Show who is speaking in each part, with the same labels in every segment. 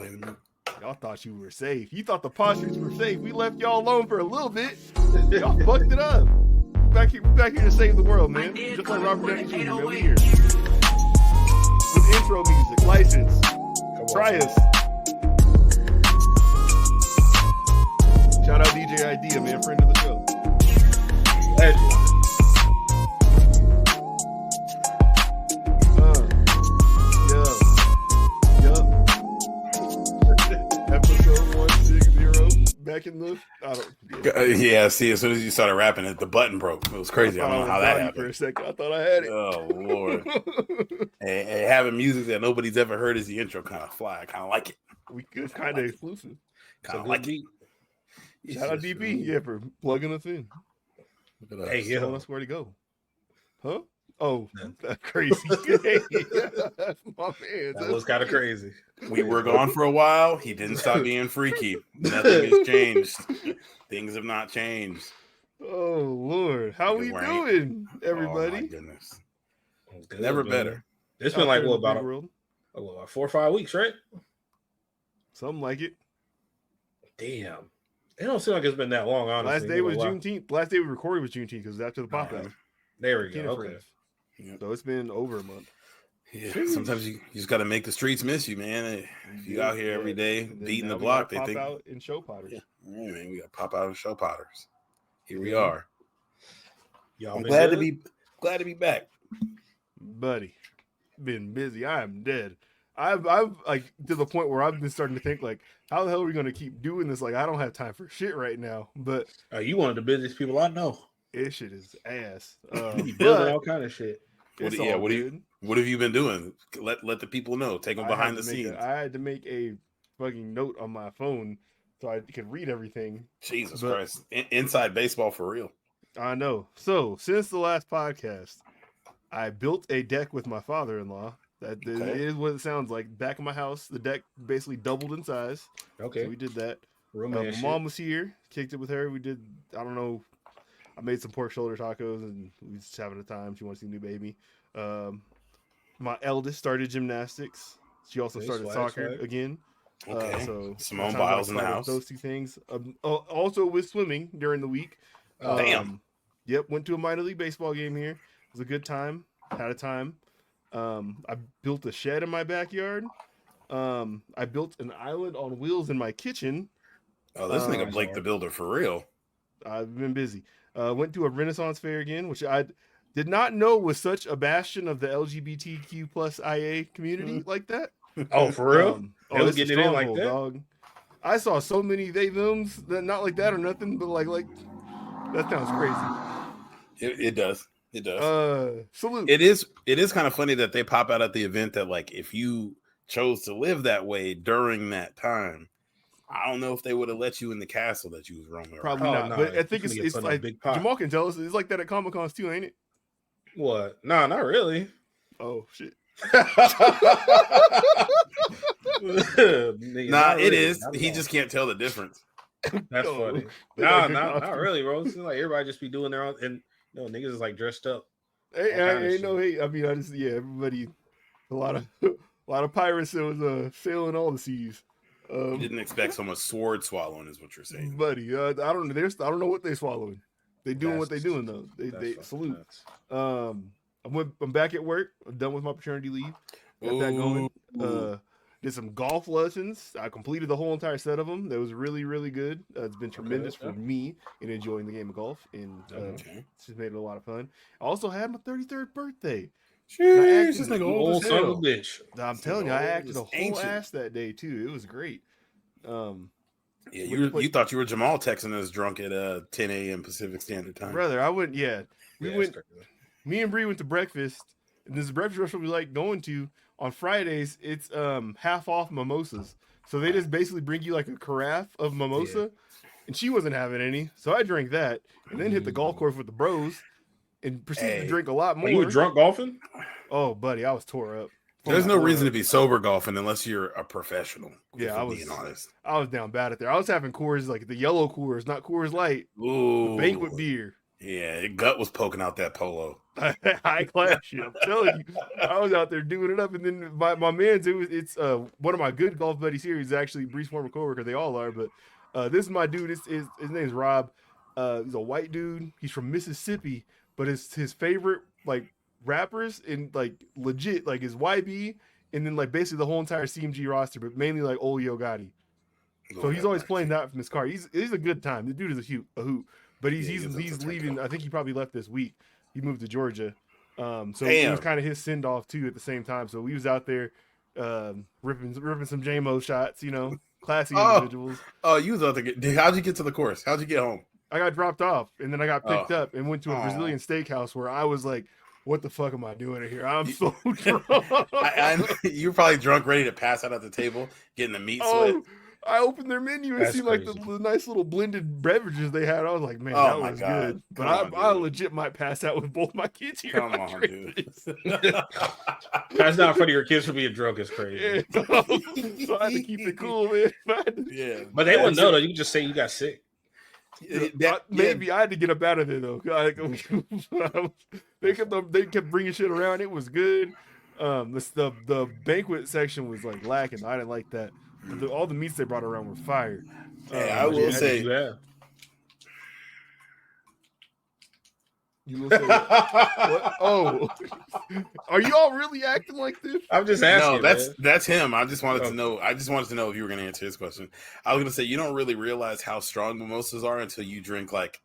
Speaker 1: play the music.
Speaker 2: Y'all thought you were safe. You thought the postures were safe. We left y'all alone for a little bit. Y'all fucked it up. Back here to save the world, man. Just like Robert Downey Jr., man. We here. With intro music, license. Try us. Shout out DJ Idea, man. Friend of the show.
Speaker 3: Legend.
Speaker 2: Episode 160. Back in the.
Speaker 1: Yeah, see, as soon as you started rapping it, the button broke. It was crazy. I don't know how that happened.
Speaker 2: For a second, I thought I had it.
Speaker 1: Oh, Lord. and having music that nobody's ever heard as the intro kind of fly. I kind of like it.
Speaker 2: It's kind of exclusive.
Speaker 1: Kind of like it.
Speaker 2: Shout out DP, yeah, for plugging us in.
Speaker 1: Hey,
Speaker 2: yeah, telling us where to go. Huh? Oh, that's crazy. That's my man.
Speaker 3: That was kind of crazy.
Speaker 1: We were gone for a while. He didn't stop being freaky. Nothing has changed. Things have not changed.
Speaker 2: Oh, Lord. How we doing, everybody?
Speaker 1: Oh, my goodness. Never better.
Speaker 3: It's been like, about 4 or 5 weeks, right?
Speaker 2: Something like it.
Speaker 3: Damn. It don't seem like it's been that long, honestly.
Speaker 2: Last day was Juneteenth. Last day we recorded was Juneteenth because it was after the pop-out.
Speaker 3: There we go. Okay.
Speaker 2: Yep. So it's been over a month.
Speaker 1: Yeah, sometimes you just got to make the streets miss you, man. If you out here every day beating the block, they think
Speaker 2: out in show potters.
Speaker 1: Yeah, man, we got pop out in show potters. Here we are.
Speaker 3: Y'all
Speaker 1: glad to be back,
Speaker 2: buddy. Been busy. I am dead. I've like to the point where I've been starting to think like, how the hell are we going to keep doing this? Like, I don't have time for shit right now. But
Speaker 3: you one of the busiest people I know.
Speaker 2: This shit is ass.
Speaker 3: You building all kind of shit.
Speaker 1: What have you been doing? Let the people know. Take them behind the scenes.
Speaker 2: I had to make a fucking note on my phone so I could read everything.
Speaker 1: Jesus Christ. Inside baseball for real.
Speaker 2: I know. So, since the last podcast, I built a deck with my father-in-law. That is what it sounds like. Back of my house, the deck basically doubled in size.
Speaker 3: Okay.
Speaker 2: So we did that. My mom was here. Kicked it with her. We did, I don't know. I made some pork shoulder tacos and we was just having a time. She wants to see a new baby. My eldest started gymnastics. She also started soccer again.
Speaker 1: Okay.
Speaker 2: So
Speaker 1: Simone Biles in the house.
Speaker 2: Those two things. Also with swimming during the week.
Speaker 1: Damn.
Speaker 2: Yep. Went to a minor league baseball game here. It was a good time. Had a time. I built a shed in my backyard. I built an island on wheels in my kitchen.
Speaker 1: Oh, this nigga Blake the Builder for real.
Speaker 2: I've been busy. Went to a Renaissance fair again, which I did not know was such a bastion of the LGBTQ plus IA community like that.
Speaker 3: Oh, for real?
Speaker 2: It's getting it in like that? Dog. I saw so many they-thems that not like that or nothing, but like that sounds crazy.
Speaker 1: It does. It does.
Speaker 2: Salute.
Speaker 1: It is kind of funny that they pop out at the event that like if you chose to live that way during that time, I don't know if they would have let you in the castle that you was roaming around.
Speaker 2: Probably not. But I think it's like Jamal can tell us it's like that at Comic Cons too, ain't it?
Speaker 3: What? No, not really.
Speaker 2: Oh shit.
Speaker 1: It is. He just can't tell the differess.
Speaker 3: That's funny. Not really, bro. It's like everybody just be doing their own, and niggas is like dressed up.
Speaker 2: Everybody. A lot of pirates that was sailing all the seas.
Speaker 1: You didn't expect so much sword swallowing, is what you're saying,
Speaker 2: buddy. I don't know. I don't know what they swallowing. They doing what they doing though. They salute. I'm back at work. I'm done with my paternity leave. Got that going. Did some golf lessons. I completed the whole entire set of them. That was really, really good. It's been tremendous for me in enjoying the game of golf, and it's just made it a lot of fun. I also had my 33rd birthday.
Speaker 1: Jeez, this nigga
Speaker 3: old son of a bitch.
Speaker 2: I'm telling you, I acted a whole ass that day too. It was great.
Speaker 1: You thought you were Jamal texting us drunk at 10 a.m. Pacific Standard Time,
Speaker 2: brother. I went. Yeah, we went. Me and Bree went to breakfast. And this breakfast restaurant we like going to on Fridays. It's half off mimosas, so they just basically bring you like a carafe of mimosa, and she wasn't having any, so I drank that, and then hit the golf course with the bros, and proceeded to drink a lot more.
Speaker 3: You were drunk golfing?
Speaker 2: Oh, buddy, I was tore up.
Speaker 1: There's no reason to be sober golfing unless you're a professional.
Speaker 2: Yeah, I was
Speaker 1: being honest.
Speaker 2: I was down bad at there. I was having Coors, like the yellow Coors, not Coors Light.
Speaker 1: Ooh,
Speaker 2: the banquet beer.
Speaker 1: Yeah, your gut was poking out that polo.
Speaker 2: high class shit. I'm telling you, I was out there doing it up, and then my man's it's one of my good golf buddies here. He's actually Bree's former coworker. They all are, but this is my dude. His name's Rob. He's a white dude. He's from Mississippi, but his favorite like rappers and like legit like his YB, and then like basically the whole entire CMG roster, but mainly like old Yo Gotti. So he's always playing that from his car. He's a good time. The dude is a hoot. But he's leaving. I think he probably left this week. He moved to Georgia. So it was kind of his send off too at the same time. So we was out there ripping some J-Mo shots, classy individuals.
Speaker 1: Oh, you was out there. How'd you get to the course? How'd you get home?
Speaker 2: I got dropped off, and then I got picked up and went to a Brazilian steakhouse where I was like, what the fuck am I doing here? I'm so drunk.
Speaker 1: You were probably drunk, ready to pass out at the table, getting the meat sweat.
Speaker 2: I opened their menu and see like the nice little blended beverages they had. I was like, man, that was good. But I legit might pass out with both my kids here.
Speaker 1: Come on, dude.
Speaker 3: That's not funny. Your kids for being drunk is crazy.
Speaker 2: Yeah, so I had to keep it cool, man.
Speaker 3: Yeah, but they wouldn't know though. You can just say you got sick.
Speaker 2: Maybe I had to get up out of there though. They kept bringing shit around. It was good. The banquet section was like lacking. I didn't like that. All the meats they brought around were fire.
Speaker 1: I will say
Speaker 3: that.
Speaker 2: You will say what? Oh, are you all really acting like this?
Speaker 3: I'm just asking.
Speaker 1: No, that's him. I just wanted to know. I just wanted to know if you were going to answer his question. I was going to say you don't really realize how strong mimosas are until you drink like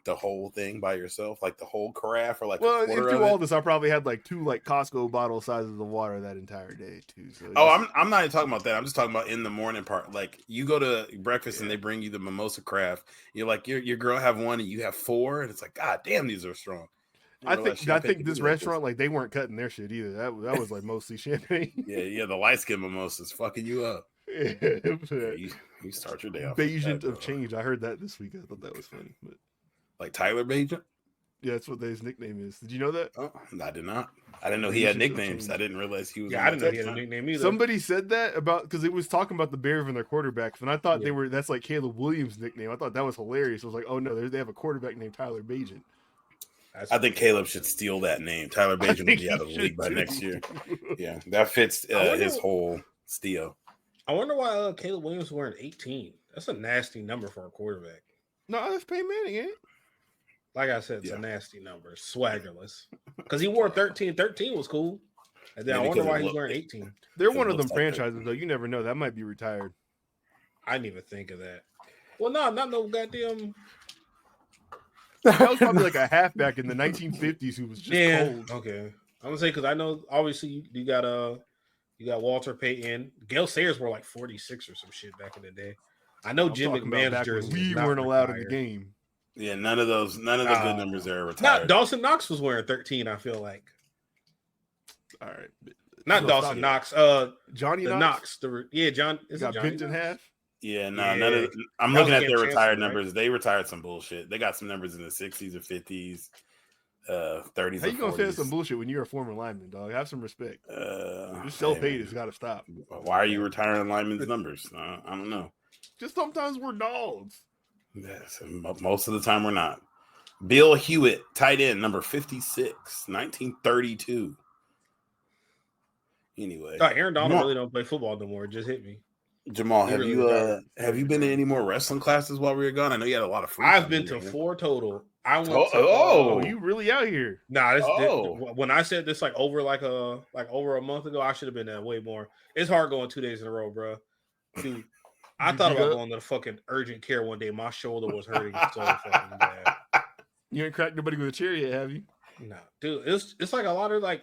Speaker 1: the whole thing by yourself, like the whole carafe or like.
Speaker 2: Well, through all this, I probably had like 2 like Costco bottle sizes of water that entire day too. So
Speaker 1: I'm not even talking about that. I'm just talking about in the morning part. Like you go to breakfast and they bring you the mimosa craft. You're like your girl have one and you have 4, and it's like, God damn, these are strong.
Speaker 2: I think this restaurant like they weren't cutting their shit either. That was like mostly champagne.
Speaker 1: Yeah, the light skin mimosas fucking you up.
Speaker 2: Yeah,
Speaker 1: you start your day off.
Speaker 2: Agent of Change. I heard that this week. I thought that was funny, but.
Speaker 1: Like Tyler Bajan?
Speaker 2: Yeah, that's what his nickname is. Did you know that?
Speaker 1: Oh, I did not. I didn't know he had nicknames. I didn't realize he was.
Speaker 3: Yeah, I didn't know he had a nickname either.
Speaker 2: Somebody said that because it was talking about the Bears and their quarterbacks, and I thought that's like Caleb Williams' nickname. I thought that was hilarious. I was like, oh no, they have a quarterback named Tyler Bajan.
Speaker 1: I think Caleb should steal that name. Tyler Bajan will be out of the league by next year. Yeah, that fits his whole steal.
Speaker 3: I wonder why Caleb Williams is wearing 18. That's a nasty number for a quarterback.
Speaker 2: No, that's Peyton Manning, ain't it?
Speaker 3: Like I said, it's a nasty number. Swaggerless. Because he wore 13. 13 was cool. And then I wonder why he's wearing 18.
Speaker 2: They're one of them franchises, though. You never know. That might be retired.
Speaker 3: I didn't even think of that. Well, no, not no goddamn.
Speaker 2: That was probably like a halfback in the 1950s who was just cold.
Speaker 3: Okay. I'm going to say, because I know, obviously, you got Walter Payton. Gale Sayers were like 46 or some shit back in the day. I know Jim McMahon's jersey.
Speaker 2: We weren't allowed in the game.
Speaker 1: Yeah, none of the good numbers are retired.
Speaker 3: Dawson Knox was wearing 13, I feel like.
Speaker 2: All right.
Speaker 3: Not Dawson Knox.
Speaker 2: Johnny
Speaker 3: Knox. John.
Speaker 2: Is it bent in half?
Speaker 1: Yeah, none of I'm looking at their retired numbers. Right? They retired some bullshit. They got some numbers in the 60s or 50s, 30s.
Speaker 2: How you gonna say some bullshit when you're a former lineman, dog? Have some respect. This self-hate has got to stop.
Speaker 1: Why are you retiring linemen's numbers? I don't know.
Speaker 2: Just sometimes we're dogs.
Speaker 1: Yes, most of the time we're not. Bill Hewitt, tight end, number 56, 1932. Anyway,
Speaker 3: Aaron Donald really don't play football no more. It just hit me.
Speaker 1: Jamal, have you been to any more wrestling classes while we were gone? I know you had a lot of free.
Speaker 3: I've been to 4 total. I went.
Speaker 2: You really out here?
Speaker 3: Nah, when I said this like over a month ago, I should have been there way more. It's hard going 2 days in a row, bro. Dude. I thought about going to the fucking urgent care one day. My shoulder was hurting so fucking bad.
Speaker 2: You ain't cracked nobody with a chair yet, have you?
Speaker 3: No, dude. It's like a lot of like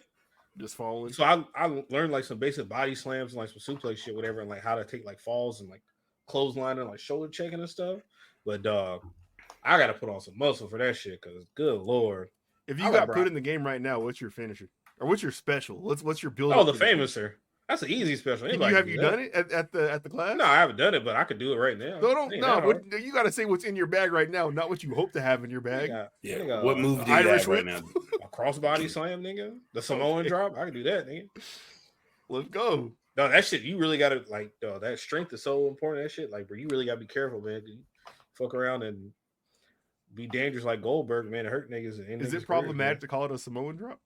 Speaker 2: just falling.
Speaker 3: So I learned like some basic body slams and like some suplex shit, whatever, and like how to take like falls and like clothesline and like shoulder checking and stuff. But I gotta put on some muscle for that shit because good lord.
Speaker 2: If you got put in the game right now, what's your finisher or what's your special? What's your build?
Speaker 3: Oh, the famouser. That's an easy special.
Speaker 2: Have you done it at the class?
Speaker 3: No, I haven't done it, but I could do it right now.
Speaker 2: You got to say what's in your bag right now, not what you hope to have in your bag.
Speaker 1: What move do you have right now?
Speaker 3: A crossbody slam, nigga. The Samoan drop. I can do that, nigga.
Speaker 2: Let's go.
Speaker 3: No, that shit. You really got to like. That strength is so important. That shit, like, bro, you really got to be careful, man. You fuck around and be dangerous like Goldberg, man. It hurt niggas.
Speaker 2: Is it problematic to call it a Samoan drop?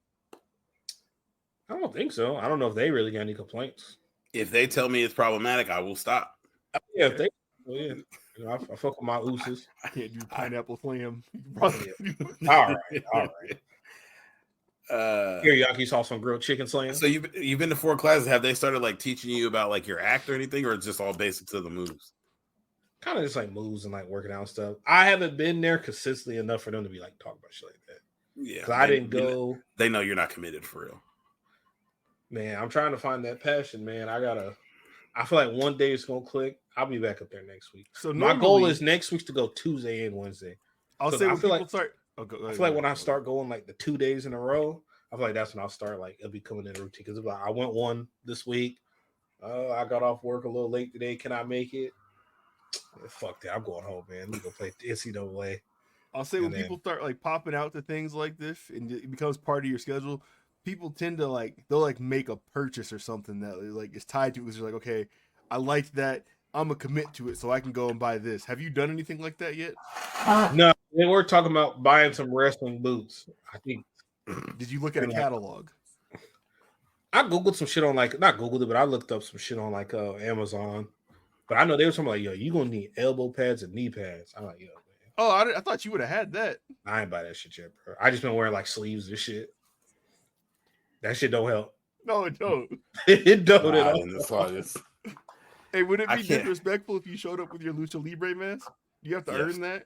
Speaker 3: I don't think so. I don't know if they really got any complaints.
Speaker 1: If they tell me it's problematic, I will stop.
Speaker 3: Yeah, if they, yeah. You know, I fuck with my ooses.
Speaker 2: I can't do pineapple flam.
Speaker 3: All right. Teriyaki sauce on grilled chicken slam.
Speaker 1: So you've been to 4 classes. Have they started like teaching you about like your act or anything, or it's just all basic to the moves?
Speaker 3: Kind of just like moves and like working out and stuff. I haven't been there consistently enough for them to be like talking about shit like that.
Speaker 1: Yeah,
Speaker 3: because I didn't go.
Speaker 1: They know you're not committed for real.
Speaker 3: Man, I'm trying to find that passion, man. I feel like one day it's gonna click. I'll be back up there next week. So my goal is next week to go Tuesday and Wednesday.
Speaker 2: I'll say when people start.
Speaker 3: I feel like when I start going like the 2 days in a row, I feel like that's when I'll start like it'll be coming in a routine. Because like, I went one this week. I got off work a little late today. Can I make it? Yeah, fuck that. I'm going home, man. We gonna play NCAA.
Speaker 2: I'll say when people start like popping out to things like this and it becomes part of your schedule, people tend to they'll like make a purchase or something that like is tied to it because you're like, okay, I liked that. I'm gonna commit to it so I can go and buy this. Have you done anything like that yet?
Speaker 3: No, they were talking about buying some wrestling boots. I think.
Speaker 2: Did you look at a catalog?
Speaker 3: I googled some shit on not googled it, but I looked up some shit on Amazon. But I know they were talking yo, you gonna need elbow pads and knee pads. I'm like, yo, man.
Speaker 2: Oh, I thought you would have had that.
Speaker 3: I ain't buy that shit yet, bro. I just been wearing sleeves and shit. That shit don't help.
Speaker 2: No, it don't.
Speaker 3: It don't at all.
Speaker 2: Hey, would it be disrespectful if you showed up with your Lucha Libre mask? You have to earn that?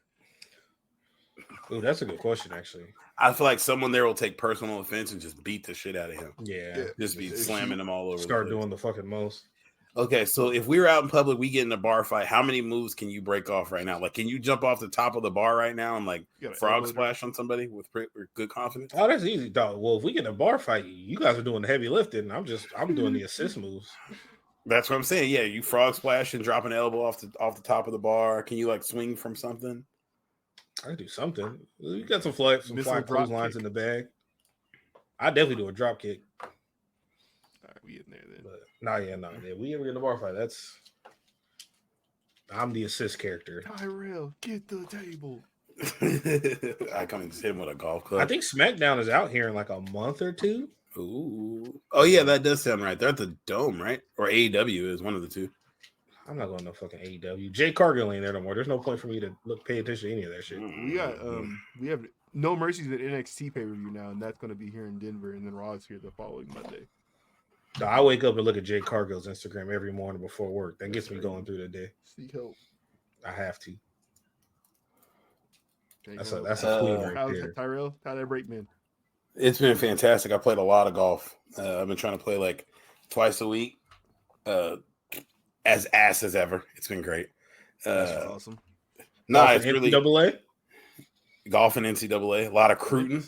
Speaker 3: Oh, that's a good question, actually.
Speaker 1: I feel like someone there will take personal offense and just beat the shit out of him.
Speaker 3: Yeah.
Speaker 1: Just be slamming him all over.
Speaker 3: Start doing the fucking most.
Speaker 1: Okay, so if we were out in public, we get in a bar fight, how many moves can you break off right now? Like, can you jump off the top of the bar right now and frog splash on somebody with good confidence?
Speaker 3: Oh, that's easy, dog. Well, if we get in a bar fight, you guys are doing the heavy lifting. I'm doing the assist moves.
Speaker 1: That's what I'm saying. Yeah, you frog splash and drop an elbow off the top of the bar. Can you swing from something?
Speaker 3: I can do something. We got some fly clotheslines in the bag. I definitely do a drop kick.
Speaker 2: All right, we in there then.
Speaker 3: But we ever get in a bar fight, I'm the assist character.
Speaker 2: Tyrell, get the table.
Speaker 1: I come and just hit him with a golf club.
Speaker 3: I think SmackDown is out here in a month or two.
Speaker 1: Ooh. Oh, yeah, that does sound right. They're at the Dome, right? Or AEW is one of the two.
Speaker 3: I'm not going to no fucking AEW. Jay Cargill ain't there no more. There's no point for me to pay attention to any of that shit.
Speaker 2: We have No Mercy's at NXT pay-per-view now, and that's going to be here in Denver, and then Raw's here the following Monday.
Speaker 3: No, I wake up and look at Jay Cargill's Instagram every morning before work. That gets me going through the day.
Speaker 2: Seek help.
Speaker 3: I have to. That's a queen right there.
Speaker 2: Tyrell, how'd that break, man?
Speaker 1: It's been fantastic. I played a lot of golf. I've been trying to play twice a week. As ass as ever. It's been great.
Speaker 2: That's awesome.
Speaker 1: It's really
Speaker 3: NCAA?
Speaker 1: Golf and NCAA. A lot of cruiting.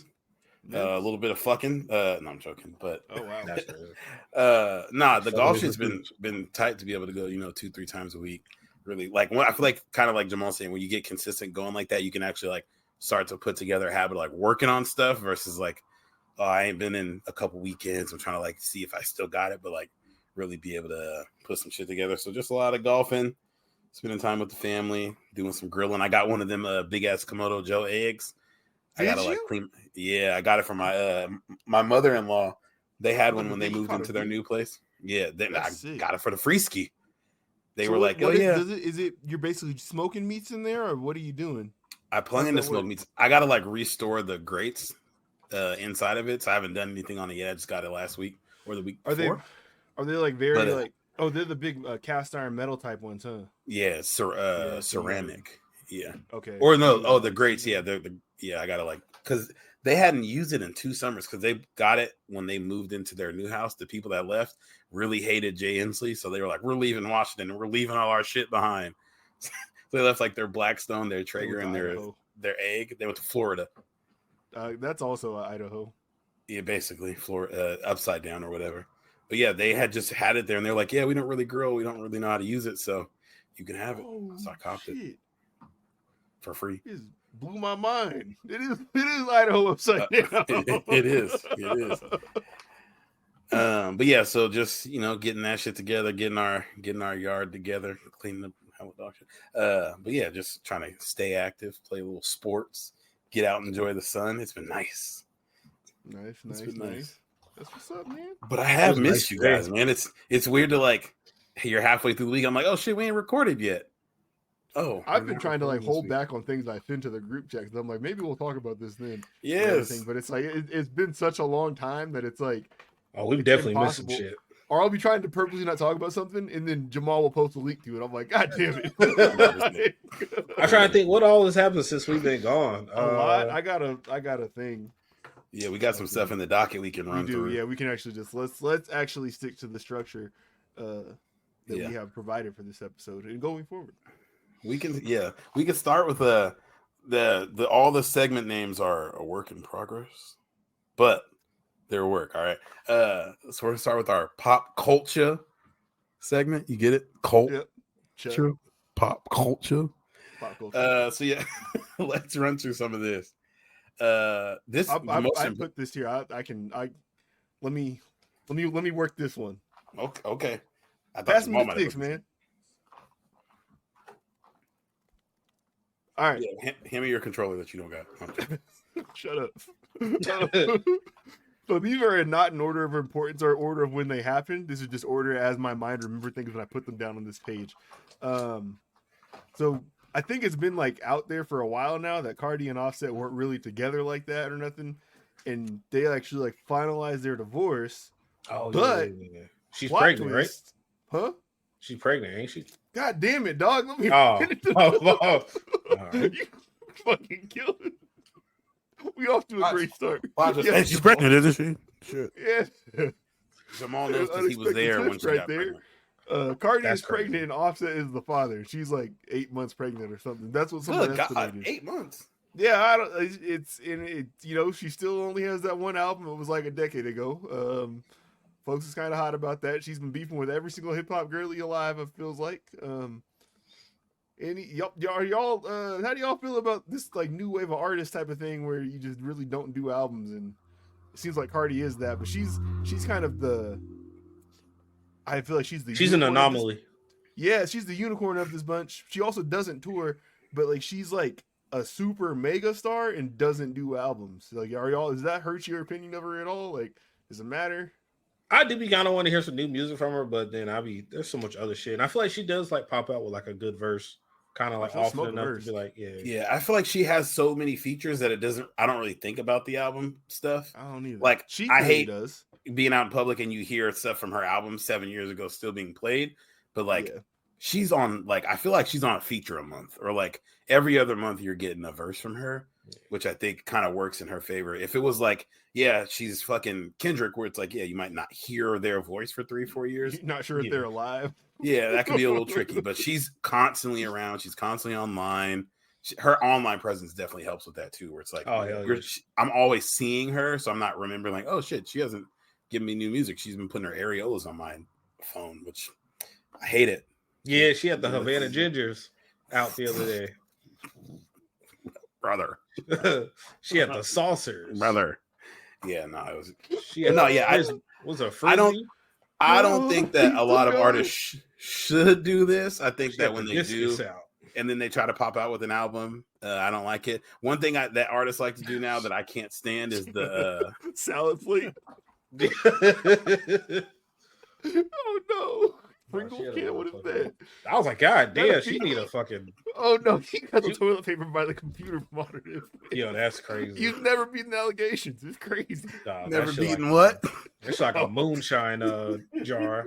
Speaker 1: A little bit of fucking. No, I'm joking. But
Speaker 2: oh wow.
Speaker 1: The golf shit's been tight to be able to go 2-3 times a week. Really, I feel like kind of like Jamal saying, when you get consistent going like that, you can actually start to put together a habit of working on stuff versus I ain't been in a couple weekends. I'm trying to see if I still got it, but really be able to put some shit together. So just a lot of golfing, spending time with the family, doing some grilling. I got one of them big ass Komodo Joe eggs. I gotta clean. Yeah, I got it from my mother-in-law. They had one when they moved into their new place. Yeah, I got it for the free ski. They were
Speaker 2: is it you're basically smoking meats in there, or what are you doing?
Speaker 1: I plan to smoke meats. I gotta restore the grates inside of it. So I haven't done anything on it yet. I just got it last week or the week before.
Speaker 2: Are they very oh, they're the big cast iron metal type ones, huh?
Speaker 1: Yeah, ceramic. Yeah.
Speaker 2: Okay.
Speaker 1: Or no, the grates. Yeah, I gotta because they hadn't used it in 2 summers because they got it when they moved into their new house. The people that left really hated Jay Inslee, so they were we're leaving Washington and we're leaving all our shit behind. So they left their Blackstone, their Traeger, and their egg. They went to Florida.
Speaker 2: That's also Idaho.
Speaker 1: Yeah, basically Florida, upside down or whatever. But yeah, they had just had it there, and they're like, "Yeah, we don't really grill. We don't really know how to use it, so you can have it." So I copped it for free.
Speaker 2: It blew my mind. It is Idaho upside down.
Speaker 1: It is. But yeah, so just getting that shit together, getting our yard together, cleaning up down with dog shit. But yeah, just trying to stay active, play a little sports, get out and enjoy the sun. It's been nice.
Speaker 2: Nice. That's what's up, man.
Speaker 1: But I have missed you guys, man. It's weird to like, hey, you're halfway through the week. I'm like, oh shit, we ain't recorded yet. Oh,
Speaker 2: I've been trying to like hold back on things I send to the group chats. I'm like, maybe we'll talk about this then.
Speaker 1: Yes,
Speaker 2: but it's like it's been such a long time that it's like,
Speaker 3: oh, we've definitely missed some shit.
Speaker 2: Or I'll be trying to purposely not talk about something, and then Jamal will post a link to it. I'm like, God damn
Speaker 3: it! I'm trying to think what all has happened since we've been gone.
Speaker 2: A lot. I got a thing.
Speaker 1: Yeah, we got some stuff in the docket we can run through.
Speaker 2: Yeah, we can actually just let's actually stick to the structure that we have provided for this episode and going forward.
Speaker 1: We can start with the all the segment names are a work in progress, but they're work. All right. So we're gonna start with our pop culture segment. You get it? Culture. Yep. Pop culture. So yeah, let's run through some of this. I put this here. Let me work this one. Okay.
Speaker 2: Pass me the sticks, man. All right.
Speaker 1: Yeah, hand me your controller that you don't got.
Speaker 2: Shut up. So these are not in order of importance or order of when they happen. This is just order as my mind remember things when I put them down on this page. So I think it's been like out there for a while now that Cardi and Offset weren't really together like that or nothing, and they actually like finalized their divorce.
Speaker 3: Oh,
Speaker 2: but
Speaker 3: she's pregnant, right?
Speaker 2: Huh?
Speaker 3: She's pregnant, ain't she?
Speaker 2: God damn it, dog! Let me.
Speaker 3: Right.
Speaker 2: You fucking killed it. We off to a great start.
Speaker 1: Hey, she's pregnant, isn't she? Shit.
Speaker 2: Yeah.
Speaker 1: Jamal knows because he was there when she got pregnant.
Speaker 2: Cardi is pregnant and Offset is the father. She's like 8 months pregnant or something. That's what someone estimated.
Speaker 1: 8 months.
Speaker 2: Yeah, I don't. It's in it. You know, she still only has that one album. It was like a decade ago. Folks is kind of hot about that. She's been beefing with every single hip hop girlie alive. It feels like. Y'all, how do y'all feel about this like new wave of artist type of thing where you just really don't do albums? And it seems like Cardi is that, but she's kind of the. I feel like she's
Speaker 3: an anomaly.
Speaker 2: Yeah, she's the unicorn of this bunch. She also doesn't tour, but like she's like a super mega star and doesn't do albums. Like, does that hurt your opinion of her at all? Like, does it matter?
Speaker 3: I do be kind of want to hear some new music from her, but then there's so much other shit. And I feel like she does like pop out with like a good verse, kind of like often enough to be like,
Speaker 1: yeah. I feel like she has so many features that I don't really think about the album stuff.
Speaker 2: I don't either.
Speaker 1: Like, I hate
Speaker 2: does.
Speaker 1: Being out in public and you hear stuff from her album 7 years ago still being played, but like she's on like I feel like she's on a feature a month, or like every other month you're getting a verse from her, which I think kind of works in her favor. If it was like, she's fucking Kendrick, where it's like, you might not hear their voice for 3-4 years.
Speaker 2: You're not sure if they're alive.
Speaker 1: Yeah, that could be a little tricky, but she's constantly around. She's constantly online. Her online presence definitely helps with that too, where it's like, I'm always seeing her, so I'm not remembering like, oh shit, she hasn't given me new music. She's been putting her areolas on my phone, which I hate it.
Speaker 3: Yeah, she had the Havana Gingers out the other day.
Speaker 1: Brother.
Speaker 3: She had the saucers.
Speaker 1: Brother. Yeah, no, it was.
Speaker 3: Was a frizzy?
Speaker 1: I don't think that a lot of artists should do this. I think that when they do, and then they try to pop out with an album, I don't like it. One thing that artists like to do now that I can't stand is the
Speaker 2: salad plate. Oh no. Pringle can, what is that?
Speaker 3: I was like, God damn, she need a fucking.
Speaker 2: Oh no, he got the toilet paper by the computer monitor.
Speaker 3: Yo, that's crazy.
Speaker 2: You've never beaten allegations. It's crazy.
Speaker 1: Never beaten what?
Speaker 3: It's like a moonshine jar.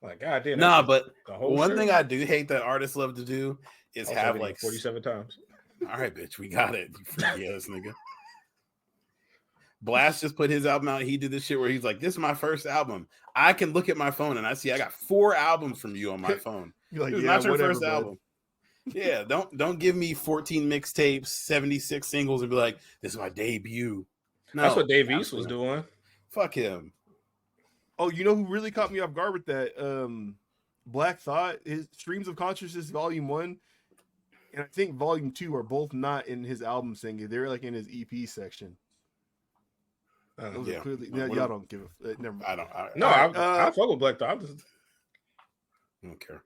Speaker 3: Like, God damn.
Speaker 1: Nah, but one thing I do hate that artists love to do is have like
Speaker 3: 47 times.
Speaker 1: All right, bitch, we got it. You freaky ass nigga. Blast just put his album out. He did this shit where he's like, this is my first album. I can look at my phone and I see I got 4 albums from you on my phone.
Speaker 2: You're like,
Speaker 1: this is not your first album. Yeah, don't give me 14 mixtapes, 76 singles and be like, this is my debut. No,
Speaker 3: that's what Dave East was doing.
Speaker 1: Fuck him.
Speaker 2: Oh, you know who really caught me off guard with that? Black Thought, his Streams of Consciousness Volume 1 and I think Volume 2 are both not in his album singing. They're like in his EP section. Clearly, y'all don't give a never mind.
Speaker 3: I fuck with Black Thought.
Speaker 1: I don't care.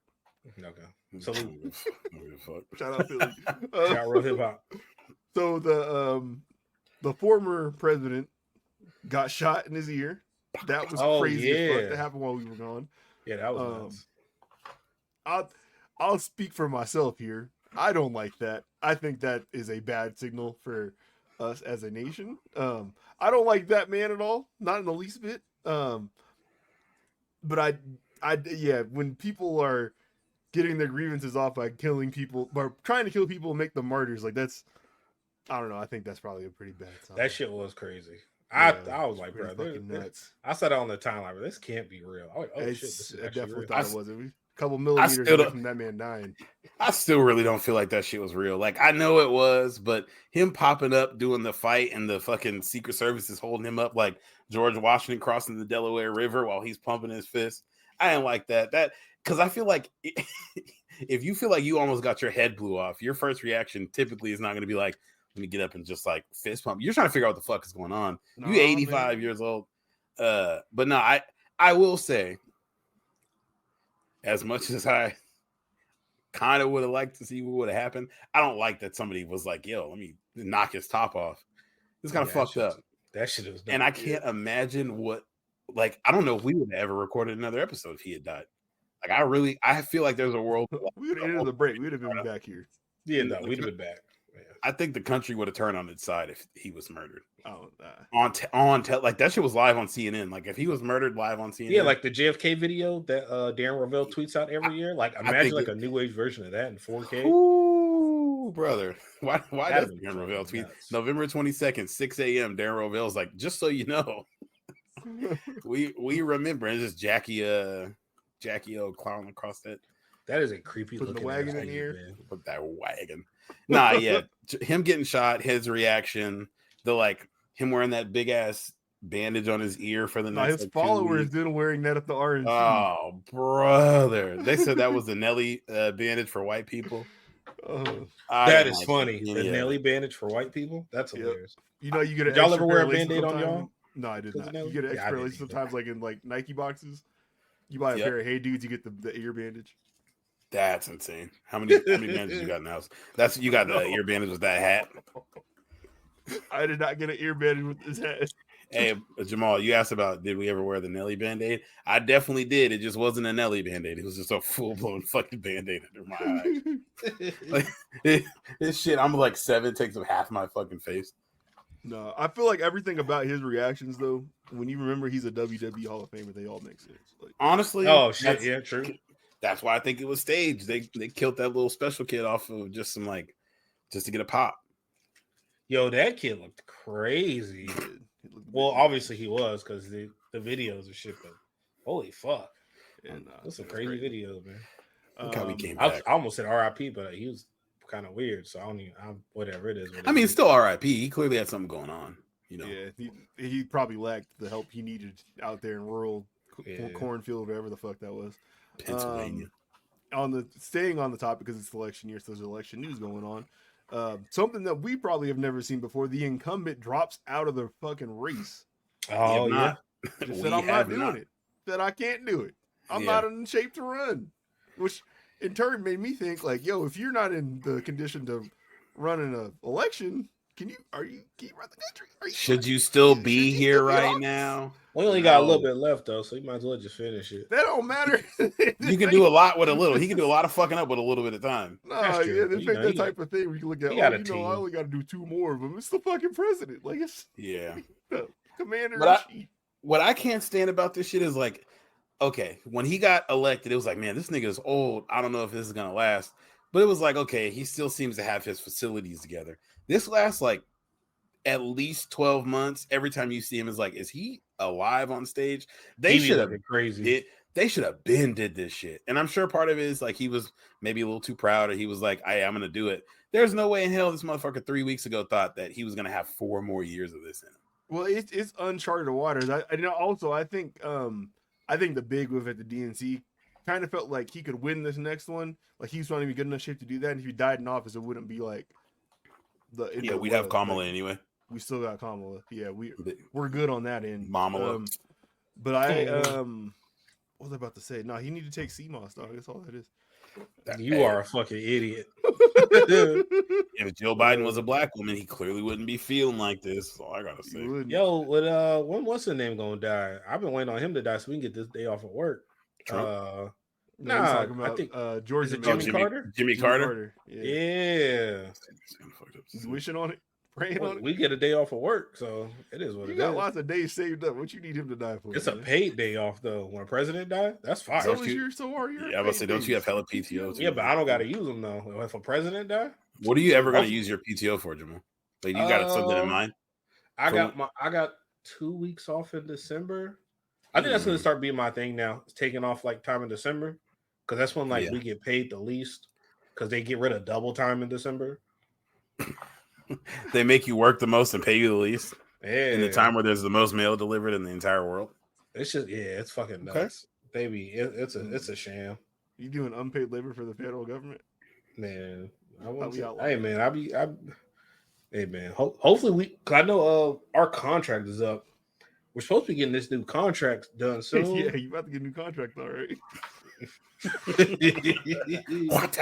Speaker 3: Okay. Salute.
Speaker 2: Shout out Philly.
Speaker 3: Shout out real hip hop.
Speaker 2: So the former president got shot in his ear. That was crazy as fuck. That happened while we were gone.
Speaker 3: Yeah, that was
Speaker 2: nuts. I'll speak for myself here. I don't like that. I think that is a bad signal for us as a nation. I don't like that man at all, not in the least bit. But when people are getting their grievances off by killing people, or trying to kill people and make them martyrs, like that's, I don't know. I think that's probably a pretty bad sign.
Speaker 3: That shit was crazy.
Speaker 2: Yeah,
Speaker 3: I was like, bro,
Speaker 2: nuts.
Speaker 3: I saw that on the timeline, but this can't be real. Oh shit, this is
Speaker 2: I definitely
Speaker 3: real.
Speaker 2: thought it was. A couple millimeters away from that man dying.
Speaker 1: I still really don't feel like that shit was real. Like, I know it was, but him popping up doing the fight and the fucking Secret Service is holding him up like George Washington crossing the Delaware River while he's pumping his fist. I didn't like that. Because I feel like if you feel like you almost got your head blew off, your first reaction typically is not going to be like, let me get up and just like fist pump. You're trying to figure out what the fuck is going on. No, you 85 years old. But no, I will say, as much as I kind of would have liked to see what would have happened, I don't like that somebody was like, yo, let me knock his top off. It's kind of fucked up.
Speaker 3: That shit was dumb.
Speaker 1: And I can't imagine what, like, I don't know if we would have ever recorded another episode if he had died. Like, I feel like there's a world.
Speaker 2: We would have ended the break. We would have been back here.
Speaker 3: Yeah, no, we'd have been back. Yeah.
Speaker 1: I think the country would have turned on its side if he was murdered.
Speaker 2: Oh,
Speaker 1: like that shit was live on CNN. Like if he was murdered live on CNN.
Speaker 3: Yeah, like the JFK video that Darren Rovell tweets out every year. Like imagine like a new age version of that in 4K.
Speaker 1: Ooh, brother. Why does Darren Rovell tweet
Speaker 3: nuts.
Speaker 1: November 22nd, 6 a.m. Darren Rovell's like, just so you know, we remember. It's just Jackie O clowning across that.
Speaker 3: That is a creepy
Speaker 2: looking wagon in here.
Speaker 1: Put that wagon. Nah, yeah. Him getting shot, his reaction, the like him wearing that big ass bandage on his ear for the next.
Speaker 2: His followers didn't wearing that at the RNC.
Speaker 1: Oh, brother. They said that was the Nelly bandage for white people.
Speaker 3: That is funny. The Nelly bandage for white people? That's hilarious.
Speaker 2: You know, you get an
Speaker 3: Did y'all ever wear a band-aid on y'all?
Speaker 2: No, I did not. You get an extra sometimes like in like Nike boxes. You buy a pair of Hey Dudes, you get the ear bandage.
Speaker 1: That's insane. How many bandages you got in the house? You got the ear bandage with that hat.
Speaker 2: I did not get an ear bandage with this hat.
Speaker 1: Hey, Jamal, you asked about did we ever wear the Nelly Band-Aid? I definitely did. It just wasn't a Nelly Band-Aid. It was just a full-blown fucking Band-Aid under my eye. Like this shit, I'm like 7, it takes up half my fucking face.
Speaker 2: No, I feel like everything about his reactions though, when you remember he's a WWE Hall of Famer, they all make sense. Like,
Speaker 1: honestly,
Speaker 3: oh shit, yeah, true.
Speaker 1: That's why I think it was staged. They killed that little special kid off of just to get a pop.
Speaker 3: Yo, that kid looked crazy. Well, obviously he was because the videos are shit, but holy fuck. And that's some crazy videos, man.
Speaker 1: Look how we came back.
Speaker 3: I almost said RIP, but he was kind of weird, so whatever it is.
Speaker 1: I mean, still RIP. He clearly had something going on, you know.
Speaker 2: Yeah, he probably lacked the help he needed out there in rural cornfield, whatever the fuck that was.
Speaker 1: Pennsylvania.
Speaker 2: Staying on the topic because it's election year, so there's election news going on. Something that we probably have never seen before: the incumbent drops out of the fucking race.
Speaker 3: Oh yeah,
Speaker 2: just said I'm not doing it. Said I can't do it. I'm not in shape to run, which in turn made me think like, yo, if you're not in the condition to run an election, can you run the country?
Speaker 1: Should you still be here right now?
Speaker 3: We only got a little bit left though, so you might as well just finish it.
Speaker 2: That don't matter.
Speaker 1: You can do a lot with a little. He can do a lot of fucking up with a little bit of time.
Speaker 2: No, yeah, they make that type of thing where you can look at, I only got to do 2 more of them. It's the fucking president. Like, it's commander-in-chief.
Speaker 1: What I can't stand about this shit is like, okay, when he got elected, it was like, man, this nigga is old. I don't know if this is going to last. But it was like, okay, he still seems to have his facilities together. This lasts like at least 12 months. Every time you see him is like, is he alive on stage? They should have been
Speaker 3: crazy.
Speaker 1: They should have did this shit. And I'm sure part of it is like he was maybe a little too proud, or he was like, I'm going to do it. There's no way in hell this motherfucker 3 weeks ago thought that he was going to have 4 more years of this in him.
Speaker 2: Well, it's uncharted waters. I think the big move at the DNC kind of felt like he could win this next one. Like he was not even good enough shape to do that. And if he died in office, it wouldn't be like
Speaker 1: we'd have Kamala anyway.
Speaker 2: We still got Kamala. Yeah, we're good on that end.
Speaker 1: Mama.
Speaker 2: But what was I about to say? No, he need to take CMOS, dog. That's all that is.
Speaker 3: You are a fucking idiot.
Speaker 1: If Joe Biden was a black woman, he clearly wouldn't be feeling like this. That's all I gotta say.
Speaker 3: Yo, when what's his name gonna die? I've been waiting on him to die so we can get this day off of work.
Speaker 1: Trump?
Speaker 2: I think George.
Speaker 3: Is it Jimmy Carter?
Speaker 1: Jimmy Carter.
Speaker 3: Yeah.
Speaker 2: You wishing on it? Praying on it?
Speaker 3: We get a day off of work, so it is what it is.
Speaker 2: You got lots of days saved up. What you need him to die for?
Speaker 3: It's a paid day off though. When a president died, that's fine.
Speaker 2: So are you.
Speaker 1: Yeah, I was say, don't you have hella PTO?
Speaker 3: Yeah, but I don't got to use them though. If a president die,
Speaker 1: what are you ever going to use your PTO for, Jamal? Like, you got something in mind?
Speaker 3: I got 2 weeks off in December. I think that's going to start being my thing now. It's taking off like time in December because that's when we get paid the least because they get rid of double time in December.
Speaker 1: They make you work the most and pay you the least.
Speaker 3: Yeah.
Speaker 1: In the time where there's the most mail delivered in the entire world.
Speaker 3: It's just it's fucking nuts. Okay. Baby, it's a sham.
Speaker 2: You doing unpaid labor for the federal government?
Speaker 3: Man, hey man, hopefully because I know our contract is up. We're supposed to be getting this new contract done soon.
Speaker 2: Yeah, you about to get a new contract already.
Speaker 1: What?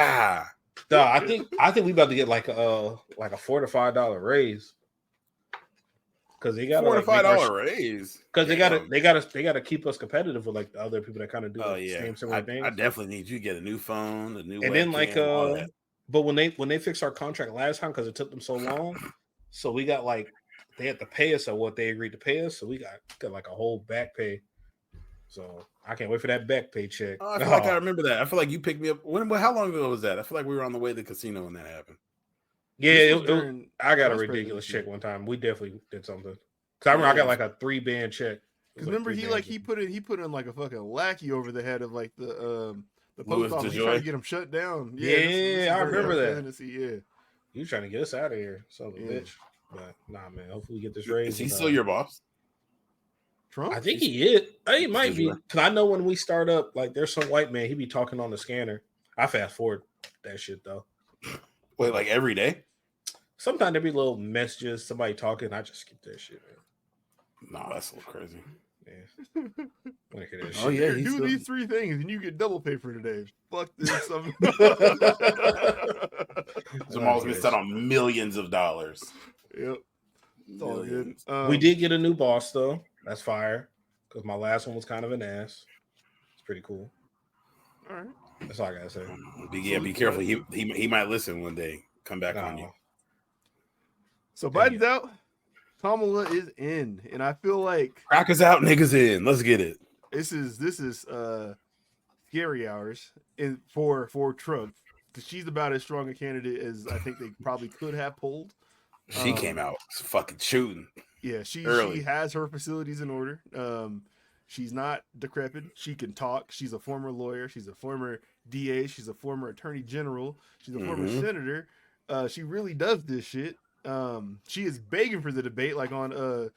Speaker 3: I think we about to get like a $4 to $5 raise because they got
Speaker 1: $4 to $5 raise
Speaker 3: because they gotta keep us competitive with like the other people that kind of do same similar things.
Speaker 1: I definitely need you to get a new phone, a new
Speaker 3: and
Speaker 1: webcam,
Speaker 3: then
Speaker 1: all that.
Speaker 3: But when they fixed our contract last time because it took them so long, so we got they had to pay us at what they agreed to pay us, so we got like a whole back pay. So I can't wait for that back pay check.
Speaker 1: I feel like I remember that. I feel like you picked me up. How long ago was that? I feel like we were on the way to the casino when that happened.
Speaker 3: Yeah, I got a ridiculous check one time. We definitely did something. Cause I remember I got like a 3-band check.
Speaker 2: Because remember he put in like a fucking lackey over the head of like the post office trying to get him shut down.
Speaker 3: Yeah, I remember that.
Speaker 2: Fantasy, yeah,
Speaker 3: you trying to get us out of here, son of a bitch. But nah, man. Hopefully we get this raise.
Speaker 1: Is he still your boss?
Speaker 2: Trump?
Speaker 3: I think he is. He might be. Because I know when we start up, like there's some white man, he be talking on the scanner. I fast forward that shit though.
Speaker 1: Wait, like every day?
Speaker 3: Sometimes there be little messages, somebody talking. I just skip that shit, man.
Speaker 1: No, that's a little crazy.
Speaker 3: Yeah.
Speaker 2: Oh yeah, do these 3 things and you get double pay for today. Fuck this.
Speaker 1: Jamal's been spent on millions of dollars.
Speaker 2: Yep. It's all good.
Speaker 3: We did get a new boss though. That's fire. Because my last one was kind of an ass. It's pretty cool.
Speaker 2: All right.
Speaker 3: That's all I gotta say.
Speaker 1: Be careful. He might listen one day. Come back on you.
Speaker 2: So Biden's out. Kamala is in, and I feel like
Speaker 1: crackers out, niggas in. Let's get it.
Speaker 2: This is scary hours for Trump because she's about as strong a candidate as I think they probably could have pulled.
Speaker 1: She came out fucking shooting.
Speaker 2: Yeah, she has her facilities in order. She's not decrepit. She can talk. She's a former lawyer. She's a former DA. She's a former attorney general. She's a former senator. She really does this shit. She is begging for the debate, like on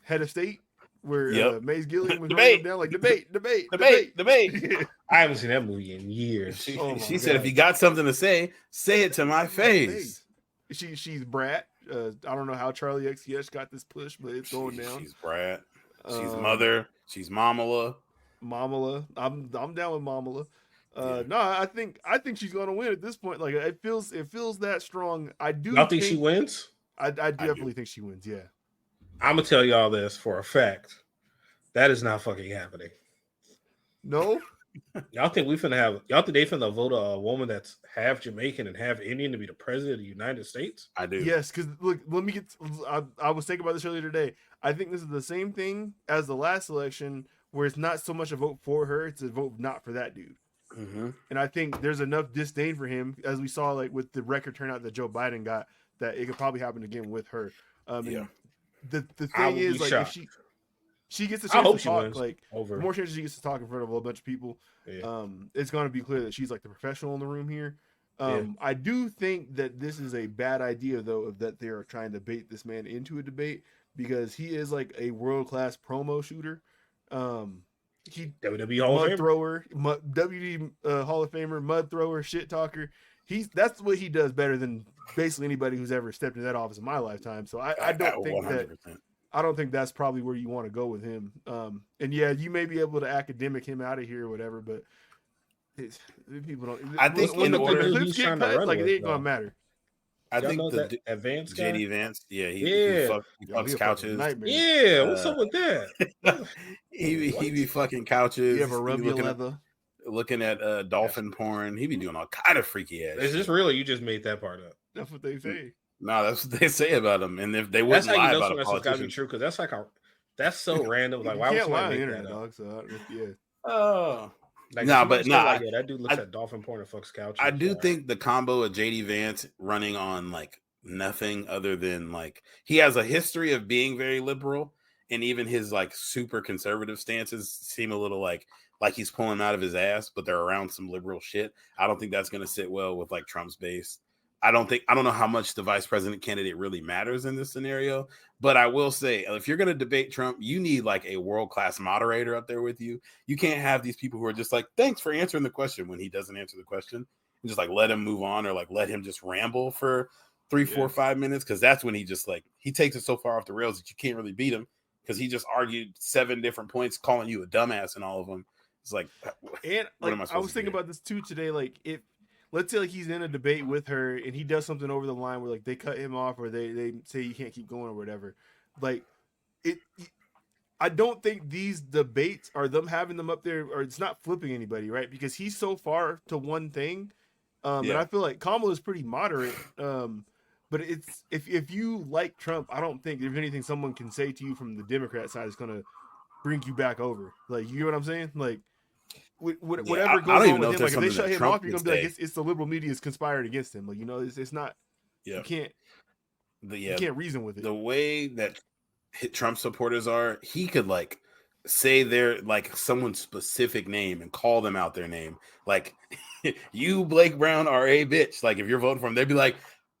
Speaker 2: Head of State, where Mace Gilliam was running down like debate.
Speaker 3: I haven't seen that movie in years.
Speaker 1: She said, "If you got something to say it to my face."
Speaker 2: She's Brat. I don't know how Charlie XCX got this push, but it's going down.
Speaker 1: She's Brat. She's Mother. She's Mamala.
Speaker 2: Mamala. I'm down with Mamala. No, I think she's gonna win at this point. Like it feels that strong. I do.
Speaker 3: Y'all think she wins?
Speaker 2: I definitely think she wins. Yeah.
Speaker 3: I'm gonna tell y'all this for a fact. That is not fucking happening.
Speaker 2: No.
Speaker 3: Y'all think they finna vote a woman that's half Jamaican and half Indian to be the president of the United States?
Speaker 1: I do.
Speaker 2: Yes, because look, let me get. I was thinking about this earlier today. I think this is the same thing as the last election, where it's not so much a vote for her; it's a vote not for that dude.
Speaker 1: Mm-hmm.
Speaker 2: And I think there's enough disdain for him, as we saw, like with the record turnout that Joe Biden got, that it could probably happen again with her. The thing is, like, if she gets a chance to talk, like, the more chances she gets to talk in front of a bunch of people, it's going to be clear that she's like the professional in the room here. I do think that this is a bad idea, though, that they are trying to bait this man into a debate, because he is like a world-class promo shooter. He
Speaker 3: WWE Hall
Speaker 2: of Famer. Thrower, WWE Hall of Famer, mud thrower, shit talker. That's what he does better than basically anybody who's ever stepped in that office in my lifetime. So I don't think 100%. I don't think that's probably where you want to go with him. And yeah, you may be able to academic him out of here or whatever, but People don't.
Speaker 1: I think
Speaker 2: when
Speaker 1: in
Speaker 2: the
Speaker 1: order
Speaker 2: clips get cut, like it ain't gonna matter.
Speaker 1: I think
Speaker 3: the advanced guy?
Speaker 1: JD Vance, yeah, he fucks
Speaker 2: He
Speaker 1: couches.
Speaker 2: Nightmare.
Speaker 3: Yeah, what's up with that?
Speaker 1: he be fucking couches.
Speaker 2: You ever rub your leather?
Speaker 1: Looking at dolphin porn. He be doing all kind of freaky ass.
Speaker 3: Is this real? Or you just made that part up?
Speaker 2: That's what they say.
Speaker 1: No, that's what they say about him. And if they wouldn't lie about a politician,
Speaker 3: gotta be true because that's so random. Like, why would somebody make that up?
Speaker 2: Dog, so yeah.
Speaker 1: Oh.
Speaker 3: Like, that dude looks at dolphin porn and fucks couches.
Speaker 1: I do think the combo of JD Vance running on like nothing other than like he has a history of being very liberal, and even his like super conservative stances seem a little like he's pulling out of his ass, but they're around some liberal shit. I don't think that's going to sit well with like Trump's base. I don't know how much the vice president candidate really matters in this scenario, but I will say if you're going to debate Trump, you need like a world-class moderator up there with you. You can't have these people who are just like, thanks for answering the question when he doesn't answer the question, and just like let him move on or like let him just ramble for 3, 4, 5 minutes. Cause that's when he just like, he takes it so far off the rails that you can't really beat him because he just argued 7 different points, calling you a dumbass in all of them. It's like,
Speaker 2: and like, I was thinking about this too today. Like if, let's say like he's in a debate with her and he does something over the line where like they cut him off or they say you can't keep going or whatever. Like I don't think these debates are them having them up there or it's not flipping anybody, right? Because he's so far to one thing. And I feel like Kamala is pretty moderate. But it's if you like Trump, I don't think there's anything someone can say to you from the Democrat side is gonna bring you back over. Like, you know what I'm saying? Like whatever goes on with him, like if they shut him off, you're gonna be like, it's the liberal media is conspiring against him. Like, you know, it's not. You can't. You can't reason with it.
Speaker 1: The way that Trump supporters are, he could like say their like someone's specific name and call them out their name. Like, you Blake Brown are a bitch. Like if you're voting for him, they'd be like,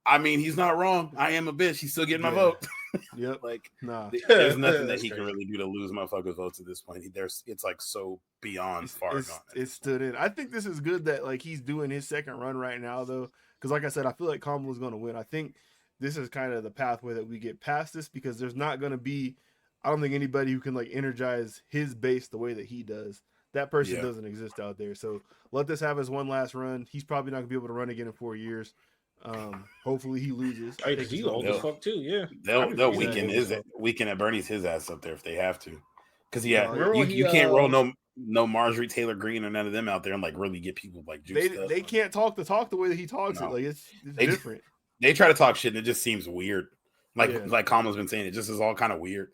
Speaker 1: I mean, he's not wrong. I am a bitch. He's still getting my vote.
Speaker 2: Yep.
Speaker 1: Like,
Speaker 2: nah.
Speaker 1: There's nothing that he can really do to lose motherfuckers' votes at this point. It's like so beyond far gone.
Speaker 2: It stood in. I think this is good that like he's doing his second run right now though, because like I said, I feel like Kamala's going to win. I think this is kind of the pathway that we get past this because there's not going to be. I don't think anybody who can like energize his base the way that he does. That person doesn't exist out there. So let this have his one last run. He's probably not gonna be able to run again in 4 years. Hopefully he loses.
Speaker 3: Because he's old as fuck too. Yeah,
Speaker 1: they'll weaken at Bernie's his ass up there if they have to. Because you can't roll no Marjorie Taylor Greene or none of them out there and like really get people like juiced up.
Speaker 2: They can't talk the way that he talks it. Like it's different.
Speaker 1: They try to talk shit and it just seems weird. Like Kamala's been saying, it just is all kind of weird.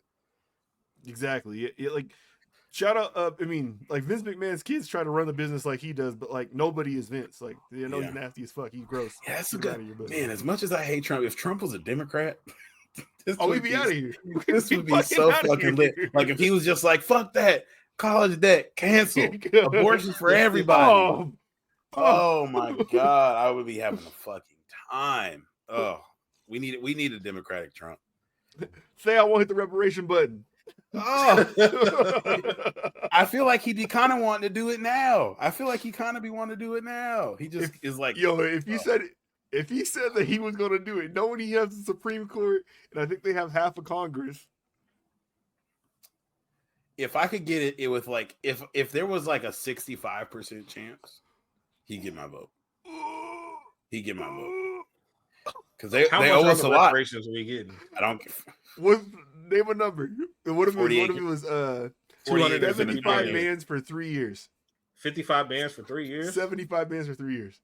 Speaker 2: Exactly. Like shout out. I mean, like Vince McMahon's kids try to run the business like he does, but like nobody is Vince. Like he's nasty as fuck. He's gross.
Speaker 1: Yeah, that's a good man. As much as I hate Trump, if Trump was a Democrat,
Speaker 2: we'd be out of here.
Speaker 1: This would be so fucking lit. Like if he was just like, fuck that, college debt, cancel, abortion for everybody. Oh my god, I would be having a fucking time. Oh, we need a Democratic Trump.
Speaker 2: Say I won't hit the reparation button.
Speaker 1: Oh, I feel like he'd be kind of wanting to do it now. He just is like,
Speaker 2: if he said that he was going to do it, knowing he has the Supreme Court, and I think they have half of Congress.
Speaker 1: If I could get it with like, if there was like a 65% chance, he'd get my vote. Because they owe us a lot.
Speaker 3: Reparations are we getting?
Speaker 1: I don't.
Speaker 2: Name a number. What if it was 275 bans for 3 years?
Speaker 3: 55 bans for 3 years?
Speaker 2: 75 bans for 3 years.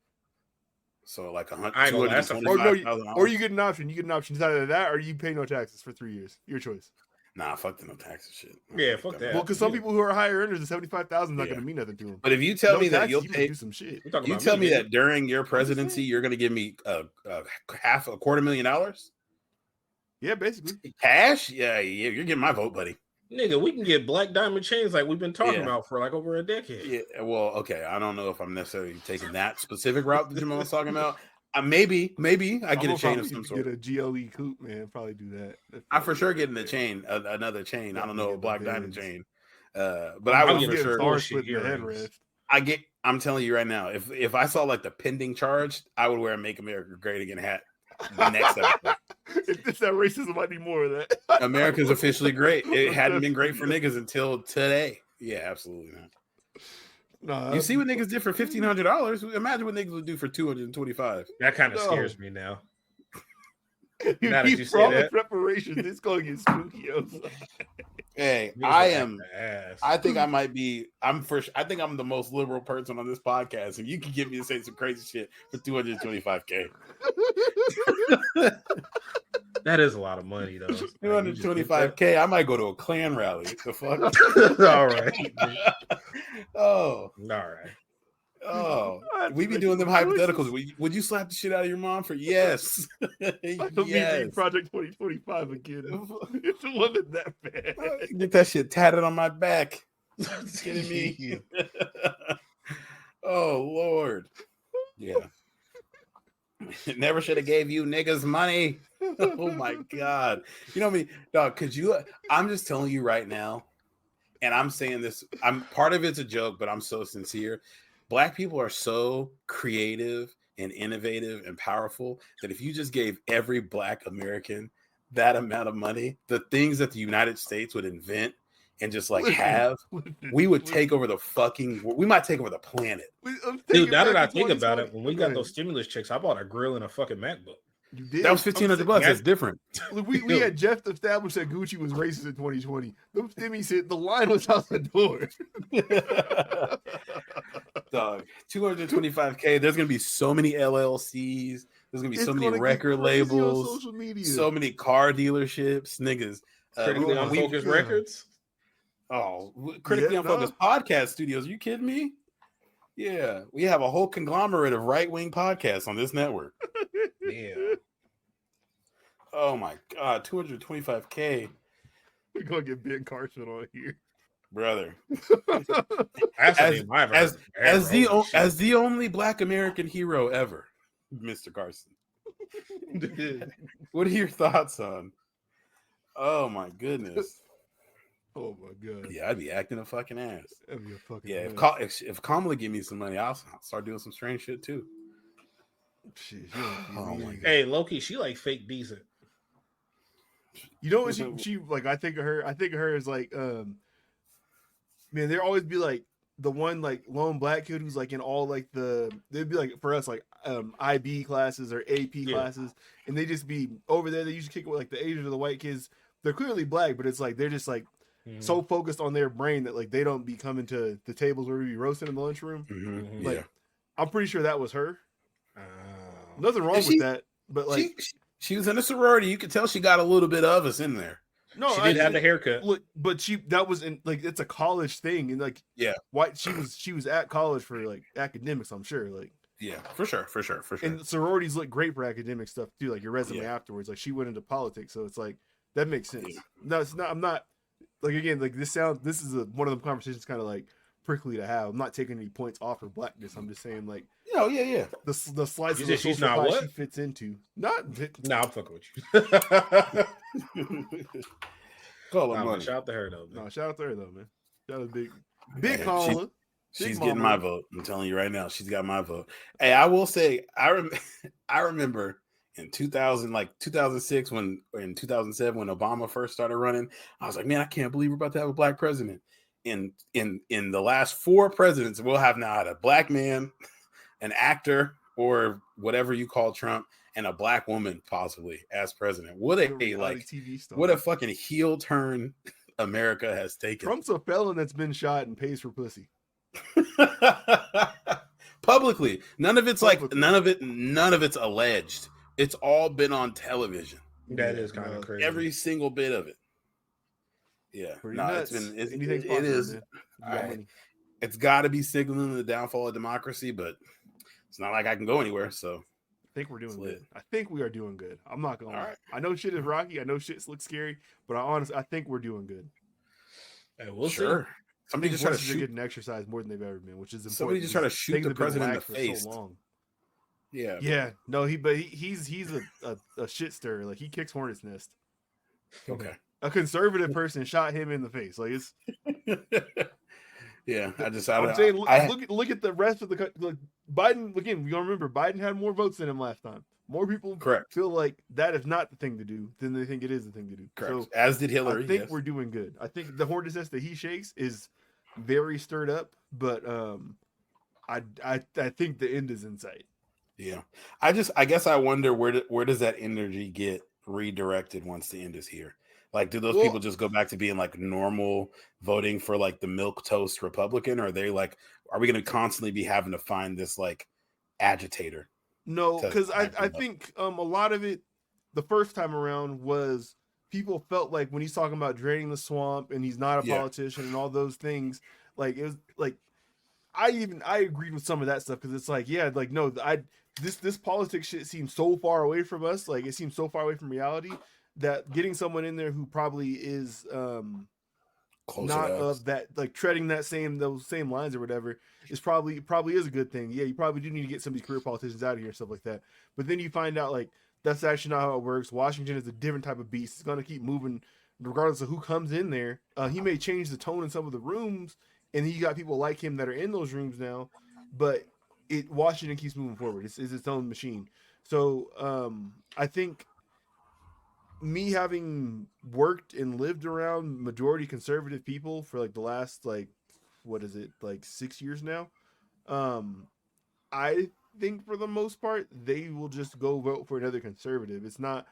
Speaker 1: So like
Speaker 2: or you get an option. It's either that or you pay no taxes for 3 years. Your choice.
Speaker 1: Nah, fuck the no taxes shit.
Speaker 3: Yeah, fuck that.
Speaker 2: Well, because some people who are higher earners, the 75,000 is not going to mean nothing to them.
Speaker 1: But if you tell me that you'll pay
Speaker 2: do some shit,
Speaker 1: you tell me that during your presidency you're going to give me $250,000.
Speaker 2: Yeah, basically.
Speaker 1: Cash? Yeah, you're getting my vote, buddy.
Speaker 3: Nigga, we can get black diamond chains like we've been talking about for like over a decade.
Speaker 1: Yeah, well, okay. I don't know if I'm necessarily taking that specific route that Jamal's talking about. Maybe I get a chain of some sort.
Speaker 2: Get a GLE coupe, man. Probably do that.
Speaker 1: I'm for sure getting a chain, another chain. I don't know, a black diamond chain. But I would for sure. I'm telling you right now, if I saw like the pending charge, I would wear a "Make America Great Again" hat. The next episode.
Speaker 2: If it's that racism, I need more of that.
Speaker 1: America's officially great. It hadn't been great for niggas until today. Yeah, absolutely not. You see what niggas did for $1,500? Imagine what niggas would do for $225.
Speaker 3: That kind of scares me now.
Speaker 2: Now that you say that, preparations, it's gonna get spooky.
Speaker 1: Hey, I think I might be. I think I'm the most liberal person on this podcast, and you can get me to say some crazy shit for $225K.
Speaker 3: That is a lot of money, though.
Speaker 1: $225K. I might go to a Klan rally. The fuck?
Speaker 3: All right.
Speaker 1: All
Speaker 3: right.
Speaker 1: Oh, we be doing them hypotheticals. Would you slap the shit out of your mom for yes?
Speaker 2: Yes. Project 2025 again. It wasn't that bad.
Speaker 1: Get that shit tatted on my back. Kidding me? Oh Lord. Yeah. Never should have gave you niggas money. Oh my God. You know what I mean? Dog, I'm just telling you right now, and I'm saying this, part of it's a joke, but I'm so sincere. Black people are so creative and innovative and powerful that if you just gave every Black American that amount of money, the things that the United States would invent and just we would take over we might take over the planet.
Speaker 3: Dude, now that I think about it, when we got those stimulus checks, I bought a grill and a fucking MacBook.
Speaker 2: You did?
Speaker 1: That was $1,500. That's different.
Speaker 2: We had Jeff established that Gucci was racist in 2020. Them stimmy said the line was out the door.
Speaker 1: Dog, $225K. There's gonna be so many LLCs. There's gonna be so many record labels, social media, so many car dealerships, niggas.
Speaker 3: Critically Unfocused Records.
Speaker 1: Oh, Critically Unfocused podcast studios. Are you kidding me? Yeah, we have a whole conglomerate of right-wing podcasts on this network.
Speaker 3: Yeah.
Speaker 1: Oh my God, $225K.
Speaker 2: We're gonna get Ben Carson on here,
Speaker 1: brother.
Speaker 3: as
Speaker 1: the only Black American hero ever, Mr. Carson. What are your thoughts on? Oh my goodness.
Speaker 2: Oh my God.
Speaker 1: Yeah, I'd be acting a fucking ass.
Speaker 2: That'd be a fucking
Speaker 1: if Kamala give me some money, I'll start doing some strange shit too.
Speaker 2: Shit,
Speaker 3: oh my God. Hey, Loki, she like fake decent.
Speaker 2: You know what she like? I think of her as like, man, there always be like the one like lone Black kid who's like in all like they'd be like for us like IB classes or AP classes, and they just be over there. They usually kick it with like the Asian or the white kids. They're clearly Black, but it's like they're just like so focused on their brain that like they don't be coming to the tables where we be roasting in the lunchroom.
Speaker 1: Mm-hmm.
Speaker 2: Like, I'm pretty sure that was her. Nothing wrong with that, but like
Speaker 1: she was in a sorority. You could tell she got a little bit of us in there.
Speaker 3: No, she did have the haircut.
Speaker 2: Look, but that was in like it's a college thing, and like why she was at college for like academics. I'm sure, like
Speaker 1: for sure.
Speaker 2: And sororities look great for academic stuff too, like your resume afterwards. Like she went into politics, so it's like that makes sense. Yeah. No, it's not. I'm not like again like this is one of the conversations kind of like prickly to have. I'm not taking any points off her Blackness. I'm just saying like. The slice of the
Speaker 3: she's not what
Speaker 2: she fits into. Not.
Speaker 3: I'm fucking with you.
Speaker 1: Call her money.
Speaker 3: Shout out to her though.
Speaker 2: Man. No, shout out to her though, man. Shout out to big Kamala.
Speaker 1: She's getting my vote. I'm telling you right now, she's got my vote. Hey, I will say, I remember in 2006 in 2007 when Obama first started running, I was like, man, I can't believe we're about to have a Black president. In the last 4 presidents, we'll have now had a Black man, an actor, or whatever you call Trump, and a Black woman possibly as president. What a TV star. What a fucking heel turn America has taken.
Speaker 2: Trump's a felon that's been shot and pays for pussy.
Speaker 1: Publicly. None of it's alleged. It's all been on television.
Speaker 3: That is kind of crazy.
Speaker 1: Every single bit of it. Yeah. It's got to be signaling the downfall of democracy, but it's not like I can go anywhere. So
Speaker 2: I think we're doing good. I think we are doing good. I'm not gonna lie. Right. I know shit is rocky. I know shit looks scary, but I think we're doing good.
Speaker 3: Hey, we'll see.
Speaker 2: Somebody just trying to get an exercise more than they've ever been, which is important.
Speaker 1: Somebody just trying to shoot the president in the face.
Speaker 2: So long.
Speaker 1: Yeah.
Speaker 2: Yeah. No, he's a shit stirrer. Like he kicks hornet's nest.
Speaker 1: Okay.
Speaker 2: A conservative person shot him in the face. Like it's.
Speaker 1: Yeah,
Speaker 2: look at the rest of the like, Biden. Again, we gotta remember Biden had more votes than him last time. More people feel like that is not the thing to do than they think it is the thing to do.
Speaker 1: Correct. So as did Hillary.
Speaker 2: I think we're doing good. I think the hornet's nest that he shakes is very stirred up, but I think the end is in sight.
Speaker 1: Yeah, I guess I wonder where does that energy get redirected once the end is here? Like, do those people just go back to being like normal voting for like the milk toast Republican? Or are they like, are we going to constantly be having to find this like agitator?
Speaker 2: No, because I think a lot of it the first time around was people felt like when he's talking about draining the swamp and he's not a politician and all those things, like it was like I agreed with some of that stuff because it's like, yeah, like no, this politics shit seems so far away from us, like it seems so far away from reality that getting someone in there who probably is not of that, like treading those same lines or whatever, is probably is a good thing. Yeah, you probably do need to get some of these career politicians out of here and stuff like that. But then you find out like that's actually not how it works. Washington is a different type of beast. It's gonna keep moving regardless of who comes in there. He may change the tone in some of the rooms, and he got people like him that are in those rooms now, but Washington keeps moving forward. It's its own machine. So I think me having worked and lived around majority conservative people for like the last like what is it like 6 years now, I think for the most part they will just go vote for another conservative. It's not,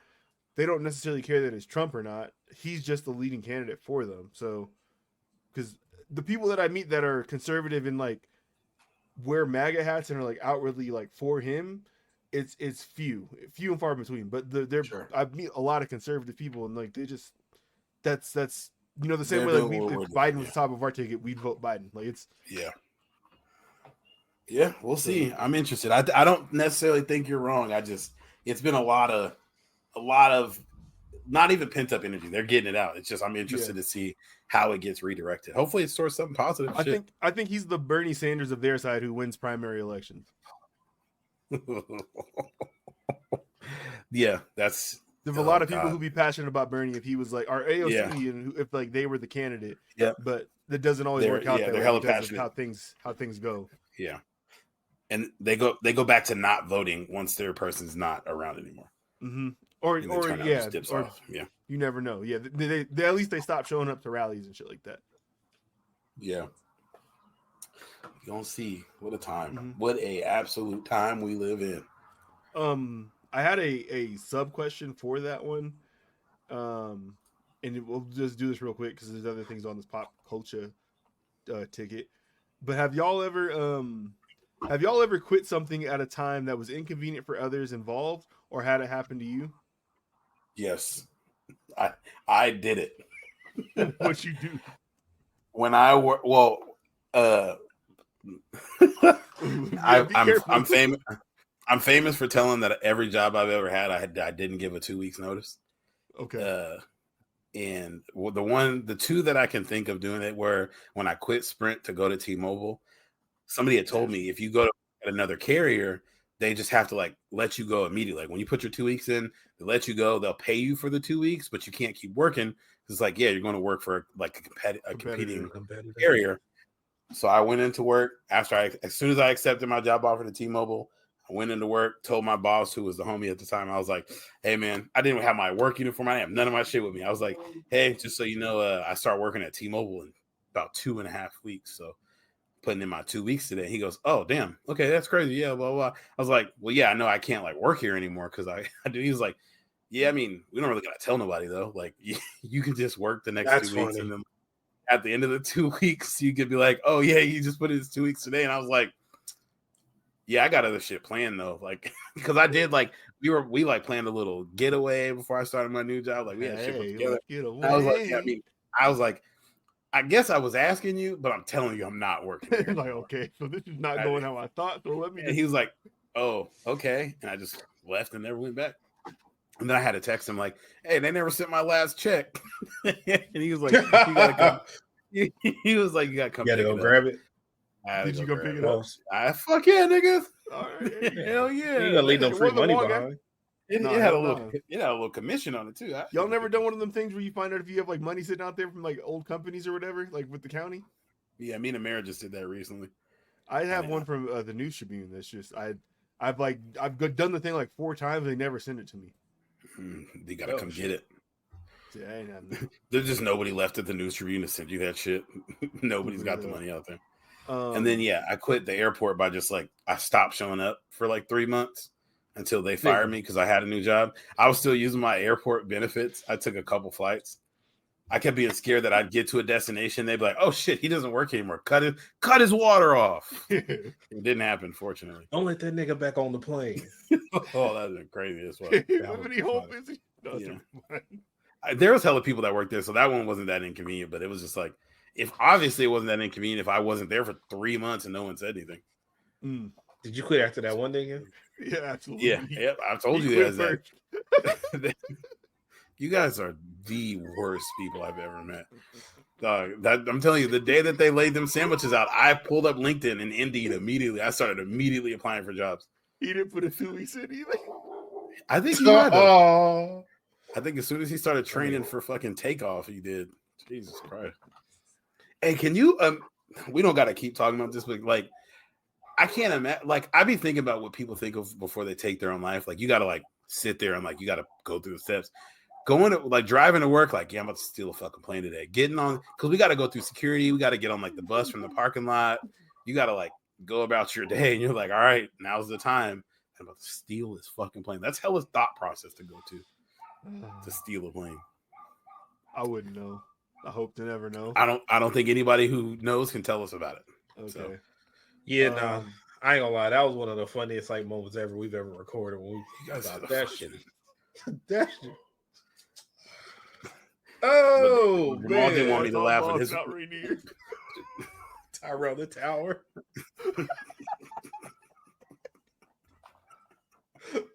Speaker 2: they don't necessarily care that it's Trump or not. He's just the leading candidate for them. So because the people that I meet that are conservative and like wear MAGA hats and are like outwardly like for him, it's few and far between. But I meet a lot of conservative people and like they just that's the same way like if Biden was the top of our ticket, we'd vote Biden. Like it's
Speaker 1: we'll see. I'm interested. I don't necessarily think you're wrong. It's been a lot of not even pent up energy. They're getting it out. It's just I'm interested to see how it gets redirected. Hopefully it's towards something positive.
Speaker 2: I think he's the Bernie Sanders of their side who wins primary elections.
Speaker 1: Yeah, there's
Speaker 2: a lot of people who'd be passionate about Bernie if he was like our AOC and if like they were the candidate.
Speaker 1: Yeah,
Speaker 2: but that doesn't always work out.
Speaker 1: They're hella passionate.
Speaker 2: How things go.
Speaker 1: Yeah, and they go back to not voting once their person's not around anymore.
Speaker 2: Mm-hmm. Or you never know. Yeah, they at least they stop showing up to rallies and shit like that.
Speaker 1: Yeah. You don't see what a time. Mm-hmm. What a absolute time we live in.
Speaker 2: I had a sub question for that one. And we'll just do this real quick because there's other things on this pop culture ticket. But have y'all ever quit something at a time that was inconvenient for others involved or had it happen to you?
Speaker 1: Yes. I did it.
Speaker 2: What you do?
Speaker 1: When I work, I'm famous. I'm famous for telling that every job I've ever had, I didn't give a 2 weeks notice.
Speaker 2: Okay.
Speaker 1: And the two that I can think of doing it were when I quit Sprint to go to T-Mobile. Somebody had told me if you go to another carrier, they just have to like let you go immediately. Like when you put your 2 weeks in, they let you go. They'll pay you for the 2 weeks, but you can't keep working. It's like, yeah, you're going to work for like a competing carrier. So I went into work as soon as I accepted my job offer to T-Mobile. I went into work, told my boss, who was the homie at the time, I was like, hey, man, I didn't have my work uniform. I didn't have none of my shit with me. I was like, hey, just so you know, I start working at T-Mobile in about 2.5 weeks. So putting in my 2 weeks today. He goes, oh, damn. Okay, that's crazy. Yeah, blah, blah. I was like, well, yeah, I know I can't like work here anymore because I do. He was like, yeah, I mean, we don't really got to tell nobody, though. Like, you can just work the next 2 weeks. And then at the end of the 2 weeks, you could be like, oh, yeah, you just put in 2 weeks today. And I was like, yeah, I got other shit planned though, like because I did like we like planned a little getaway before I started my new job. Like we had shit put together. I was like, yeah, I was like, I guess I was asking you, but I'm telling you, I'm not working.
Speaker 2: Like, okay, so this is not going how I thought. So let me.
Speaker 1: And he was like, oh, okay, and I just left and never went back. And then I had to text him like, hey, they never sent my last check, and he was like, you gotta come. He was like, you gotta come.
Speaker 3: You gotta go grab it.
Speaker 2: Did you go pick it up?
Speaker 1: Fuck yeah, niggas!
Speaker 2: All right.
Speaker 1: Hell yeah!
Speaker 3: You gonna leave no free money behind?
Speaker 1: It had a little commission on it too.
Speaker 2: Y'all never done one of them things where you find out if you have like money sitting out there from like old companies or whatever, like with the county?
Speaker 1: Yeah, me and Amara just did that recently.
Speaker 2: I have one from the News Tribune. That's just I've done the thing like 4 times and they never send it to me.
Speaker 1: They gotta come get it.
Speaker 2: Yeah, I ain't having that.
Speaker 1: There's just nobody left at the News Tribune to send you that shit. Nobody's got the money out there. And then I quit the airport by just like I stopped showing up for like 3 months until they fired me because I had a new job. I was still using my airport benefits. I took a couple flights. I kept being scared that I'd get to a destination. They'd be like, "Oh shit, he doesn't work anymore. Cut his water off." It didn't happen, fortunately.
Speaker 3: Don't let that nigga back on the plane.
Speaker 1: Oh, that's been crazy as well. There was hella people that worked there, so that one wasn't that inconvenient. But it was just like, if obviously it wasn't that inconvenient if I wasn't there for 3 months and no one said anything.
Speaker 3: Did you quit after that one day again?
Speaker 2: Yeah, absolutely.
Speaker 1: Yeah. I told you guys that. You guys are the worst people I've ever met. I'm telling you, the day that they laid them sandwiches out, I pulled up LinkedIn and Indeed immediately. I started immediately applying for jobs.
Speaker 2: He didn't put a 2 weeks in either.
Speaker 1: I think he might have. I think as soon as he started training for fucking takeoff, he did. Jesus Christ. Hey, can you? We don't got to keep talking about this, but like, I can't imagine. Like, I be thinking about what people think of before they take their own life. Like, you got to like sit there and like you got to go through the steps. Going to like driving to work, like, yeah, I'm about to steal a fucking plane today. Getting on because we got to go through security. We got to get on like the bus from the parking lot. You got to like go about your day, and you're like, all right, now's the time. I'm about to steal this fucking plane. That's hella thought process to go to steal a plane.
Speaker 2: I wouldn't know. I hope to never know.
Speaker 1: I don't think anybody who knows can tell us about it.
Speaker 2: Okay.
Speaker 1: So.
Speaker 3: Yeah, no, I ain't gonna lie. That was one of the funniest like moments we've ever recorded. When we about that shit. That shit. Oh,
Speaker 1: man. Jamal didn't want me to laugh at his
Speaker 3: Tyrell the Tower.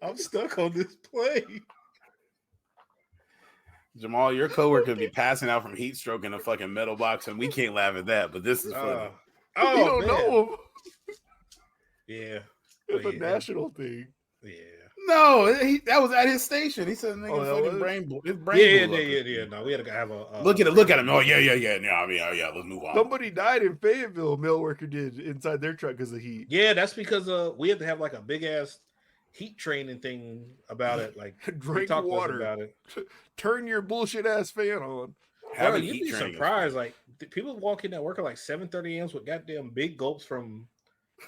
Speaker 3: I'm stuck on this plane.
Speaker 1: Jamal, your coworker could be passing out from heat stroke in a fucking metal box, and we can't laugh at that. But this is funny.
Speaker 2: You don't know him.
Speaker 3: Yeah,
Speaker 2: it's a national thing.
Speaker 1: Yeah. No, that was at his station. He said, "Nigga, fucking brain."
Speaker 3: Yeah. No, we had to have a
Speaker 1: look at him. Oh, yeah. Yeah. Let's move on.
Speaker 2: Somebody died in Fayetteville. A mail worker did inside their truck because of heat.
Speaker 3: Yeah, that's because we had to have like a big ass heat training thing about it. Like,
Speaker 2: drink water.
Speaker 3: About it.
Speaker 2: Turn your bullshit ass fan on.
Speaker 3: Bro, you'd be surprised. Like, people walk in at work at like 7:30 a.m. with goddamn big gulps from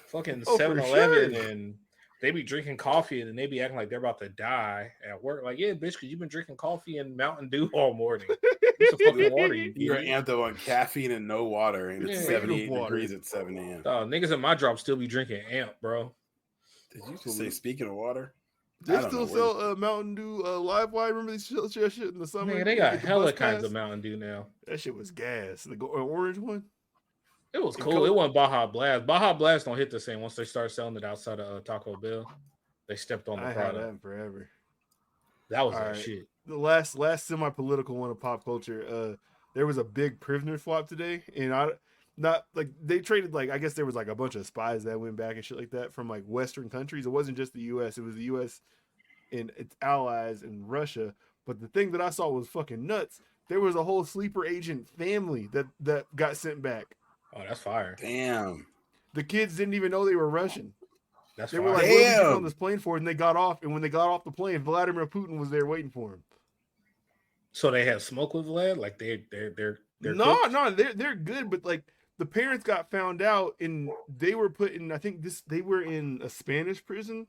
Speaker 3: fucking 7-Eleven, and they be drinking coffee and they be acting like they're about to die at work. Like, yeah, bitch, because you've been drinking coffee and Mountain Dew all morning. What's the fucking water you
Speaker 1: You're anthem on caffeine and no water, and it's 78 degrees at 7 a.m.
Speaker 3: Niggas in my job still be drinking Amp, bro.
Speaker 1: Did you just say speaking of water?
Speaker 2: They still sell Mountain Dew Live Wire. Remember they sell shit in the summer?
Speaker 3: Man, they got hella kinds of Mountain Dew now.
Speaker 2: That shit was gas. The orange one?
Speaker 3: It was cool. It wasn't Baja Blast. Baja Blast don't hit the same once they start selling it outside of Taco Bell. They stepped on the product.
Speaker 2: I had that forever.
Speaker 3: That was that shit.
Speaker 2: The last semi-political one of pop culture. There was a big prisoner swap today, and they traded I guess there was like a bunch of spies that went back and shit like that from like Western countries. It wasn't just the U.S. It was the U.S. and its allies and Russia. But the thing that I saw was fucking nuts. There was a whole sleeper agent family that got sent back.
Speaker 3: Oh, that's fire.
Speaker 1: Damn.
Speaker 2: The kids didn't even know they were Russian.
Speaker 3: That's
Speaker 2: they were like, what are we on this plane for? And they got off. And when they got off the plane, Vladimir Putin was there waiting for him.
Speaker 3: So they had smoke with Vlad? Like they're
Speaker 2: no, they're good, but like the parents got found out and they were put in, I think they were in a Spanish prison.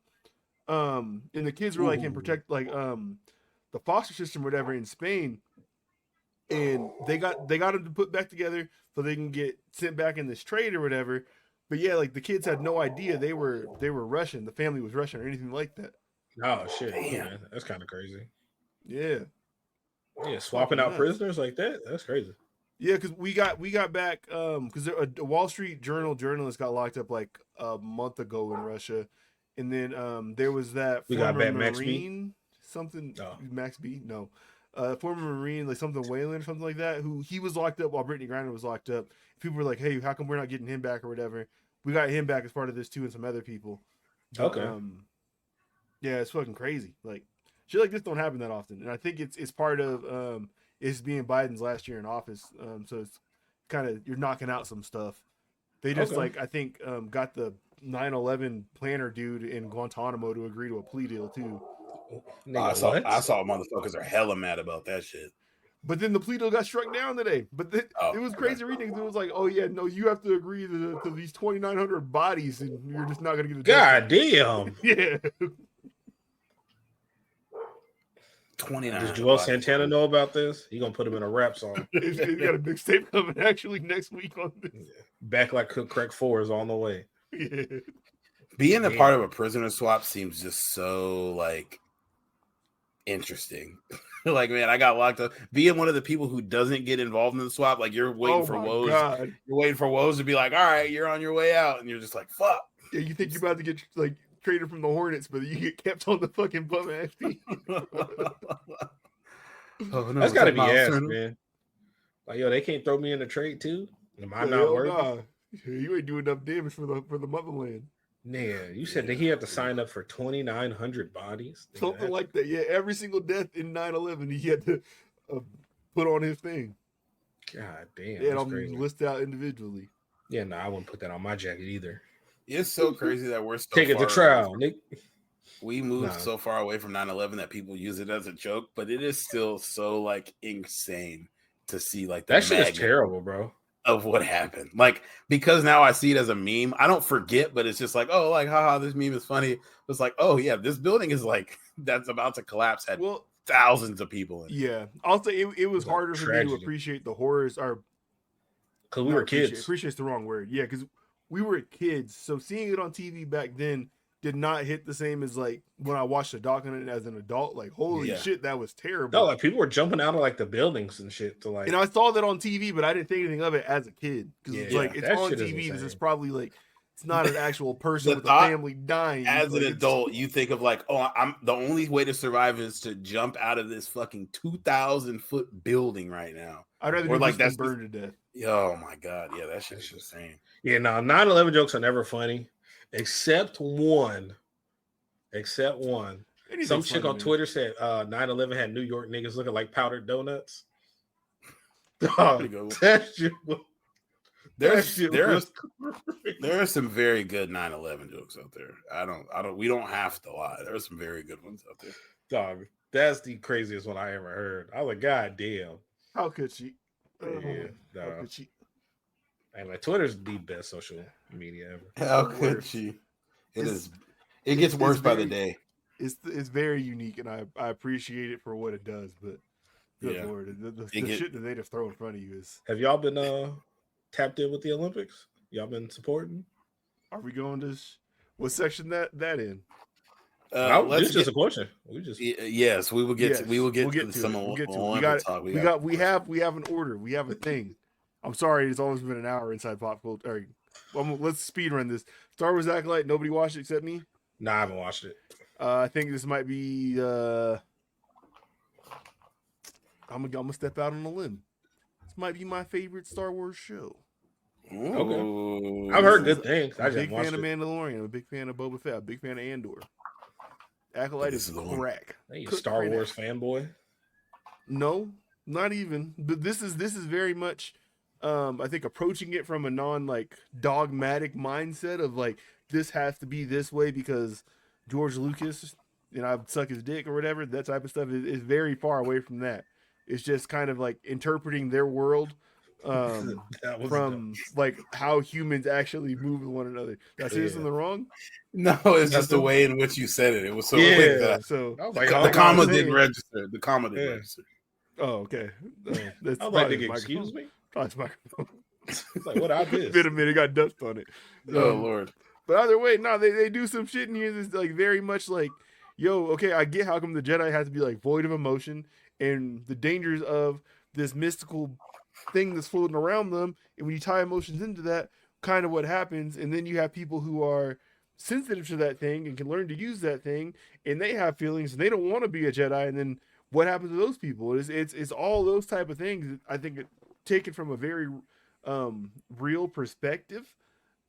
Speaker 2: And the kids were like in the foster system or whatever in Spain. And they got them to put back together so they can get sent back in this trade or whatever. But yeah, like the kids had no idea they were Russian. The family was Russian or anything like that.
Speaker 3: Oh shit! Yeah, that's kind of crazy.
Speaker 2: Yeah,
Speaker 3: swapping out prisoners like that. That's crazy.
Speaker 2: Yeah, because we got back because a Wall Street Journal journalist got locked up like a month ago in Russia, and then there was that
Speaker 3: we got back
Speaker 2: Marine
Speaker 3: Max B?
Speaker 2: Something Max B no. Former Marine, like something Whalen or something like that, who he was locked up while Brittany Griner was locked up. People were like, hey, how come we're not getting him back or whatever? We got him back as part of this too and some other people. But,
Speaker 3: okay.
Speaker 2: Yeah, it's fucking crazy. Like, shit like this don't happen that often. And I think it's part of it's being Biden's last year in office. So it's kind of, you're knocking out some stuff. They just I think got the 9/11 planner dude in Guantanamo to agree to a plea deal too.
Speaker 1: I saw motherfuckers are hella mad about that shit.
Speaker 2: But then the Pluto got struck down today. But it was crazy reading. It was like, oh yeah, no, you have to agree to these 2,900 bodies, and you're just not gonna get a
Speaker 3: God damn.
Speaker 2: Yeah.
Speaker 1: 29.
Speaker 3: Does Joel Santana know about this? He gonna put him in a rap song.
Speaker 2: He's got a mixtape coming actually next week on this.
Speaker 3: Back Like Cook Crack 4 is on the way.
Speaker 2: Yeah.
Speaker 1: Being a part of a prisoner swap seems just so like interesting. Like, man, I got locked up. Being one of the people who doesn't get involved in the swap, like you're waiting for woes.
Speaker 2: God.
Speaker 1: You're waiting for woes to be like, all right, you're on your way out, and you're just like, fuck.
Speaker 2: Yeah, you think you're about to get like traded from the Hornets, but you get kept on the fucking bum ass team.
Speaker 3: Oh, no, that's gotta be ass, man. Like, yo, they can't throw me in the trade too. Am I not worthy? Nah.
Speaker 2: You ain't doing enough damage for the motherland.
Speaker 3: Man, you said that he had to sign up for 2,900 bodies.
Speaker 2: Something like that. Yeah, every single death in 9/11, he had to put on his thing.
Speaker 3: God damn.
Speaker 2: Yeah, I'm list out individually.
Speaker 3: Yeah, no, I wouldn't put that on my jacket either.
Speaker 1: It's so crazy that we're so
Speaker 3: take it to trial, Nick.
Speaker 1: We moved so far away from 9/11 that people use it as a joke, but it is still so like insane to see like
Speaker 3: that shit is terrible, bro.
Speaker 1: Of what happened, like, because now I see it as a meme. I don't forget, but it's just like, oh, like, haha, this meme is funny. It's like, oh yeah, this building is like that's about to collapse. Had thousands of people in it.
Speaker 2: Yeah, I'll say it was harder for me to appreciate the horrors.
Speaker 3: Because we were kids.
Speaker 2: Appreciate's the wrong word. Yeah, because we were kids, so seeing it on TV back then did not hit the same as like when I watched the doc on it as an adult. Like, holy shit, that was terrible.
Speaker 3: No, like people were jumping out of like the buildings and shit to like.
Speaker 2: And I saw that on TV, but I didn't think anything of it as a kid because it's like it's on TV. It's probably like it's not an actual person with a family dying.
Speaker 1: As an adult, you think of like, oh, I'm the only way to survive is to jump out of this fucking 2,000-foot building right now.
Speaker 2: I'd rather
Speaker 1: like that's
Speaker 2: burned to death.
Speaker 1: Oh my god, yeah, that shit's insane.
Speaker 3: Yeah, no, 9/11 jokes are never funny. Except one. Some chick on Twitter said 9/11 had New York niggas looking like powdered donuts. There
Speaker 1: are some very good 9/11 jokes out there. We don't have to lie. There are some very good ones out there.
Speaker 3: Dog, that's the craziest one I ever heard. I was like, God damn.
Speaker 2: How could she?
Speaker 3: Yeah, how could she? And like Twitter's the best social media ever.
Speaker 1: How could she? It gets worse by the day.
Speaker 2: It's very unique, and I appreciate it for what it does. But good lord, the shit that they just throw in front of you is.
Speaker 3: Have y'all been tapped in with the Olympics? Y'all been supporting?
Speaker 2: Are we going to what section that in?
Speaker 3: It's just a question.
Speaker 1: Yes, we will get to some of what
Speaker 2: we have an order. We have a thing. I'm sorry, it's always been an hour inside pop culture. Let's speed run this. Star Wars Acolyte. Nobody watched it except me.
Speaker 3: Nah, I haven't watched it.
Speaker 2: I think this might be. I'm gonna step out on a limb. This might be my favorite Star Wars show.
Speaker 3: Okay, I've heard good things.
Speaker 2: I'm a big fan of Mandalorian. I'm a big fan of Boba Fett. I'm a big fan of Andor. Acolyte is crack.
Speaker 3: Hey, you Star Wars fanboy?
Speaker 2: No, not even. But this is very much. I think approaching it from a non like dogmatic mindset of like this has to be this way because George Lucas and I suck his dick or whatever, that type of stuff is very far away from that. It's just kind of like interpreting their world from like how humans actually move with one another. Did I say something wrong?
Speaker 1: No, it's just the way in which you said it. It was so quick that the comma didn't register. The comma didn't register.
Speaker 2: Oh, okay.
Speaker 3: I was like, excuse me?
Speaker 2: It's microphone.
Speaker 3: It's like, what I did?
Speaker 2: Been a minute, got dust on it.
Speaker 1: Oh Lord.
Speaker 2: But either way, no, they do some shit in here that's like very much like, yo, okay, I get how come the Jedi has to be like void of emotion and the dangers of this mystical thing that's floating around them. And when you tie emotions into that, kind of what happens. And then you have people who are sensitive to that thing and can learn to use that thing, and they have feelings and they don't want to be a Jedi. And then what happens to those people? It's all those type of things. I think taken from a very real perspective.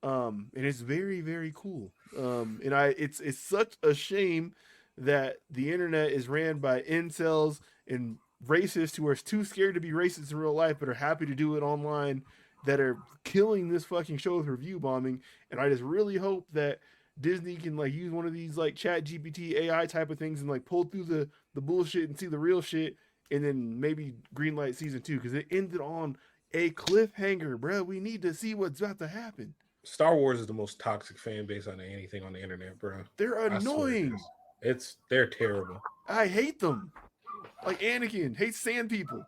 Speaker 2: And it's very, very cool. And it's such a shame that the internet is ran by incels and racists who are too scared to be racist in real life, but are happy to do it online, that are killing this fucking show with review bombing. And I just really hope that Disney can like use one of these like Chat GPT AI type of things and like pull through the bullshit and see the real shit and then maybe greenlight season 2 because it ended on a cliffhanger, bro. We need to see what's about to happen.
Speaker 3: Star Wars is the most toxic fan base on anything on the internet, bro.
Speaker 2: They're annoying.
Speaker 3: They're terrible.
Speaker 2: I hate them. Like Anakin hates sand people,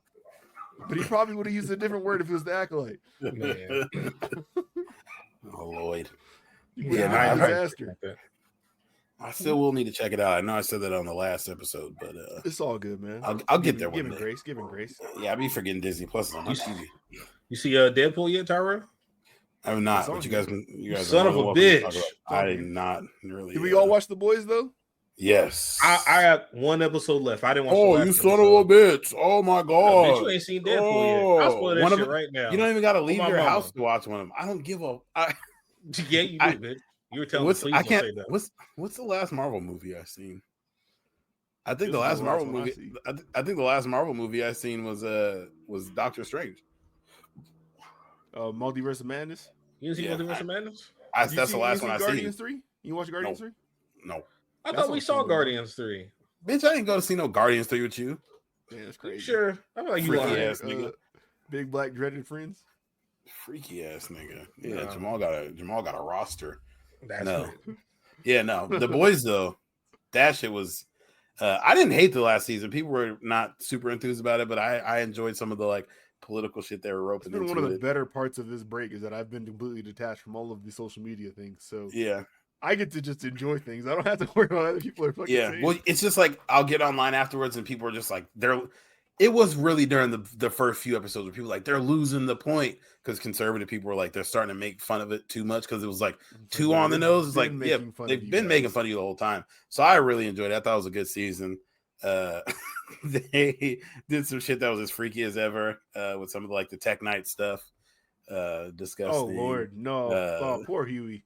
Speaker 2: but he probably would have used a different word if it was the Acolyte.
Speaker 3: Man.
Speaker 1: Oh Lord.
Speaker 2: Yeah, disaster.
Speaker 1: I still will need to check it out. I know I said that on the last episode, but
Speaker 2: it's all good, man.
Speaker 1: I'll get there one day.
Speaker 2: Give him grace.
Speaker 1: Yeah, I be forgetting Disney Plus is on my TV.
Speaker 3: You see Deadpool yet, Tyra?
Speaker 1: I have not. But you guys
Speaker 3: son of a bitch.
Speaker 1: I did not really.
Speaker 2: Did we all watch The Boys though?
Speaker 1: Yes.
Speaker 3: I have one episode left. I didn't watch.
Speaker 1: Oh, you son of a bitch! Oh my god!
Speaker 3: No, bitch, you ain't seen Deadpool yet. I'll spoil that shit right now.
Speaker 1: You don't even got to leave your house to watch one of them. I don't give a.
Speaker 3: Yeah, you do, bitch. You were telling me. Please don't say that.
Speaker 1: What's the last Marvel movie I've seen? I think the last Marvel movie. I think the last Marvel movie I seen was Doctor Strange.
Speaker 2: Multiverse of Madness.
Speaker 3: You didn't see Multiverse of Madness?
Speaker 1: That's the last one I seen.
Speaker 2: Guardians 3? You watch Guardians 3?
Speaker 1: No.
Speaker 3: I thought we saw Guardians 3.
Speaker 1: Bitch, I didn't go to see no Guardians 3 with you.
Speaker 2: Yeah, that's crazy.
Speaker 3: Sure. I feel like you
Speaker 1: freaky ass nigga.
Speaker 2: Big black dreaded friends.
Speaker 1: Freaky ass nigga. Yeah, no. Jamal got a roster.
Speaker 3: That's
Speaker 1: no. Yeah, no. The Boys though, that shit was I didn't hate the last season. People were not super enthused about it, but I enjoyed some of the like political shit they were roping into.
Speaker 2: One of the better parts of this break is that I've been completely detached from all of the social media things. So
Speaker 1: yeah,
Speaker 2: I get to just enjoy things. I don't have to worry about other people are fucking saying.
Speaker 1: Well, it's just like I'll get online afterwards and people are just like it was really during the first few episodes where people were like they're losing the point because conservative people were like they're starting to make fun of it too much because it was like too on the nose. It's like they've been making fun of you the whole time. So I really enjoyed it. I thought it was a good season. They did some shit that was as freaky as ever with some of the, like the Tech Night stuff. Disgusting.
Speaker 2: Oh Lord, no! Poor Huey.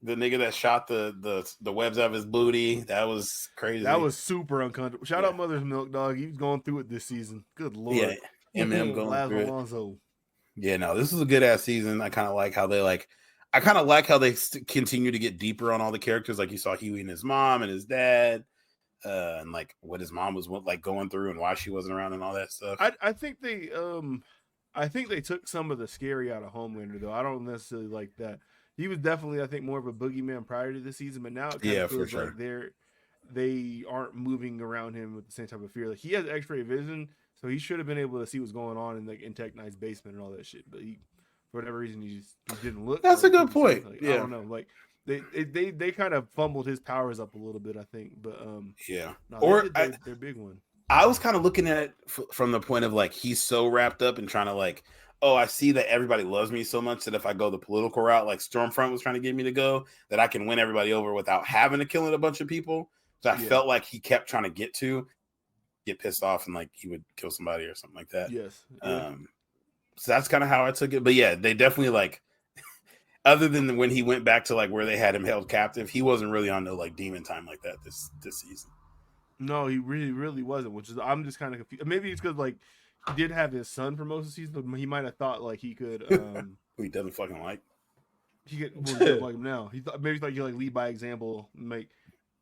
Speaker 1: The nigga that shot the webs out of his booty. That was crazy.
Speaker 2: That was super uncomfortable. Shout out Mother's Milk, dog. He was going through it this season. Good Lord.
Speaker 1: Yeah, MM going through it.
Speaker 2: Alonso.
Speaker 1: Yeah, no, this is a good ass season. I kind of like how they continue to get deeper on all the characters. Like you saw Huey and his mom and his dad. And like what his mom was like going through and why she wasn't around and all that stuff.
Speaker 2: I think they took some of the scary out of Homelander though. I don't necessarily like that. He was definitely, I think, more of a boogeyman prior to the season, but now it kind of feels like they aren't moving around him with the same type of fear. Like he has X-ray vision, so he should have been able to see what's going on in Tech Knight's basement and all that shit. But for whatever reason, he didn't look.
Speaker 1: That's a good point.
Speaker 2: Like, I don't know, like. They kind of fumbled his powers up a little bit, I think, but their big one.
Speaker 1: I was kind of looking at it from the point of like he's so wrapped up and trying to like, oh, I see that everybody loves me so much that if I go the political route, like Stormfront was trying to get me to go, that I can win everybody over without having to kill a bunch of people. So I felt like he kept trying to get pissed off and like he would kill somebody or something like that.
Speaker 2: Yes.
Speaker 1: So that's kind of how I took it. But yeah, they definitely like. Other than when he went back to like where they had him held captive, he wasn't really on no like demon time like that this season.
Speaker 2: No, he really wasn't. Which is I'm just kind of confused. Maybe it's because like he did have his son for most of the season, but he might have thought like he could.
Speaker 1: Who he doesn't fucking like.
Speaker 2: He could like him now. He thought maybe he like lead by example, make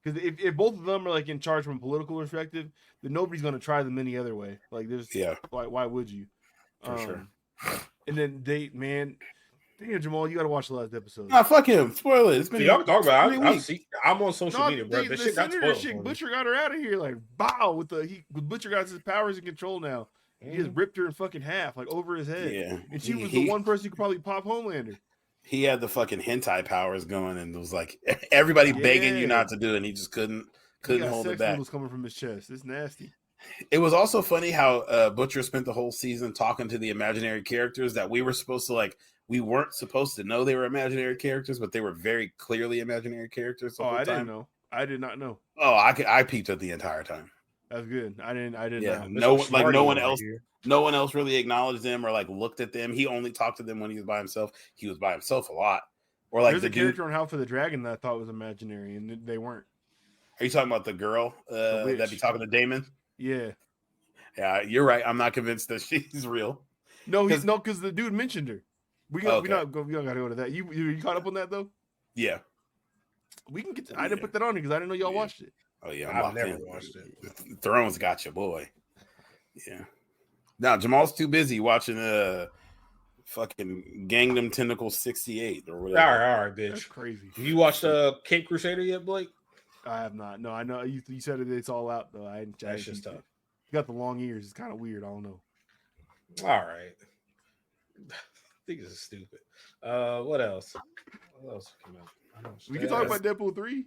Speaker 2: because if both of them are like in charge from a political perspective, then nobody's gonna try them any other way. Like there's why would you?
Speaker 1: For sure.
Speaker 2: And then damn, Jamal, you gotta watch the last episode.
Speaker 1: Nah, fuck him. Spoil it. It's been
Speaker 3: y'all talk about it. I'm on social media, bro. The shit got spoiled.
Speaker 2: Butcher got her out of here, like bow with Butcher got his powers in control now. He just ripped her in fucking half, like over his head. Yeah. And she was the one person who could probably pop Homelander.
Speaker 1: He had the fucking hentai powers going and it was like everybody begging you not to do it and he just couldn't hold it back.
Speaker 2: Was coming from his chest. It's nasty.
Speaker 1: It was also funny how Butcher spent the whole season talking to the imaginary characters that we were supposed to like. We weren't supposed to know they were imaginary characters, but they were very clearly imaginary characters.
Speaker 2: I didn't know. I did not know.
Speaker 1: Oh, I peeped it the entire time.
Speaker 2: That's good. I didn't.
Speaker 1: Yeah, no one else really acknowledged them or like looked at them. He only talked to them when he was by himself. He was by himself a lot. Or like
Speaker 2: there's a character on House of the Dragon that I thought was imaginary, and they weren't.
Speaker 1: Are you talking about the girl that be talking to Damon?
Speaker 2: Yeah.
Speaker 1: Yeah, you're right. I'm not convinced that she's real.
Speaker 2: No, because the dude mentioned her. We don't gotta go to that. You caught up on that though?
Speaker 1: Yeah.
Speaker 2: We can get. I didn't put that on because I didn't know y'all watched it.
Speaker 1: Oh yeah,
Speaker 3: I've never watched it.
Speaker 1: Thrones got you, boy. Yeah. Now Jamal's too busy watching fucking Gangnam Tentacle 68 or whatever.
Speaker 3: All right, bitch.
Speaker 2: That's crazy.
Speaker 3: You watched Cape Crusader yet, Blake?
Speaker 2: I have not. No, I know you said it's all out though.
Speaker 3: That's just tough.
Speaker 2: You got the long ears. It's kind of weird. I don't know.
Speaker 3: All right. I think this is stupid. What else? What else came out?
Speaker 2: We can talk about Deadpool 3.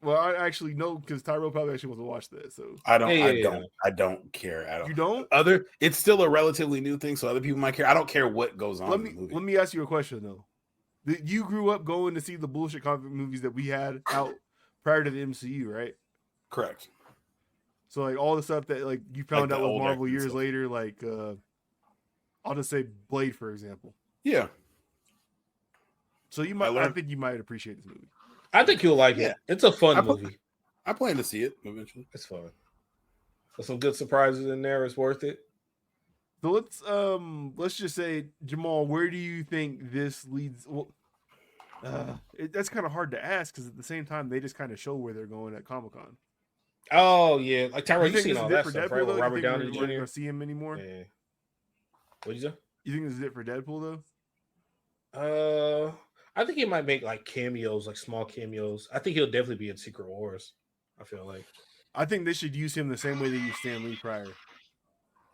Speaker 2: Well, I actually know because Tyrell probably actually wants to watch that. So
Speaker 1: I don't care at all.
Speaker 2: You don't?
Speaker 1: It's still a relatively new thing, so other people might care. I don't care what goes on in the movie.
Speaker 2: Let me ask you a question though. You grew up going to see the bullshit comic movies that we had out prior to the MCU, right?
Speaker 1: Correct.
Speaker 2: So like all the stuff that like you found out with Marvel years
Speaker 1: stuff.
Speaker 2: later, like I'll just say Blade, for example.
Speaker 1: Yeah.
Speaker 2: So I think you might appreciate this movie.
Speaker 3: I think you'll like it. It's a fun movie.
Speaker 1: I plan to see it eventually.
Speaker 3: It's fun. There's some good surprises in there. It's worth it.
Speaker 2: So let's just say, Jamal, where do you think this leads? Well, that's kind of hard to ask because at the same time they just kind of show where they're going at Comic-Con.
Speaker 3: Oh yeah, like Tyrell, you seen all that
Speaker 2: stuff,
Speaker 3: stuff,
Speaker 2: Deadpool,
Speaker 3: right? With
Speaker 2: though?
Speaker 3: Robert Downey
Speaker 2: Jr.
Speaker 3: Jr.
Speaker 2: We're not gonna see him anymore.
Speaker 3: Yeah. What'd you say?
Speaker 2: You think this is it for Deadpool though?
Speaker 3: I think he might make like cameos, like small cameos. I think he'll definitely be in Secret Wars. I feel like.
Speaker 2: I think they should use him the same way they used Stan Lee prior.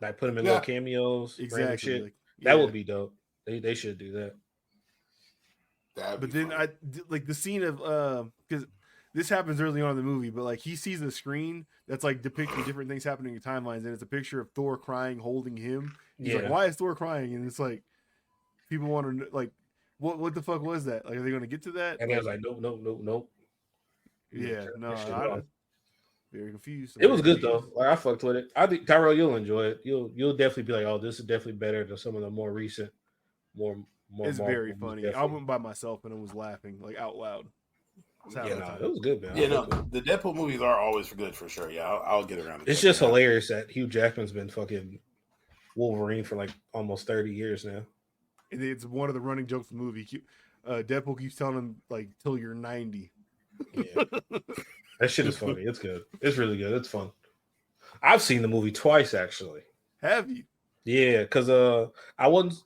Speaker 3: Like put him in little cameos,
Speaker 2: exactly.
Speaker 3: Shit.
Speaker 2: Like,
Speaker 3: that would be dope. They should do that.
Speaker 2: But then I like the scene of because this happens early on in the movie, but like he sees the screen that's like depicting different things happening in timelines, and it's a picture of Thor crying, holding him. He's like, "Why is Thor crying?" And it's like people want to like, what the fuck was that? Like, are they going to get to that?
Speaker 3: And I was like, nope.
Speaker 2: Yeah, no, I'm very confused.
Speaker 3: It was good though. Like I fucked with it. I think Tyrell, you'll enjoy it. You'll definitely be like, oh, this is definitely better than some of the more recent, more.
Speaker 2: It's very funny. Definitely. I went by myself and I was laughing like out loud.
Speaker 3: It was good, man.
Speaker 1: Yeah, no, the Deadpool movies are always good for sure. Yeah, I'll get around to it.
Speaker 3: It's just hilarious that Hugh Jackman's been fucking Wolverine for like almost 30 years now.
Speaker 2: And it's one of the running jokes of the movie. Deadpool keeps telling him like till you're 90.
Speaker 3: Yeah. That shit is funny. It's good. It's really good. It's fun. I've seen the movie twice actually.
Speaker 2: Have you?
Speaker 3: Yeah, because I was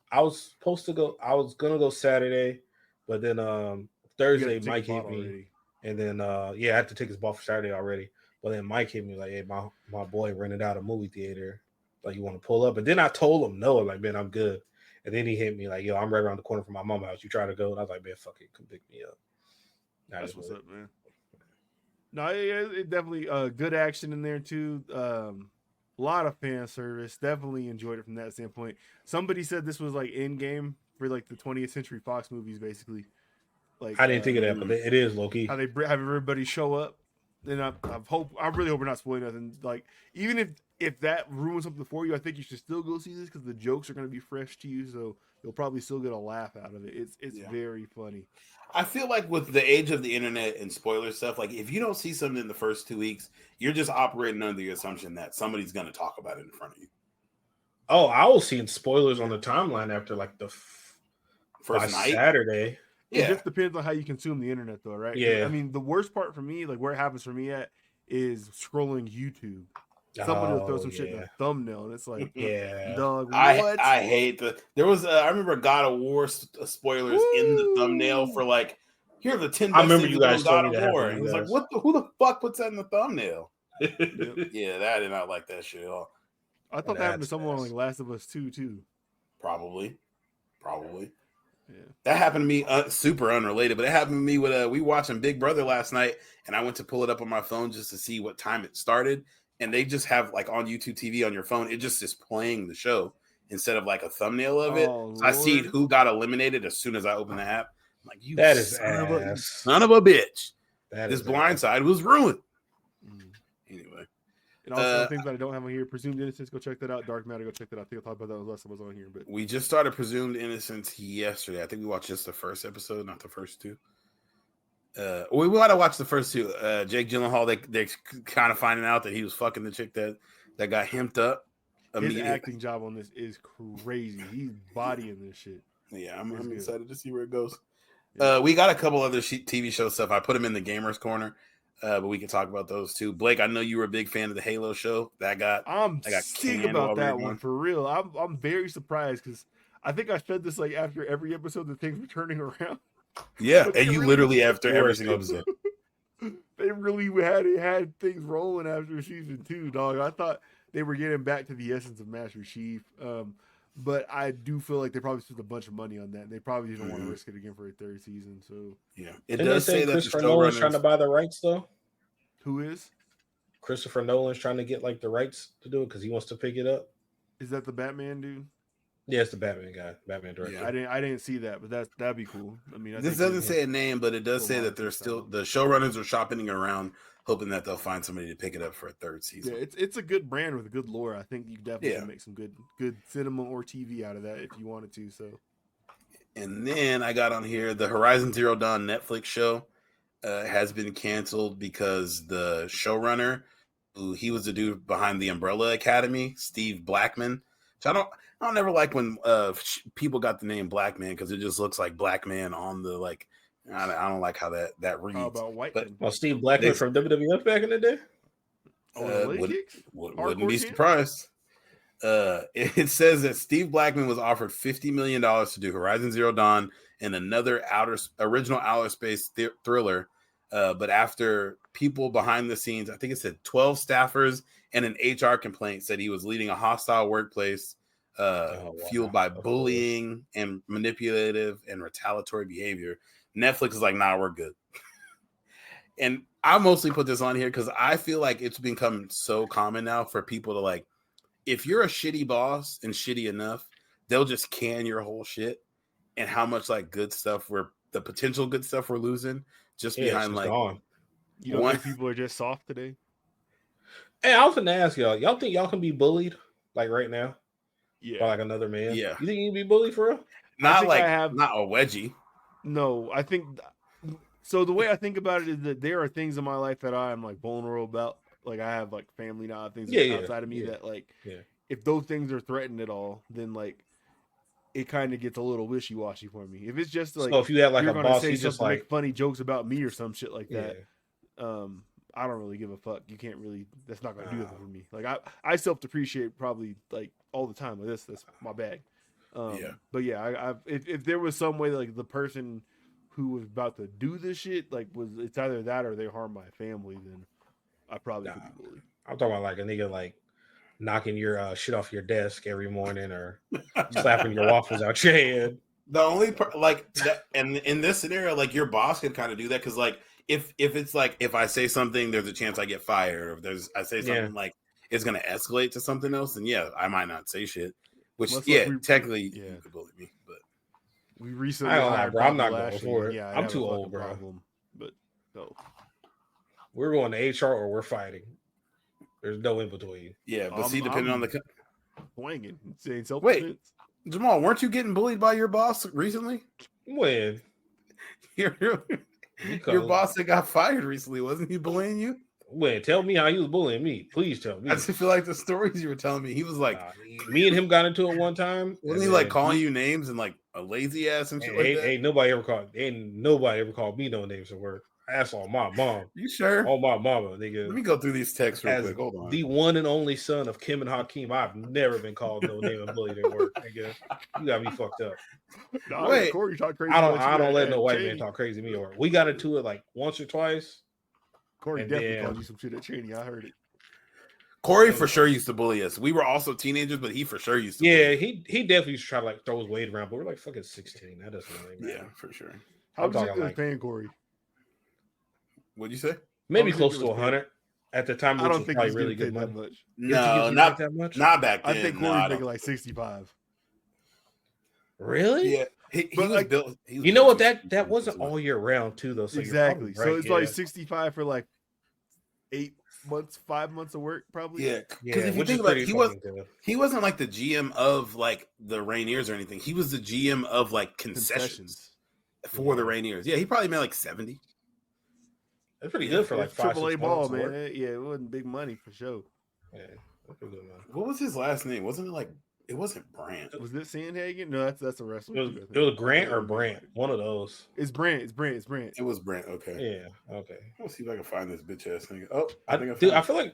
Speaker 3: gonna go Saturday, but then Thursday Mike hit me already. And then I had to take his ball for Saturday already. But then Mike hit me like, hey, my boy rented out a movie theater. Like, you want to pull up? And then I told him no, like, man, I'm good. And then he hit me like, yo, I'm right around the corner from my mom's house. You try to go? And I was like, man, fuck it, come pick me up.
Speaker 2: That's what's up, man. No, it definitely good action in there too. A lot of fan service. Definitely enjoyed it from that standpoint. Somebody said this was like Endgame for like the 20th Century Fox movies, basically. Like
Speaker 3: I didn't think of that, but it is low-key.
Speaker 2: How they have everybody show up. And I really hope we're not spoiling nothing. Like, even if that ruins something for you, I think you should still go see this because the jokes are going to be fresh to you, so you'll probably still get a laugh out of it. It's very funny.
Speaker 1: I feel like with the age of the internet and spoiler stuff, like if you don't see something in the first 2 weeks, you're just operating under the assumption that somebody's going to talk about it in front of you.
Speaker 3: Oh, I was seeing spoilers on the timeline after like the
Speaker 1: first night
Speaker 3: Saturday.
Speaker 2: It just depends on how you consume the internet, though, right?
Speaker 3: Yeah.
Speaker 2: I mean, the worst part for me, like where it happens for me at, is scrolling YouTube. Someone will throw some shit in the thumbnail, and it's like, dog, what?
Speaker 1: I hate there was I remember God of War spoilers in the thumbnail for like, here are the 10 best
Speaker 3: I remember you guys
Speaker 1: God
Speaker 3: told me
Speaker 1: of War. And it was like, who the fuck puts that in the thumbnail? Yeah, I did not like that shit at all.
Speaker 2: I thought that happened to someone on like Last of Us 2 too.
Speaker 1: Probably.
Speaker 2: Yeah.
Speaker 1: That happened to me, super unrelated, but it happened to me with we watching Big Brother last night, and I went to pull it up on my phone just to see what time it started, and they just have like on YouTube TV on your phone, it just is playing the show instead of like a thumbnail of it. So I see who got eliminated as soon as I open the app. I'm like, you
Speaker 3: that is
Speaker 1: son of a bitch.
Speaker 3: This
Speaker 1: Blindside was ruined. Anyway.
Speaker 2: And also things that I don't have on here, Presumed Innocence, go check that out. Dark Matter, go check that out. I think I'll talk about that less was on here. But
Speaker 1: we just started Presumed Innocence yesterday. I think we watched just the first episode, not the first two. We might have watched the first two. Jake Gyllenhaal, they're kind of finding out that he was fucking the chick that got hemped up.
Speaker 2: His acting job on this is crazy. He's bodying this shit.
Speaker 1: Yeah, I'm excited to see where it goes. Yeah. We got a couple other TV show stuff. I put them in the Gamers Corner. But we can talk about those too. Blake, I know you were a big fan of the Halo show.
Speaker 2: I'm sick about that one for real. I'm very surprised because I think I said this like after every episode that things were turning around.
Speaker 1: Yeah, and you really, literally after every single episode.
Speaker 2: They really had things rolling after season 2, dog. I thought they were getting back to the essence of Master Chief. But I do feel like they probably spent a bunch of money on that. They probably didn't want to risk it again for a 3rd season. So
Speaker 1: yeah, it does say that
Speaker 3: Christopher Nolan's trying to buy the rights though.
Speaker 2: Who is?
Speaker 3: Christopher Nolan's trying to get like the rights to do it because he wants to pick it up.
Speaker 2: Is that the Batman dude?
Speaker 3: Yeah, it's the Batman guy, Batman director.
Speaker 2: Yeah, I didn't see that, but that'd be cool. I mean,
Speaker 1: this doesn't say a name, but it does say that they're still the showrunners are shopping around, hoping that they'll find somebody to pick it up for a 3rd season.
Speaker 2: Yeah, it's a good brand with a good lore. I think you definitely can make some good cinema or TV out of that if you wanted to. So,
Speaker 1: and then I got on here the Horizon Zero Dawn Netflix show has been canceled because the showrunner, he was the dude behind the Umbrella Academy, Steve Blackman. So I don't ever like when people got the name Black Man because it just looks like Black Man on the like. I don't like how that reads.
Speaker 2: How about white?
Speaker 3: But Steve Blackman from WWF back in the day.
Speaker 1: Wouldn't be surprised. It says that Steve Blackman was offered $50 million to do Horizon Zero Dawn and another original outer space thriller. But after people behind the scenes, I think it said 12 staffers and an HR complaint said he was leading a hostile workplace fueled by bullying and manipulative and retaliatory behavior. Netflix is like, nah, we're good. And I mostly put this on here because I feel like it's become so common now for people to like, if you're a shitty boss and shitty enough, they'll just can your whole shit and how much like the potential good stuff we're losing just behind like
Speaker 2: gone. You don't think people are just soft today?
Speaker 3: Hey, I was gonna ask y'all think y'all can be bullied like right now?
Speaker 2: Yeah.
Speaker 3: By like another man?
Speaker 1: Yeah.
Speaker 3: You think you can be bullied for real?
Speaker 1: Not a wedgie.
Speaker 2: No, I think so. The way I think about it is that there are things in my life that I am like vulnerable about. Like I have like family now, things outside of me that like if those things are threatened at all, then like it kind of gets a little wishy-washy for me. If it's just like,
Speaker 3: so if you have like
Speaker 2: you're
Speaker 3: a
Speaker 2: gonna
Speaker 3: boss,
Speaker 2: say
Speaker 3: he's just
Speaker 2: something,
Speaker 3: like
Speaker 2: make funny jokes about me or some shit like that, I don't really give a fuck. You can't really. That's not gonna do anything for me. Like I self-depreciate probably like all the time. Like that's my bag. But yeah, if there was some way that, like the person who was about to do this shit, like it's either that or they harm my family, then I probably could be bullied.
Speaker 3: I'm talking about like a nigga like knocking your shit off your desk every morning or slapping your waffles out your head.
Speaker 1: The only and in this scenario, like your boss could kind of do that because like if it's like if I say something, there's a chance I get fired, or if I say something like it's gonna escalate to something else, then I might not say shit. Which technically you could bully me, but
Speaker 2: we recently
Speaker 3: I'm not going for it. I'm too old, bro.
Speaker 2: Problem, but no.
Speaker 3: We're going to HR or we're fighting. There's no in between.
Speaker 1: Yeah, but depending on the
Speaker 2: swinging, saying self
Speaker 1: defense. Wait, Jamal, weren't you getting bullied by your boss recently?
Speaker 3: When
Speaker 1: your boss that got fired recently, wasn't he bullying you?
Speaker 3: When? Tell me how he was bullying me. Please tell me.
Speaker 1: I just feel like the stories you were telling me. He was like,
Speaker 3: me and him got into it one time.
Speaker 1: Wasn't he like calling you names and like a lazy ass and shit like that?
Speaker 3: Ain't nobody ever called me no names at work. I asked on my mom.
Speaker 1: You sure?
Speaker 3: On my mama, nigga.
Speaker 1: Let me go through these texts real quick. Hold on.
Speaker 3: The one and only son of Kim and Hakeem, I've never been called no name and bullied at work, nigga. You got me fucked up.
Speaker 2: No, wait, Corey talk crazy.
Speaker 3: I don't let no white man talk crazy to me. Or we got into it like once or twice.
Speaker 2: Corey definitely called you some shit at Cheney. I heard it.
Speaker 1: Corey for sure used to bully us. We were also teenagers, but he for sure used to.
Speaker 3: Yeah, he definitely used to try to like throw his weight around, but we're like fucking 16. That doesn't really matter.
Speaker 1: Yeah, for sure.
Speaker 2: How much was paying Corey?
Speaker 1: What'd you say?
Speaker 3: Maybe close to 100 at the time.
Speaker 2: I don't think
Speaker 3: probably
Speaker 2: really good money. That much.
Speaker 1: No, not that much. Not back then.
Speaker 2: I think Corey's making like 65.
Speaker 3: Really?
Speaker 1: Yeah. He was built.
Speaker 3: You know what? That wasn't all year round too, though. So
Speaker 2: exactly.
Speaker 3: Right,
Speaker 2: so it's like 65 for like 8 months, 5 months of work, probably.
Speaker 1: Yeah. Because if you think about it, he wasn't like the GM of like the Rainiers or anything. He was the GM of like concessions. For the Rainiers. Yeah, he probably made like 70.
Speaker 3: That's pretty good for like
Speaker 2: AAA ball, man. Yeah, it wasn't big money for sure.
Speaker 3: Yeah, that's pretty good, man.
Speaker 1: What was his last name? Wasn't it like It wasn't Brant.
Speaker 2: Was it Sandhagen? No, that's a wrestler.
Speaker 3: It was Grant or Brant. One of those.
Speaker 2: It's Brant. It's Brant.
Speaker 1: It was Brant. Okay.
Speaker 3: Yeah. Okay.
Speaker 1: Let's see if I can find this bitch ass nigga. Oh,
Speaker 3: I feel like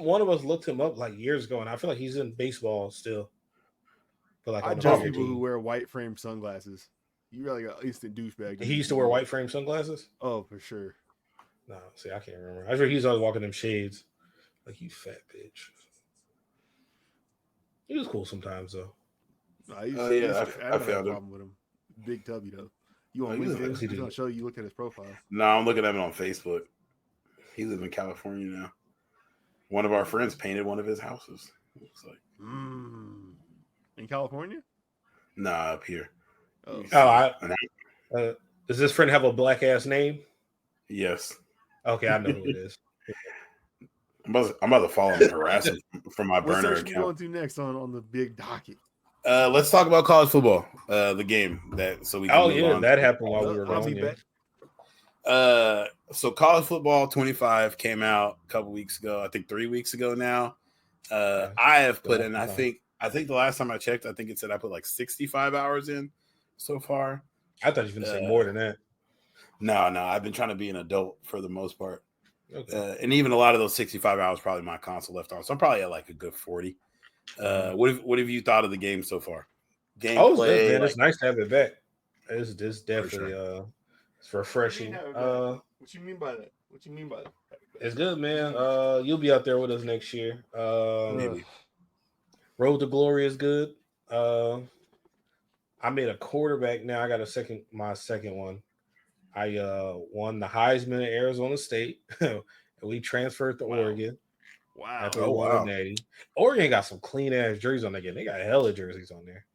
Speaker 3: one of us looked him up like years ago, and I feel like he's in baseball still.
Speaker 2: But like I judge people who wear white frame sunglasses. You really got instant douchebag.
Speaker 3: He used to wear white frame sunglasses.
Speaker 2: Oh, for sure.
Speaker 3: No, see, I can't remember. I swear he's always walking them shades. Like, you fat bitch. He was cool sometimes, though.
Speaker 2: I found a problem with him. Big Tubby, though. You on LinkedIn? He's going to show you look at his profile.
Speaker 1: No, I'm looking at him on Facebook. He lives in California now. One of our friends painted one of his houses. It was like,
Speaker 2: in California?
Speaker 1: Nah, up here.
Speaker 3: Does this friend have a black ass name?
Speaker 1: Yes.
Speaker 3: Okay, I know who it is.
Speaker 1: I'm about to follow him and harass him from my burner account.
Speaker 2: What going to next on the big docket?
Speaker 1: Let's talk about college football, the game that so we. Can
Speaker 3: that happened while we were going.
Speaker 1: So college football 25 came out a couple weeks ago. I think 3 weeks ago now. I have put in. I think the last time I checked, I think it said I put like 65 hours in so far.
Speaker 3: I thought you were going to say more than that.
Speaker 1: No. I've been trying to be an adult for the most part. Okay. And even a lot of those 65 hours, probably my console left on. So I'm probably at like a good 40. What have you thought of the game so far?
Speaker 3: Gameplay, man. It's nice to have it back. It's definitely it's refreshing.
Speaker 2: What you mean by that?
Speaker 3: It's good, man. You'll be out there with us next year.
Speaker 1: Maybe.
Speaker 3: Road to Glory is good. I made a quarterback now. I got my second one. I won the Heisman at Arizona State. We transferred to Oregon.
Speaker 2: Wow.
Speaker 3: Wow. Oregon got some clean ass jerseys on there. They got hella jerseys on there.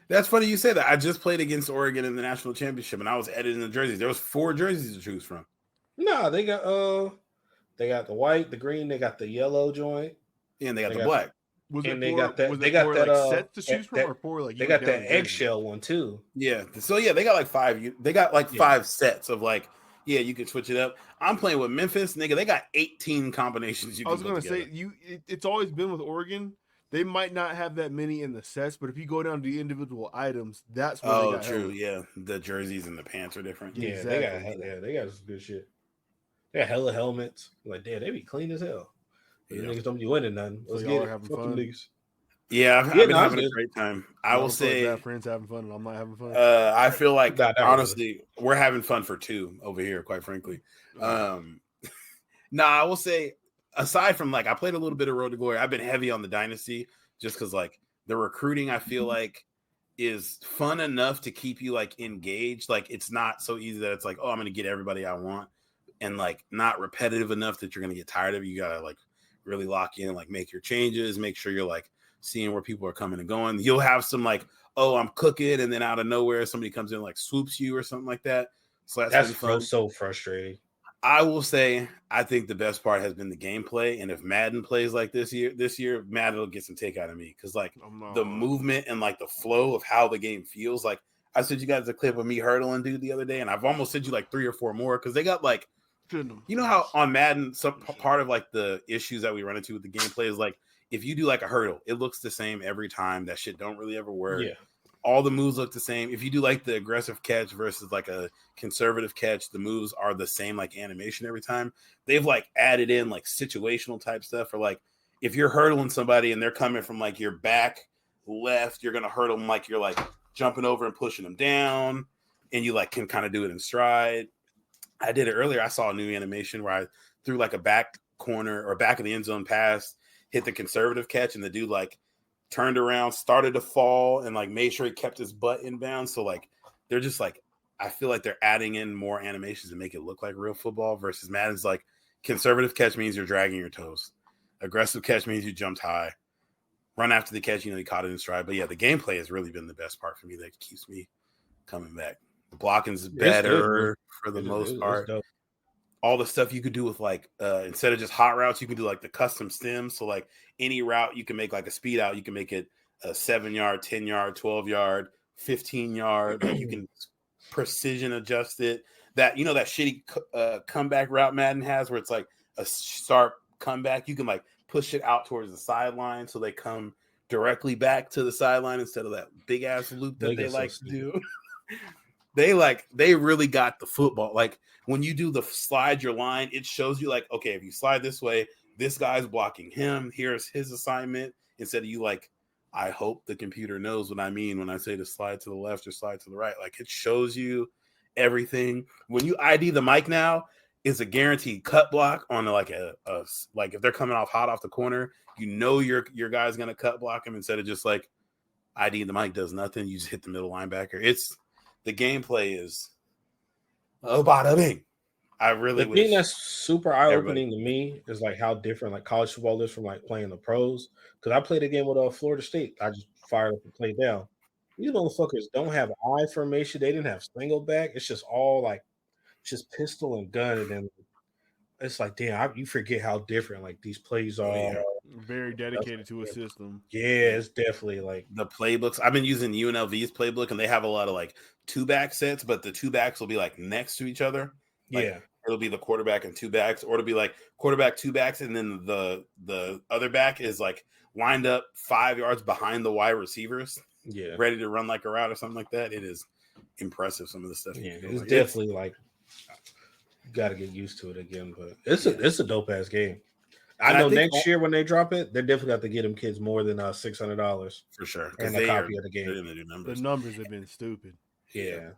Speaker 1: That's funny you say that. I just played against Oregon in the national championship, and I was editing the jerseys. There was 4 jerseys to choose from.
Speaker 3: No, they got the white, the green, they got the yellow joint,
Speaker 1: and they got the black.
Speaker 2: They got that set to choose from, or 4 like
Speaker 3: they got that eggshell one too.
Speaker 1: Yeah. So yeah, they got like 5. They got like 5 sets of like. Yeah, you can switch it up. I'm playing with Memphis, nigga. They got 18 combinations.
Speaker 2: I was gonna say it's always been with Oregon. They might not have that many in the sets, but if you go down to the individual items, that's where they got
Speaker 1: true. Yeah, the jerseys and the pants are different.
Speaker 3: Yeah, exactly. They got some good shit. They got hella helmets. Like, damn, they be clean as hell. Yeah. Niggas don't be winning nothing. Let's get it.
Speaker 2: Having fun.
Speaker 3: Niggas.
Speaker 1: Yeah, I've been having a great time. I will say,
Speaker 2: friends having fun, and I'm not having fun.
Speaker 1: I feel like honestly, we're having fun for 2 over here. Quite frankly, I will say, aside from like I played a little bit of Road to Glory, I've been heavy on the Dynasty just because like the recruiting I feel like is fun enough to keep you like engaged. Like it's not so easy that it's like, oh, I'm going to get everybody I want, and like not repetitive enough that you're going to get tired of it. You got to like really lock in, like make your changes, make sure you're like seeing where people are coming and going. You'll have some like, oh, I'm cooking, and then out of nowhere somebody comes in and like swoops you or something like that. So that's fun.
Speaker 3: So frustrating.
Speaker 1: I will say I think the best part has been the gameplay, and if Madden plays like this year Madden will get some take out of me because like the movement and like the flow of how the game feels. Like I sent you guys a clip of me hurdling dude the other day, and I've almost sent you like 3 or 4 more because they got like, you know how on Madden some part of like the issues that we run into with the gameplay is like if you do like a hurdle, it looks the same every time. That shit don't really ever work. Yeah. All the moves look the same. If you do like the aggressive catch versus like a conservative catch, the moves are the same like animation every time. They've like added in like situational type stuff, or like if you're hurdling somebody and they're coming from like your back left, you're gonna hurdle them like you're like jumping over and pushing them down, and you like can kind of do it in stride. I did it earlier. I saw a new animation where I threw like a back corner or back of the end zone pass, hit the conservative catch, and the dude like turned around, started to fall, and like made sure he kept his butt inbound. So like they're just like, I feel like they're adding in more animations to make it look like real football versus Madden's like conservative catch means you're dragging your toes. Aggressive catch means you jumped high. Run after the catch, you caught it in stride. But yeah, the gameplay has really been the best part for me that keeps me coming back. The blocking's better for the most part. All the stuff you could do with like instead of just hot routes, you can do like the custom stems. So like any route you can make like a speed out, you can make it a 7-yard, 10-yard, 12-yard, 15-yard. Like you can precision adjust it. That that shitty comeback route Madden has where it's like a sharp comeback. You can like push it out towards the sideline so they come directly back to the sideline instead of that big ass loop that they like to do. They really got the football. Like when you do the slide your line, it shows you like, okay, if you slide this way, this guy's blocking him. Here's his assignment. Instead of you like, I hope the computer knows what I mean when I say to slide to the left or slide to the right. Like it shows you everything. When you ID the mic now, it's a guaranteed cut block on like a like if they're coming off hot off the corner, you know your guy's gonna cut block him instead of just like ID the mic does nothing. You just hit the middle linebacker. It's the gameplay is bada bing. I really
Speaker 3: the thing that's super eye-opening to me is like how different like college football is from like playing the pros. Because I played a game with Florida State. I just fired up and played down. These motherfuckers don't have eye formation. They didn't have single back. It's just all like just pistol and gun, and then it's like, damn, you forget how different like these plays are.
Speaker 2: Yeah. Very dedicated to a system.
Speaker 3: Yeah, it's definitely like
Speaker 1: the playbooks. I've been using UNLV's playbook, and they have a lot of like 2-back sets, but the 2 backs will be like next to each other. Like,
Speaker 3: yeah,
Speaker 1: it'll be the quarterback and 2 backs, or it'll be like quarterback 2 backs, and then the other back is like lined up 5 yards behind the wide receivers.
Speaker 3: Yeah,
Speaker 1: ready to run like a route or something like that. It is impressive. Some of the stuff.
Speaker 3: Yeah, it's definitely like you got to get used to it again, but it's a dope ass game. I know next year when they drop it, they're definitely got to get them kids more than $600
Speaker 1: for sure.
Speaker 3: And a copy of the game.
Speaker 2: The numbers have been stupid.
Speaker 3: Yeah,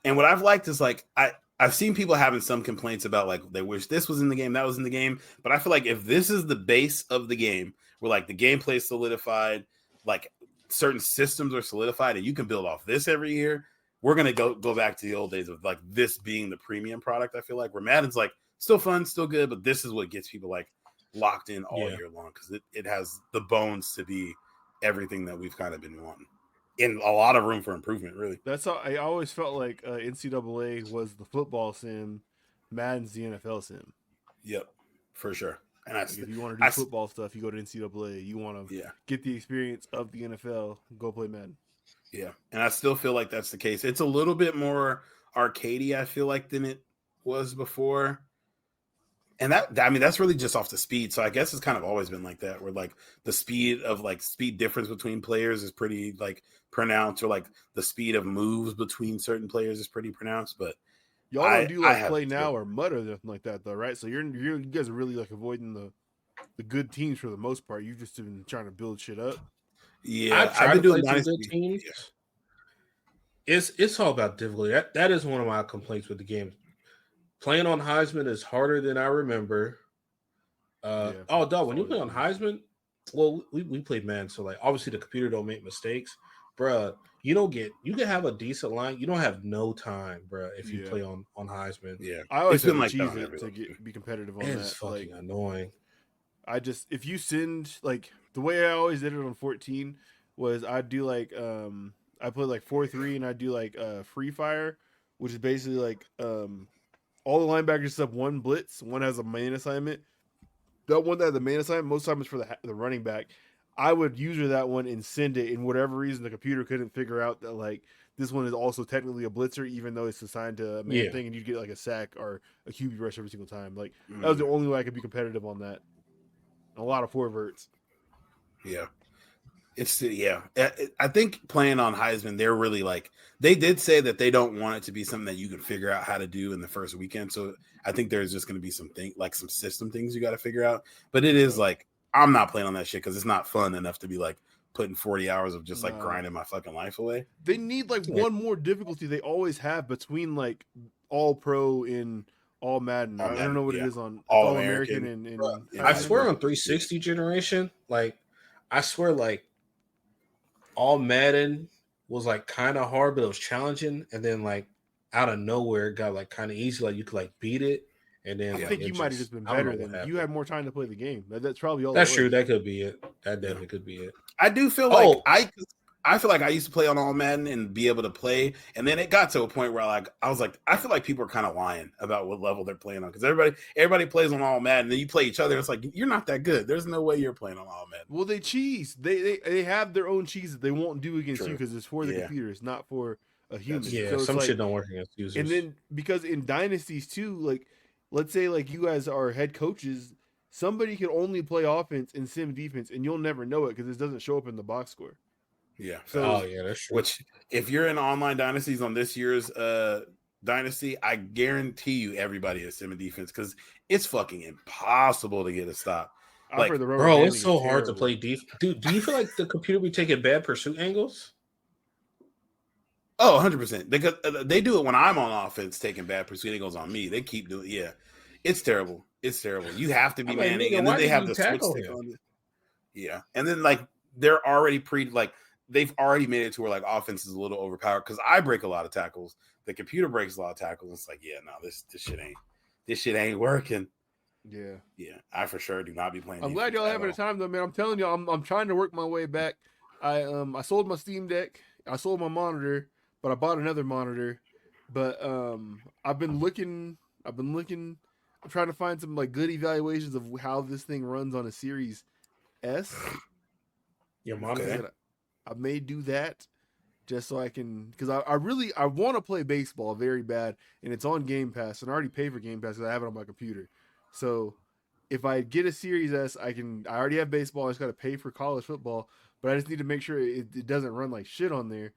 Speaker 1: and what I've liked is like I've seen people having some complaints about like they wish this was in the game, that was in the game, but I feel like if this is the base of the game, where like the gameplay is solidified, like certain systems are solidified, and you can build off this every year, we're gonna go back to the old days of like this being the premium product. I feel like where Madden's like still fun, still good, but this is what gets people like locked in all year long because it has the bones to be everything that we've kind of been wanting, in a lot of room for improvement. Really,
Speaker 2: that's how I always felt like NCAA was the football sim, Madden's the NFL sim.
Speaker 1: Yep, for sure. And
Speaker 2: like if you want to do football stuff, you go to NCAA. You want to get the experience of the NFL, go play Madden.
Speaker 1: Yeah, and I still feel like that's the case. It's a little bit more arcadey, I feel like, than it was before. And that's really just off the speed. So I guess it's kind of always been like that, where like the speed difference between players is pretty like pronounced, or like the speed of moves between certain players is pretty pronounced. But
Speaker 2: y'all don't do like play now or mud or nothing like that, though, right? So you guys are really like avoiding the good teams for the most part. You've just been trying to build shit up.
Speaker 3: Yeah, I've been doing some good teams. Yeah. It's all about difficulty. That is one of my complaints with the game. Playing on Heisman is harder than I remember. Oh, dog, when you play on Heisman, well, we played man, so like obviously the computer don't make mistakes, bruh. You can have a decent line. You don't have no time, bruh, if you play on Heisman.
Speaker 1: Yeah,
Speaker 2: I always been like to be competitive on that.
Speaker 3: It's fucking like, annoying.
Speaker 2: If you send like the way I always did it on 14 was I'd do like I played like 4-3 and I'd do like free fire, which is basically like all the linebackers up one blitz, one has a main assignment. That one that has the main assignment, most times for the running back. I would user that one and send it, and whatever reason the computer couldn't figure out that like this one is also technically a blitzer, even though it's assigned to a main thing, and you get like a sack or a QB rush every single time. Like that was the only way I could be competitive on that. A lot of forwards.
Speaker 1: Yeah. I think playing on Heisman, they're really like, they did say that they don't want it to be something that you can figure out how to do in the first weekend. So I think there's just going to be some system things you got to figure out. But it is like, I'm not playing on that shit because it's not fun enough to be like putting 40 hours of just like grinding my fucking life away.
Speaker 2: They need like one more difficulty they always have between like all pro in all Madden. I don't know what it is on all American and
Speaker 3: I swear on 360 generation, like I swear like all Madden was like kind of hard, but it was challenging, and then like out of nowhere it got like kind of easy, like you could like beat it, and then
Speaker 2: I think you might have just been better than you had more time to play the game. That's probably all.
Speaker 3: That's true. That could be it. That definitely could be it.
Speaker 1: I do feel like I feel like I used to play on all Madden and be able to play, and then it got to a point where like I was like, I feel like people are kind of lying about what level they're playing on, because everybody plays on all Madden, and then you play each other. It's like, you're not that good. There's no way you're playing on all Madden.
Speaker 2: Well, they cheese. They have their own cheese that they won't do against you because it's for the computer. It's not for a human.
Speaker 3: So some shit don't work against users.
Speaker 2: And then because in dynasties too, like let's say like you guys are head coaches, somebody can only play offense and sim defense, and you'll never know it because it doesn't show up in the box score.
Speaker 1: Yeah.
Speaker 2: So,
Speaker 3: that's true.
Speaker 1: Which, if you're in online dynasties on this year's dynasty, I guarantee you everybody is sim defense because it's fucking impossible to get a stop.
Speaker 2: I've heard the rubber
Speaker 3: Bro,
Speaker 2: banding
Speaker 3: it's so
Speaker 2: is
Speaker 3: hard to
Speaker 2: terrible.
Speaker 3: play defense. Dude, do you feel like the computer be taking bad pursuit angles?
Speaker 1: Oh, 100%. Because they do it when I'm on offense, taking bad pursuit angles on me. They keep doing it's terrible. It's terrible. You have to be manning, and then they have the switch stick on it. Yeah. And then like they're already they've already made it to where like offense is a little overpowered because I break a lot of tackles. The computer breaks a lot of tackles. It's like, yeah, no, this shit ain't working.
Speaker 2: Yeah.
Speaker 1: Yeah. I for sure do not be playing.
Speaker 2: I'm glad y'all having a time though, man. I'm telling you, I'm trying to work my way back. I sold my Steam Deck, I sold my monitor, but I bought another monitor. But I've been looking. I'm trying to find some like good evaluations of how this thing runs on a Series S.
Speaker 3: Your monitor.
Speaker 2: I may do that just so I can, because I want to play baseball very bad, and it's on Game Pass, and I already pay for Game Pass because I have it on my computer. So if I get a Series S, I already have baseball. I just got to pay for college football, but I just need to make sure it doesn't run like shit on there.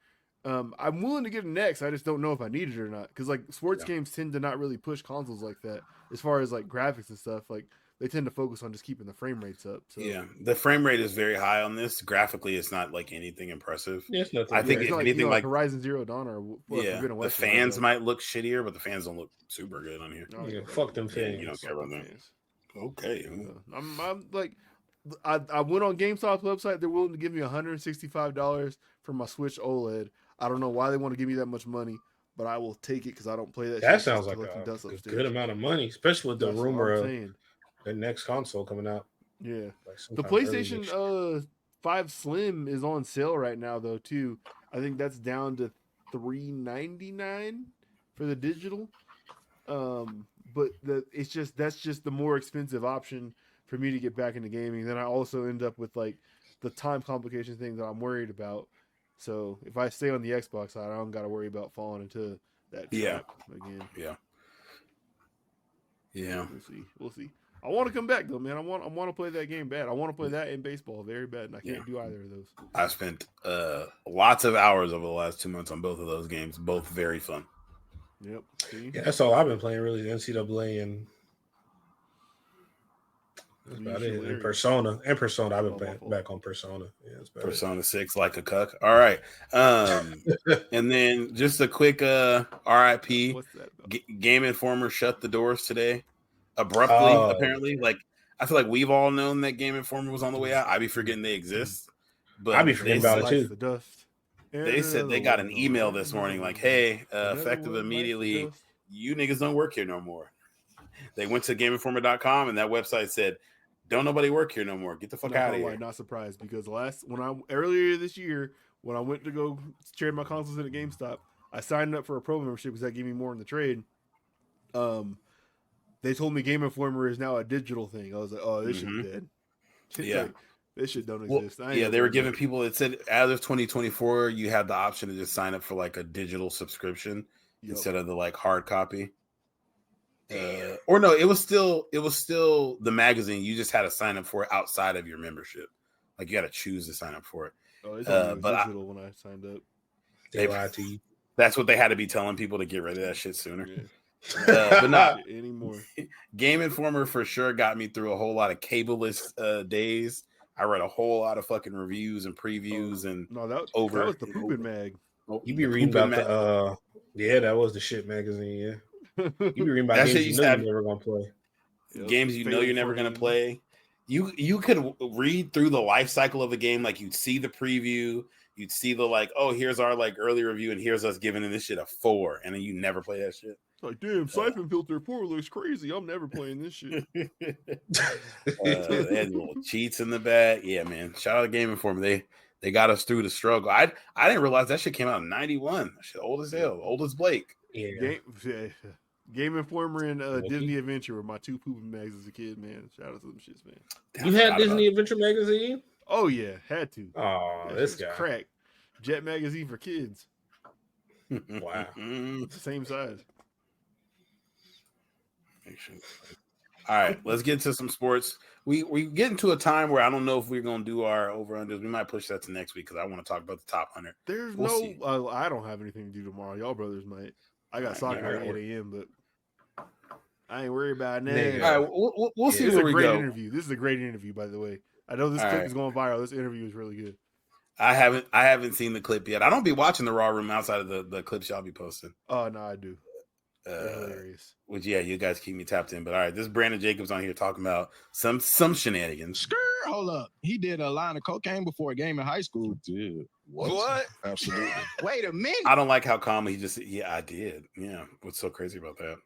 Speaker 2: I'm willing to get an X. I just don't know if I need it or not, because like sports games tend to not really push consoles like that as far as like graphics and stuff. Like they tend to focus on just keeping the frame rates up. So.
Speaker 1: Yeah, the frame rate is very high on this. Graphically, it's not like anything impressive.
Speaker 3: Yeah, it's nothing.
Speaker 1: I think if anything like
Speaker 2: Horizon Zero Dawn or
Speaker 1: the fans might look shittier, but the fans don't look super good on here.
Speaker 3: No, fuck them fans.
Speaker 1: You don't care about them. Okay,
Speaker 2: I'm like, I went on GameStop's website. They're willing to give me $165 for my Switch OLED. I don't know why they want to give me that much money, but I will take it because I don't play that.
Speaker 3: That sounds like a good amount of money, especially with the rumor of the next console coming out.
Speaker 2: Yeah, like the PlayStation 5 Slim is on sale right now though too. I think that's down to $399 for the digital. But that's just the more expensive option for me to get back into gaming. Then I also end up with like the time complication thing that I'm worried about. So if I stay on the Xbox side, I don't got to worry about falling into that trap again.
Speaker 1: Yeah.
Speaker 2: We'll see. I want to come back though, man. I want to play that game bad. I want to play that in baseball very bad, and I can't do either of those.
Speaker 1: I spent lots of hours over the last 2 months on both of those games. Both very fun.
Speaker 2: Yep. See?
Speaker 3: Yeah, that's all I've been playing really. NCAA and that's about it. And Persona. I've been back on Persona. Yeah,
Speaker 1: Persona 6 like a cuck. All right. And then just a quick RIP.
Speaker 2: What's that about?
Speaker 1: GameInformer shut the doors today abruptly. Apparently, like I feel like we've all known that GameInformer was on the way out. I be forgetting they exist, but
Speaker 3: I be forgetting about it too.
Speaker 2: The dust.
Speaker 1: They said they got an email this morning like, hey, effective immediately, you niggas don't work here no more. They went to GameInformer.com and that website said, don't nobody work here no more. Get the fuck out of here.
Speaker 2: Not surprised because earlier this year, when I went to go trade my consoles in at GameStop, I signed up for a pro membership because that gave me more in the trade. They told me GameInformer is now a digital thing. I was like, oh, this shit's dead.
Speaker 1: Yeah.
Speaker 2: This shit don't exist.
Speaker 1: They were giving people, it said as of 2024, you had the option to just sign up for like a digital subscription instead of the like hard copy. Or no, it was still the magazine. You just had to sign up for it outside of your membership. Like you got to choose to sign up for it.
Speaker 2: Oh, it's digital when I signed up.
Speaker 3: They lied to you.
Speaker 1: That's what they had to be telling people to get rid of that shit sooner. Yeah. But not
Speaker 2: anymore.
Speaker 1: GameInformer for sure got me through a whole lot of cableless days. I read a whole lot of fucking reviews and previews that
Speaker 2: was the pooping mag.
Speaker 3: You be reading about that was the shit magazine. Yeah, you be reading about games you know you're never gonna play.
Speaker 1: Games you know you're never gonna play. You could read through the life cycle of a game, like you'd see the preview, you'd see the like, oh, here's our like early review, and here's us giving this shit a 4, and then you never play that shit.
Speaker 2: It's like, damn, Siphon Filter 4 looks crazy. I'm never playing this shit.
Speaker 1: They had little cheats in the back. Yeah, man. Shout out to GameInformer. They got us through the struggle. I didn't realize that shit came out in 91. That shit old as hell. Old as Blake.
Speaker 2: Yeah. GameInformer and Disney Adventure were my two pooping mags as a kid, man. Shout out to them shits, man.
Speaker 3: You had Disney Adventure magazine?
Speaker 2: Oh yeah, had to.
Speaker 3: Oh, this guy.
Speaker 2: Crack. Jet magazine for kids.
Speaker 3: Wow.
Speaker 2: It's the same size.
Speaker 1: All right, let's get into some sports. We get into a time where I don't know if we're gonna do our over-unders. We might push that to next week because I want to talk about the top 100.
Speaker 2: We'll I don't have anything to do tomorrow. Y'all brothers might. I got soccer at 8 a.m., but I ain't worried about that.
Speaker 1: All right, we'll see where we go.
Speaker 2: Interview. This is a great interview, by the way. I know this clip is going viral. This interview is really good.
Speaker 1: I haven't seen the clip yet. I don't be watching the Raw Room outside of the clips y'all be posting.
Speaker 2: Oh no, I do. Hilarious.
Speaker 1: Which you guys keep me tapped in. But all right, this is Brandon Jacobs on here talking about some shenanigans.
Speaker 4: Hold up. He did a line of cocaine before a game in high school.
Speaker 5: Dude.
Speaker 4: What?
Speaker 5: Absolutely.
Speaker 4: Wait a minute.
Speaker 1: I don't like how calmly he just said, I did. Yeah. What's so crazy about that?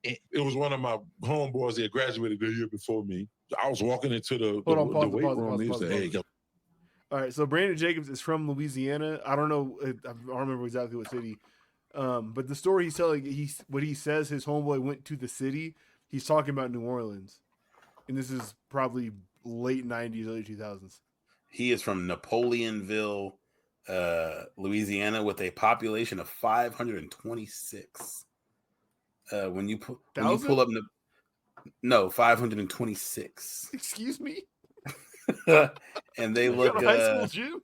Speaker 5: It was one of my homeboys that graduated the year before me. I was walking into the weight room. He said, "Hey, go."
Speaker 2: All right, so Brandon Jacobs is from Louisiana. I don't know. I don't remember exactly what city. But the story he's telling, what he says his homeboy went to the city, he's talking about New Orleans. And this is probably late 90s, early 2000s.
Speaker 1: He is from Napoleonville, Louisiana, with a population of 526. When you pull up, 526.
Speaker 2: Excuse me.
Speaker 1: And they look.
Speaker 2: High school gym?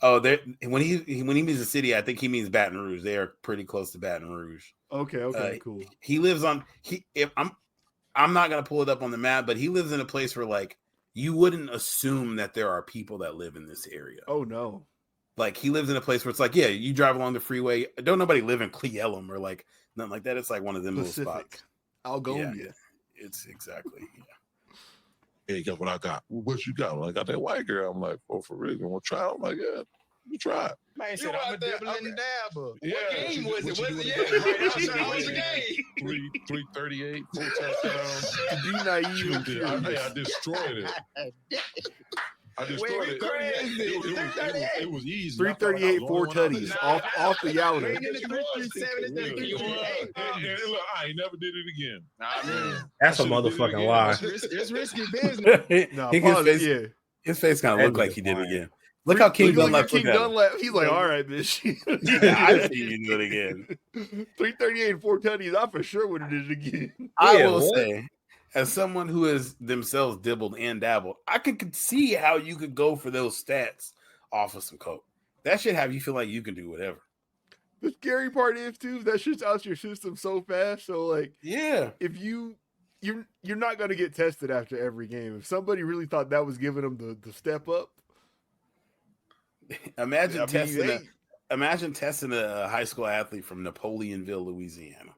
Speaker 1: Oh, when he means the city, I think he means Baton Rouge. They are pretty close to Baton Rouge.
Speaker 2: Okay, cool.
Speaker 1: He lives on. I'm not gonna pull it up on the map, but he lives in a place where like you wouldn't assume that there are people that live in this area.
Speaker 2: Oh no.
Speaker 1: Like he lives in a place where it's like, you drive along the freeway. Don't nobody live in Cle Elum or like nothing like that. It's like one of them
Speaker 2: Pacific.
Speaker 1: little spots.
Speaker 2: Algonia.
Speaker 1: Yeah, it's exactly. Yeah.
Speaker 5: Hey, guess what I got? What you got? Well, I got that white girl. I'm like, oh, for real? You want to try it? I'm like, yeah, you try it.
Speaker 4: Man said, I'm a dibble and dabber.
Speaker 5: Yeah.
Speaker 4: What game was it? What's the game?
Speaker 5: 338, 4 touchdowns.
Speaker 2: Be naive.
Speaker 5: I destroyed it. I destroyed it. It was easy.
Speaker 2: 338, 4 tutties off the Yowler.
Speaker 5: Look, I ain't never did it again.
Speaker 3: That's a motherfucking lie.
Speaker 4: It's risky business.
Speaker 1: His face kind of looked like he did it again. Look how King Dunlap.
Speaker 2: He's like, all right, bitch.
Speaker 1: I see you do it again.
Speaker 2: 338 and 4 tutties. I for sure would have did it again.
Speaker 1: I will say, as someone who has themselves dibbled and dabbled, I could see how you could go for those stats off of some coke. That should have you feel like you can do whatever.
Speaker 2: The scary part is too, that shit's out your system so fast. So like, if you're not gonna get tested after every game. If somebody really thought that was giving them the step up,
Speaker 1: imagine testing a high school athlete from Napoleonville, Louisiana.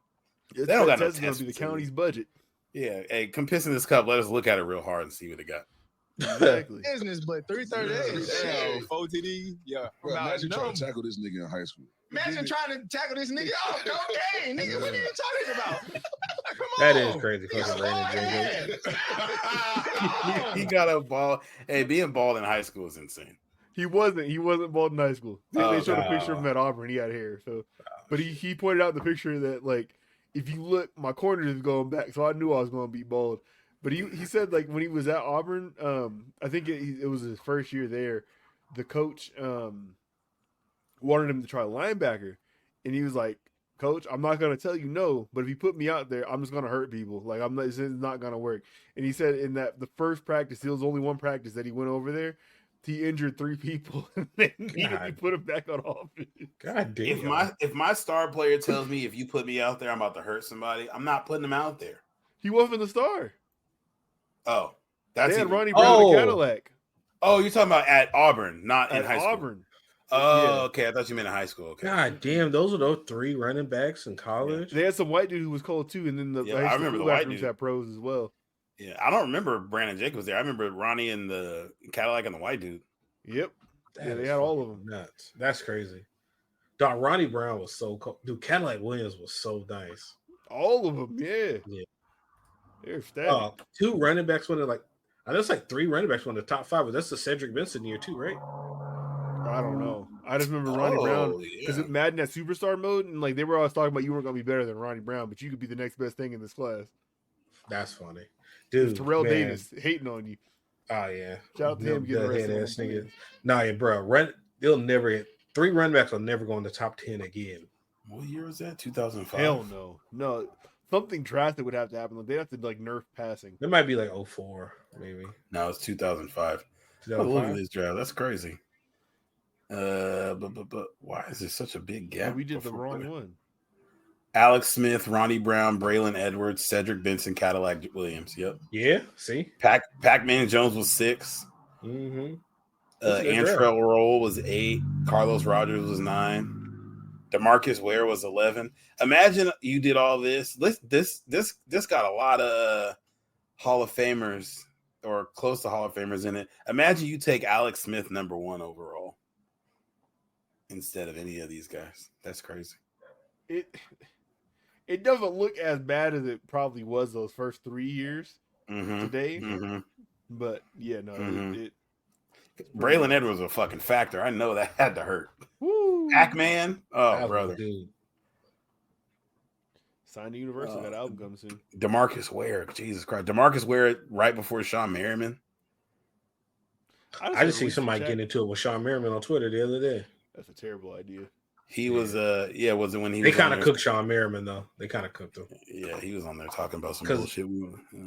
Speaker 2: They don't got no test. Gonna be the county's budget.
Speaker 1: Yeah, hey, come piss in this cup. Let us look at it real hard and see what they got.
Speaker 2: Exactly.
Speaker 4: Business, but 338.
Speaker 6: 4 TDs. Yeah.
Speaker 5: Bro, imagine trying to tackle this nigga in high school.
Speaker 4: Imagine trying to tackle this nigga off cocaine. Nigga, what are you talking about? Come on.
Speaker 3: That is crazy. Fucking Brandon Jacobs.
Speaker 1: He got a ball. Hey, being bald in high school is insane.
Speaker 2: He wasn't bald in high school. They showed a picture of him at Auburn. He had hair. So, but he pointed out the picture that like, if you look, my corner is going back, so I knew I was going to be bald. But he said like when he was at Auburn, I think it was his first year there. The coach wanted him to try linebacker, and he was like, "Coach, I'm not going to tell you no, but if you put me out there, I'm just going to hurt people. Like it's not going to work." And he said in the first practice, it was only one practice that he went over there. He injured 3 people and then immediately put him back on offense.
Speaker 3: God damn.
Speaker 1: If my star player tells me if you put me out there, I'm about to hurt somebody, I'm not putting him out there.
Speaker 2: He wasn't the star.
Speaker 1: Oh, that's
Speaker 2: they had Ronnie Brown and Cadillac.
Speaker 1: Oh, you're talking about at Auburn, not in high school.
Speaker 2: Auburn.
Speaker 1: Oh, okay. I thought you meant in high school. Okay.
Speaker 3: God damn, those are those 3 running backs in college.
Speaker 2: They had some white dude who was cold too, and then
Speaker 1: I remember the white dude
Speaker 2: had pros as well.
Speaker 1: Yeah, I don't remember Brandon Jacobs there. I remember Ronnie and the Cadillac and the white dude.
Speaker 2: Yep. They had all of them.
Speaker 3: Nuts. That's crazy. Dog, Ronnie Brown was so cool. Dude, Cadillac Williams was so nice.
Speaker 2: All of them, yeah. They're stacked.
Speaker 3: 2 running backs went like, I know it's like 3 running backs won the top 5, but that's the Cedric Benson year too, right?
Speaker 2: I don't know. I just remember Ronnie Brown because it Madden at superstar mode, and like they were always talking about you weren't gonna be better than Ronnie Brown, but you could be the next best thing in this class.
Speaker 3: That's funny, dude.
Speaker 2: Terrell Davis hating on you.
Speaker 3: Oh yeah,
Speaker 2: shout out to him getting arrested.
Speaker 3: Nah, yeah, bro. They'll never hit 3 running backs will never go in the top 10 again.
Speaker 1: What year was that? 2005.
Speaker 2: Hell no. something drastic would have to happen. Like, they'd have to like nerf passing.
Speaker 3: It might be like 04, maybe.
Speaker 1: No, it's 2005. Oh, look at this draft. That's crazy. But why is there such a big gap?
Speaker 2: We did the wrong one.
Speaker 1: Alex Smith, Ronnie Brown, Braylon Edwards, Cedric Benson, Cadillac Williams. Yep.
Speaker 3: Yeah. See,
Speaker 1: Pac-Man Jones was 6.
Speaker 3: Mm-hmm.
Speaker 1: Antrell Roll was 8. Carlos Rogers was 9. DeMarcus Ware was 11. Imagine you did all this. This got a lot of Hall of Famers or close to Hall of Famers in it. Imagine you take Alex Smith number 1 overall instead of any of these guys. That's crazy.
Speaker 2: It doesn't look as bad as it probably was those first 3 years today. But yeah, no.
Speaker 1: Braylon Edwards was a fucking factor. I know that had to hurt.
Speaker 2: Woo.
Speaker 1: Pac-Man, brother.
Speaker 3: Dude.
Speaker 2: Sign to Universal. That album comes soon.
Speaker 1: DeMarcus Ware, Jesus Christ. DeMarcus Ware right before Sean Merriman.
Speaker 3: I just see somebody getting into it with Sean Merriman on Twitter the other day.
Speaker 2: That's a terrible idea.
Speaker 1: He was was it when he
Speaker 3: they kind of cooked Sean Merriman though. They kind of cooked him.
Speaker 1: Yeah, he was on there talking about some bullshit.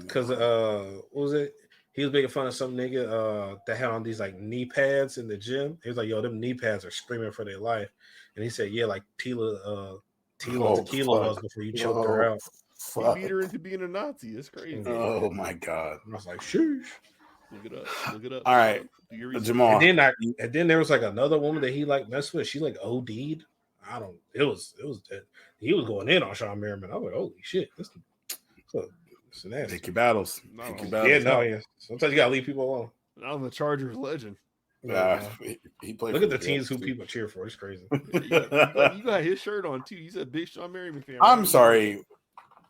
Speaker 3: Because what was it? He was making fun of some nigga that had on these like knee pads in the gym. He was like, "Yo, them knee pads are screaming for their life." And he said, "Yeah, like Tequila was before you choked her out."
Speaker 2: He beat her into being a Nazi. It's crazy.
Speaker 1: Oh my god!
Speaker 3: I was like, "Sheesh."
Speaker 2: Look it up.
Speaker 1: All right, Jamal.
Speaker 3: And then there was like another woman that he like messed with. She like OD'd. It was he was going in on Sean Merriman. I was like, holy shit, this
Speaker 1: Pick your battles.
Speaker 3: Yeah. Sometimes you gotta leave people alone.
Speaker 2: I'm the Chargers legend.
Speaker 1: He played.
Speaker 3: Look at the teams who people cheer for. It's crazy.
Speaker 2: You got his shirt on too. You said big Sean Merriman fan.
Speaker 1: I'm sorry.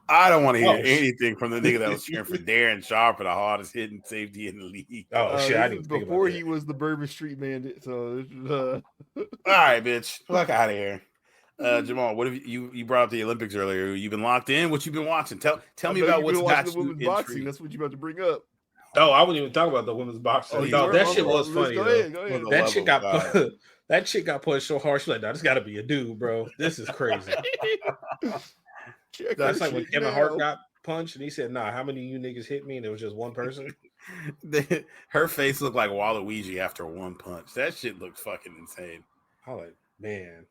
Speaker 1: I don't want to hear anything from the nigga that was cheering for Darren Sharp for the hardest hitting safety in the league.
Speaker 3: Oh shit! I didn't
Speaker 2: before he was the Bourbon Street Bandit. So,
Speaker 1: all right, bitch, fuck out of here. Jamal, what have you brought up the Olympics earlier? You've been locked in. What you been watching? Tell me about what's got you
Speaker 2: women's boxing. That's what you about to bring up.
Speaker 3: Oh, I wasn't even talking about the women's boxing. Oh, no, that shit was funny. Go ahead. That shit got pushed so hard. She's like, "No, this got to be a dude, bro. This is crazy." That's like when Kevin Hart got punched and he said, "Nah, how many of you niggas hit me?" And it was just one person.
Speaker 1: Her face looked like Waluigi after one punch. That shit looked fucking insane.
Speaker 3: I like, man.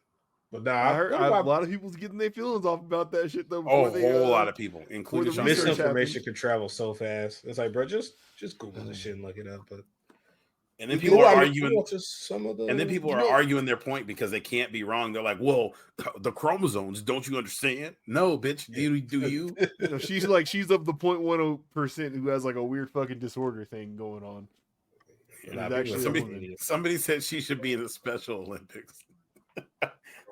Speaker 3: But nah,
Speaker 2: I heard a lot of people's getting their feelings off about that shit though.
Speaker 1: A whole lot of people, including
Speaker 3: misinformation can travel so fast. It's like, bro, just Google this shit and look it up. But
Speaker 1: and then people are arguing. And then people are arguing their point because they can't be wrong. They're like, "Well, the chromosomes, don't you understand?" No, bitch, do you?
Speaker 2: She's like, she's of the 0.10% who has like a weird fucking disorder thing going on.
Speaker 1: Somebody said she should be in the Special Olympics.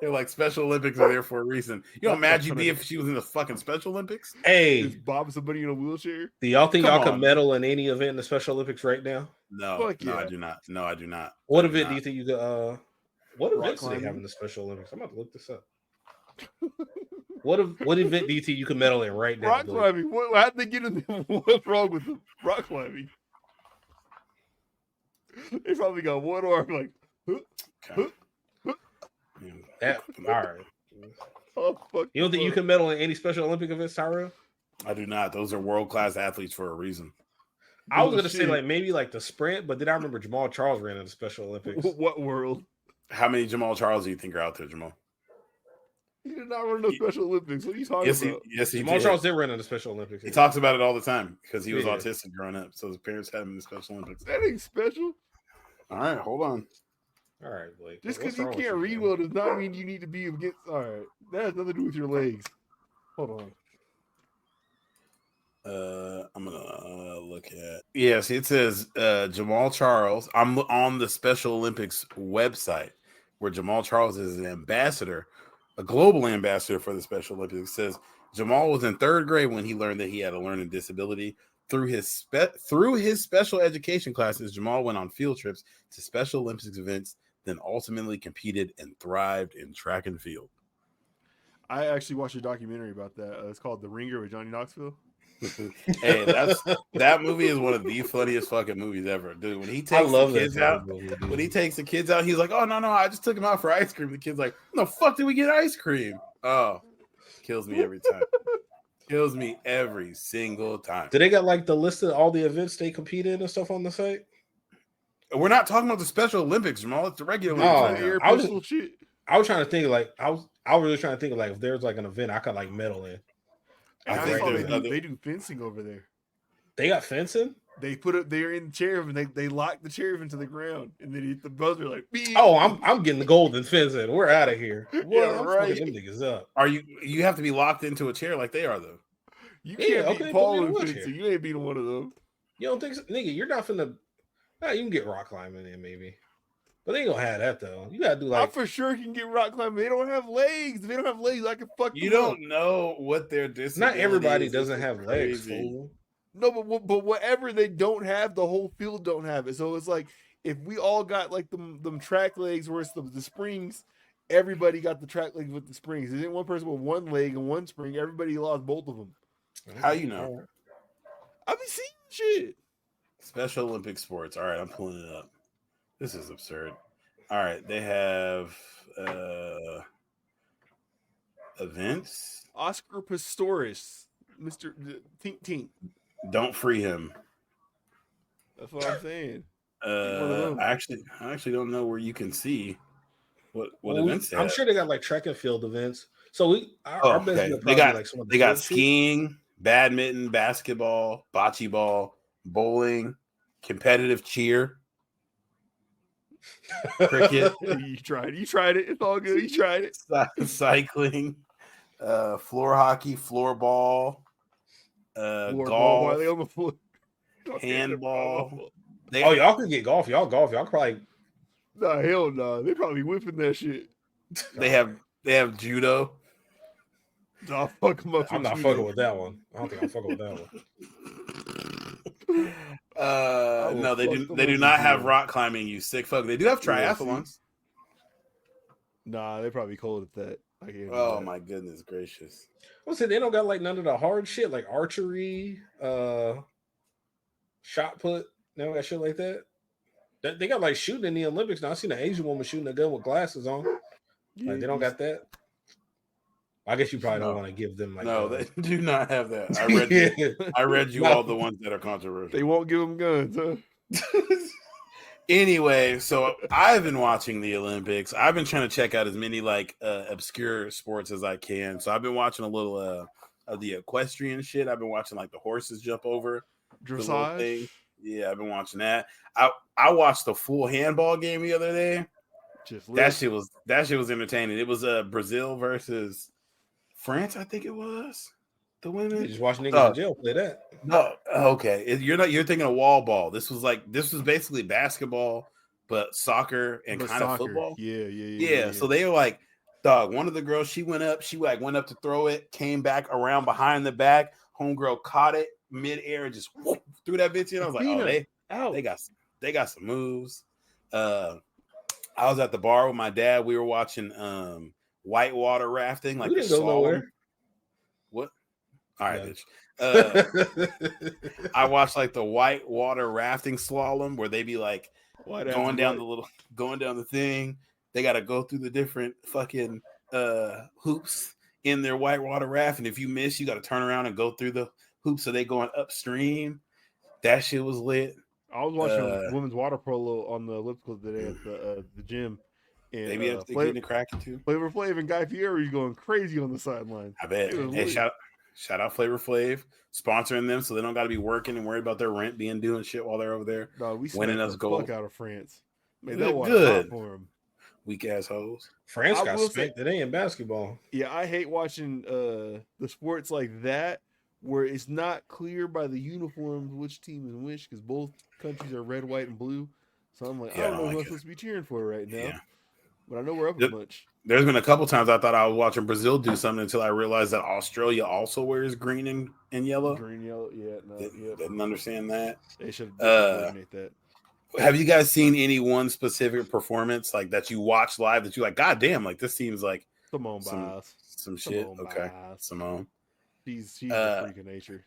Speaker 1: They're like, Special Olympics are there for a reason. You know, imagine you'd be if she was in the fucking Special Olympics.
Speaker 3: Hey,
Speaker 2: is Bob somebody in a wheelchair?
Speaker 3: Do y'all think y'all can medal in any event in the Special Olympics right now?
Speaker 1: No, I do not. No, I do not.
Speaker 3: What event do you think you could? What events do they have in the Special Olympics? I'm about to look this up. What event do you think you can medal in right now?
Speaker 2: Rock climbing. How'd they get in there? What's wrong with them? Rock climbing. They probably got one arm like.
Speaker 3: All right.
Speaker 2: Oh, fuck.
Speaker 3: You don't think you can medal in any Special Olympic events, Tyrell?
Speaker 1: I do not. Those are world-class athletes for a reason.
Speaker 3: I was gonna say like maybe like the sprint, but then I remember Jamal Charles ran in the Special Olympics.
Speaker 2: What world?
Speaker 1: How many Jamal Charles do you think are out there, Jamal?
Speaker 2: He did not run the Special Olympics. What are you talking about?
Speaker 1: Yes,
Speaker 3: Jamal Charles did run in the Special Olympics.
Speaker 1: He talks about it all the time because he was autistic growing up, so his parents had him in the Special Olympics.
Speaker 2: That ain't special.
Speaker 1: All right, hold on.
Speaker 3: All right, Blake.
Speaker 2: Just because you can't read well does not mean you need to be against. All right, that has nothing to do with your legs. Hold on.
Speaker 1: I'm gonna look at. Yes, it says Jamal Charles. I'm on the Special Olympics website where Jamal Charles is an ambassador, a global ambassador for the Special Olympics. It says Jamal was in 3rd grade when he learned that he had a learning disability. Through his special education classes, Jamal went on field trips to Special Olympics events, then ultimately competed and thrived in track and field.
Speaker 2: I actually watched a documentary about that. It's called The Ringer with Johnny Knoxville.
Speaker 1: Hey, that movie is one of the funniest fucking movies ever, dude. When he takes the kids out, he's like, "Oh no, I just took him out for ice cream." The kid's like, "No, fuck, did we get ice cream?" Oh, kills me every time. kills me every single time.
Speaker 3: Do they got like the list of all the events they compete in and stuff on the site?
Speaker 1: We're not talking about the Special Olympics, Jamal. It's the regular
Speaker 3: Olympics. I was trying to think I was really trying to think if there's like an event I could like medal in.
Speaker 2: I saw they do fencing over there.
Speaker 3: They got fencing?
Speaker 2: They put it there in the chair and they lock the chair into the ground and then hit the buzzer like beep.
Speaker 3: Oh, I'm getting the golden fencing. We're out of here.
Speaker 2: Yeah, I'm right.
Speaker 3: Them niggas up.
Speaker 1: Are you have to be locked into a chair like they are though?
Speaker 2: You can't beat Paul in fencing. You ain't beating one of them.
Speaker 3: You don't think so? Nigga, you're not finna you can get rock climbing in maybe. But they ain't gonna have that though. You gotta do like
Speaker 2: I for sure can get rock climbing. They don't have legs. If they don't have legs, I can fuck
Speaker 1: you don't know what their disability
Speaker 3: Not everybody doesn't have legs, fool.
Speaker 2: No, but whatever they don't have, the whole field don't have it. So it's like if we all got like them track legs where it's the springs, everybody got the track legs with the springs. There isn't one person with one leg and one spring. Everybody lost both of them.
Speaker 1: How you know?
Speaker 2: I've been seeing shit.
Speaker 1: Special Olympic sports. All right, I'm pulling it up. This is absurd. All right, they have events.
Speaker 2: Oscar Pistorius, Mr. Tink Tink.
Speaker 1: Don't free him.
Speaker 2: That's what I'm saying.
Speaker 1: I actually don't know where you can see what events.
Speaker 3: I'm sure they got like track and field events. So
Speaker 1: they got skiing, badminton, basketball, bocce ball, bowling, competitive cheer, cricket.
Speaker 2: You tried it. It's all good. You tried it.
Speaker 1: Cycling, floor hockey, floorball, golf.
Speaker 2: Why are they on the floor?
Speaker 1: Handball.
Speaker 3: Y'all could get golf. Y'all could probably.
Speaker 2: Nah, hell no. They probably whipping that shit.
Speaker 1: They have judo.
Speaker 2: Nah, fuck them up.
Speaker 3: I'm not fucking with that one. I don't think I'm fucking with that one.
Speaker 1: No, they do not have rock climbing, you sick fuck. They do have triathlons.
Speaker 2: Nah, they're probably cold at that.
Speaker 1: Oh my goodness gracious.
Speaker 3: What's it? They don't got like none of the hard shit like archery, shot put. They don't got shit like that. They got like shooting in the Olympics now. I seen an Asian woman shooting a gun with glasses on. Like they don't got that. I guess you probably don't want to give them like.
Speaker 1: No, they do not have that. I read you all the ones that are controversial.
Speaker 2: They won't give them guns, huh?
Speaker 1: Anyway, so I've been watching the Olympics. I've been trying to check out as many like obscure sports as I can. So I've been watching a little of the equestrian shit. I've been watching like the horses jump over
Speaker 2: dressage.
Speaker 1: Yeah, I've been watching that. I watched the full handball game the other day. That shit was entertaining. It was Brazil versus France, I think it was. The women.
Speaker 3: You just watching niggas in jail play that.
Speaker 1: No, okay. You're thinking of wall ball. This was basically basketball, but soccer and kind of football.
Speaker 2: Yeah.
Speaker 1: So they were like, dog. One of the girls, she went up to throw it, came back around behind the back. Homegirl caught it midair and just whoop, threw that bitch in. I was like, they got some moves. I was at the bar with my dad. We were watching whitewater rafting, like the slalom. What? All right, bitch. I watched like the whitewater rafting slalom where they be like going down the thing. They got to go through the different fucking hoops in their whitewater raft, and if you miss, you got to turn around and go through the hoops. So they going upstream. That shit was lit.
Speaker 2: I was watching women's water polo on the elliptical today at the gym. And
Speaker 1: maybe they're getting a crack too.
Speaker 2: Flavor Flav and Guy Fieri going crazy on the sideline.
Speaker 1: I bet. Hey, shout out Flavor Flav sponsoring them, so they don't got to be working and worried about their rent being due and shit while they're over there.
Speaker 2: No, we
Speaker 1: winning us gold.
Speaker 2: Fuck out of France. Man, that was
Speaker 1: good
Speaker 2: for them.
Speaker 1: Weak ass hoes.
Speaker 3: France got spanked today in basketball.
Speaker 2: Yeah, I hate watching the sports like that where it's not clear by the uniforms which team is which because both countries are red, white, and blue. So I'm like, I don't know who I'm supposed to be cheering for right now. Yeah. But I know we're up a bunch.
Speaker 1: There's been a couple times I thought I was watching Brazil do something until I realized that Australia also wears green and yellow.
Speaker 2: Green, yellow,
Speaker 1: Didn't understand that.
Speaker 2: They should coordinate that.
Speaker 1: Have you guys seen any one specific performance like that you watch live that you like? God damn, like this seems like
Speaker 2: Simone Biles.
Speaker 1: Some shit. Okay, Simone.
Speaker 2: She's a freak of nature.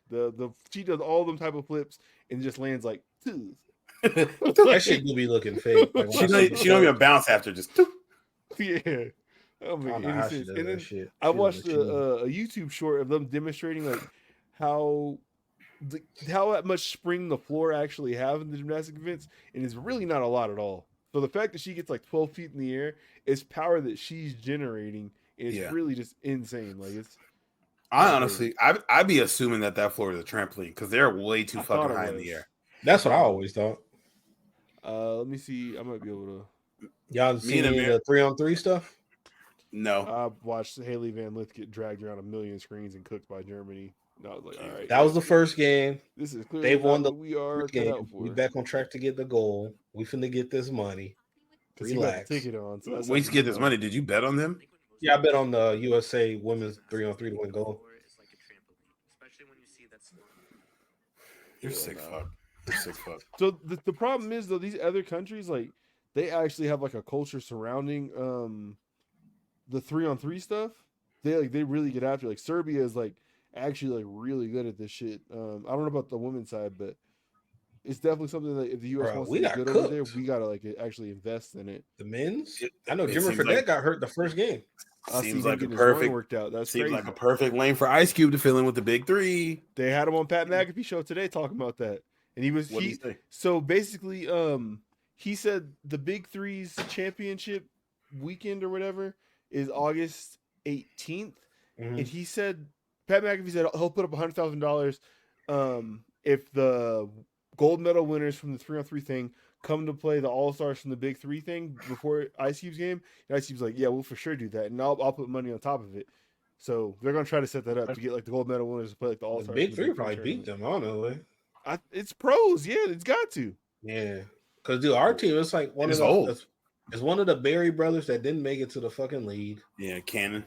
Speaker 2: She does all them type of flips and just lands like two.
Speaker 3: That shit do be looking fake. Like,
Speaker 1: she don't even bounce after just.
Speaker 2: Yeah, That don't
Speaker 3: I don't
Speaker 2: make
Speaker 3: know
Speaker 2: any
Speaker 3: how she
Speaker 2: sense.
Speaker 3: does
Speaker 2: And
Speaker 3: that
Speaker 2: then
Speaker 3: shit.
Speaker 2: I
Speaker 3: She's
Speaker 2: watched
Speaker 3: a machine.
Speaker 2: a YouTube short of them demonstrating like how how much spring the floor actually have in the gymnastic events, and it's really not a lot at all. So the fact that she gets like 12 feet in the air is power that she's generating. It's really just insane. Like it's.
Speaker 1: I honestly, I'd be assuming that floor is a trampoline because they're way too fucking high in the air.
Speaker 3: That's what I always thought.
Speaker 2: Let me see. I might be able to.
Speaker 3: Y'all seen the 3-on-3 stuff?
Speaker 1: No.
Speaker 2: I watched Haley Van Lith get dragged around a million screens and cooked by Germany. And I was like, all right.
Speaker 3: That was the first game.
Speaker 2: This is clearly
Speaker 3: They've won
Speaker 2: what we are cut out for.
Speaker 3: We back on track to get the goal. We finna get this money. Relax.
Speaker 2: The ticket on. So
Speaker 1: Wait to get this money. Did you bet on them?
Speaker 3: Yeah, I bet on the USA women's 3-on-3 to win gold.
Speaker 1: You're sick fuck. You're sick fuck.
Speaker 2: So the problem is though, these other countries like they actually have like a culture surrounding the 3-on-3 stuff. They really get after it. Like Serbia is like actually like really good at this shit. I don't know about the women's side, but it's definitely something that if the US wants to get good over there, we gotta like actually invest in it.
Speaker 3: The men's? I know Jimmer Fredette got hurt the first game.
Speaker 1: Seems like a perfect
Speaker 2: worked out. That's
Speaker 1: seems
Speaker 2: crazy.
Speaker 1: like a perfect lane for Ice Cube to fill in with the big three.
Speaker 2: They had him on Pat McAfee show today talking about that, and he was so basically he said the Big Three's championship weekend or whatever is August 18th, and he said Pat McAfee said he'll put up $100,000 if the gold medal winners from the 3-on-3 thing come to play the All-Stars from the Big Three thing before Ice Cube's game. And Ice Cube's like, yeah, we'll for sure do that, and I'll put money on top of it. So they're gonna try to set that up to get like the gold medal winners to play like the All-Stars.
Speaker 3: The Big Three probably beat them. I don't know.
Speaker 2: It's pros, yeah. It's got to.
Speaker 3: Yeah, because dude, our team is like one of the it's one of the Berry brothers that didn't make it to the fucking league.
Speaker 1: Yeah, Cannon.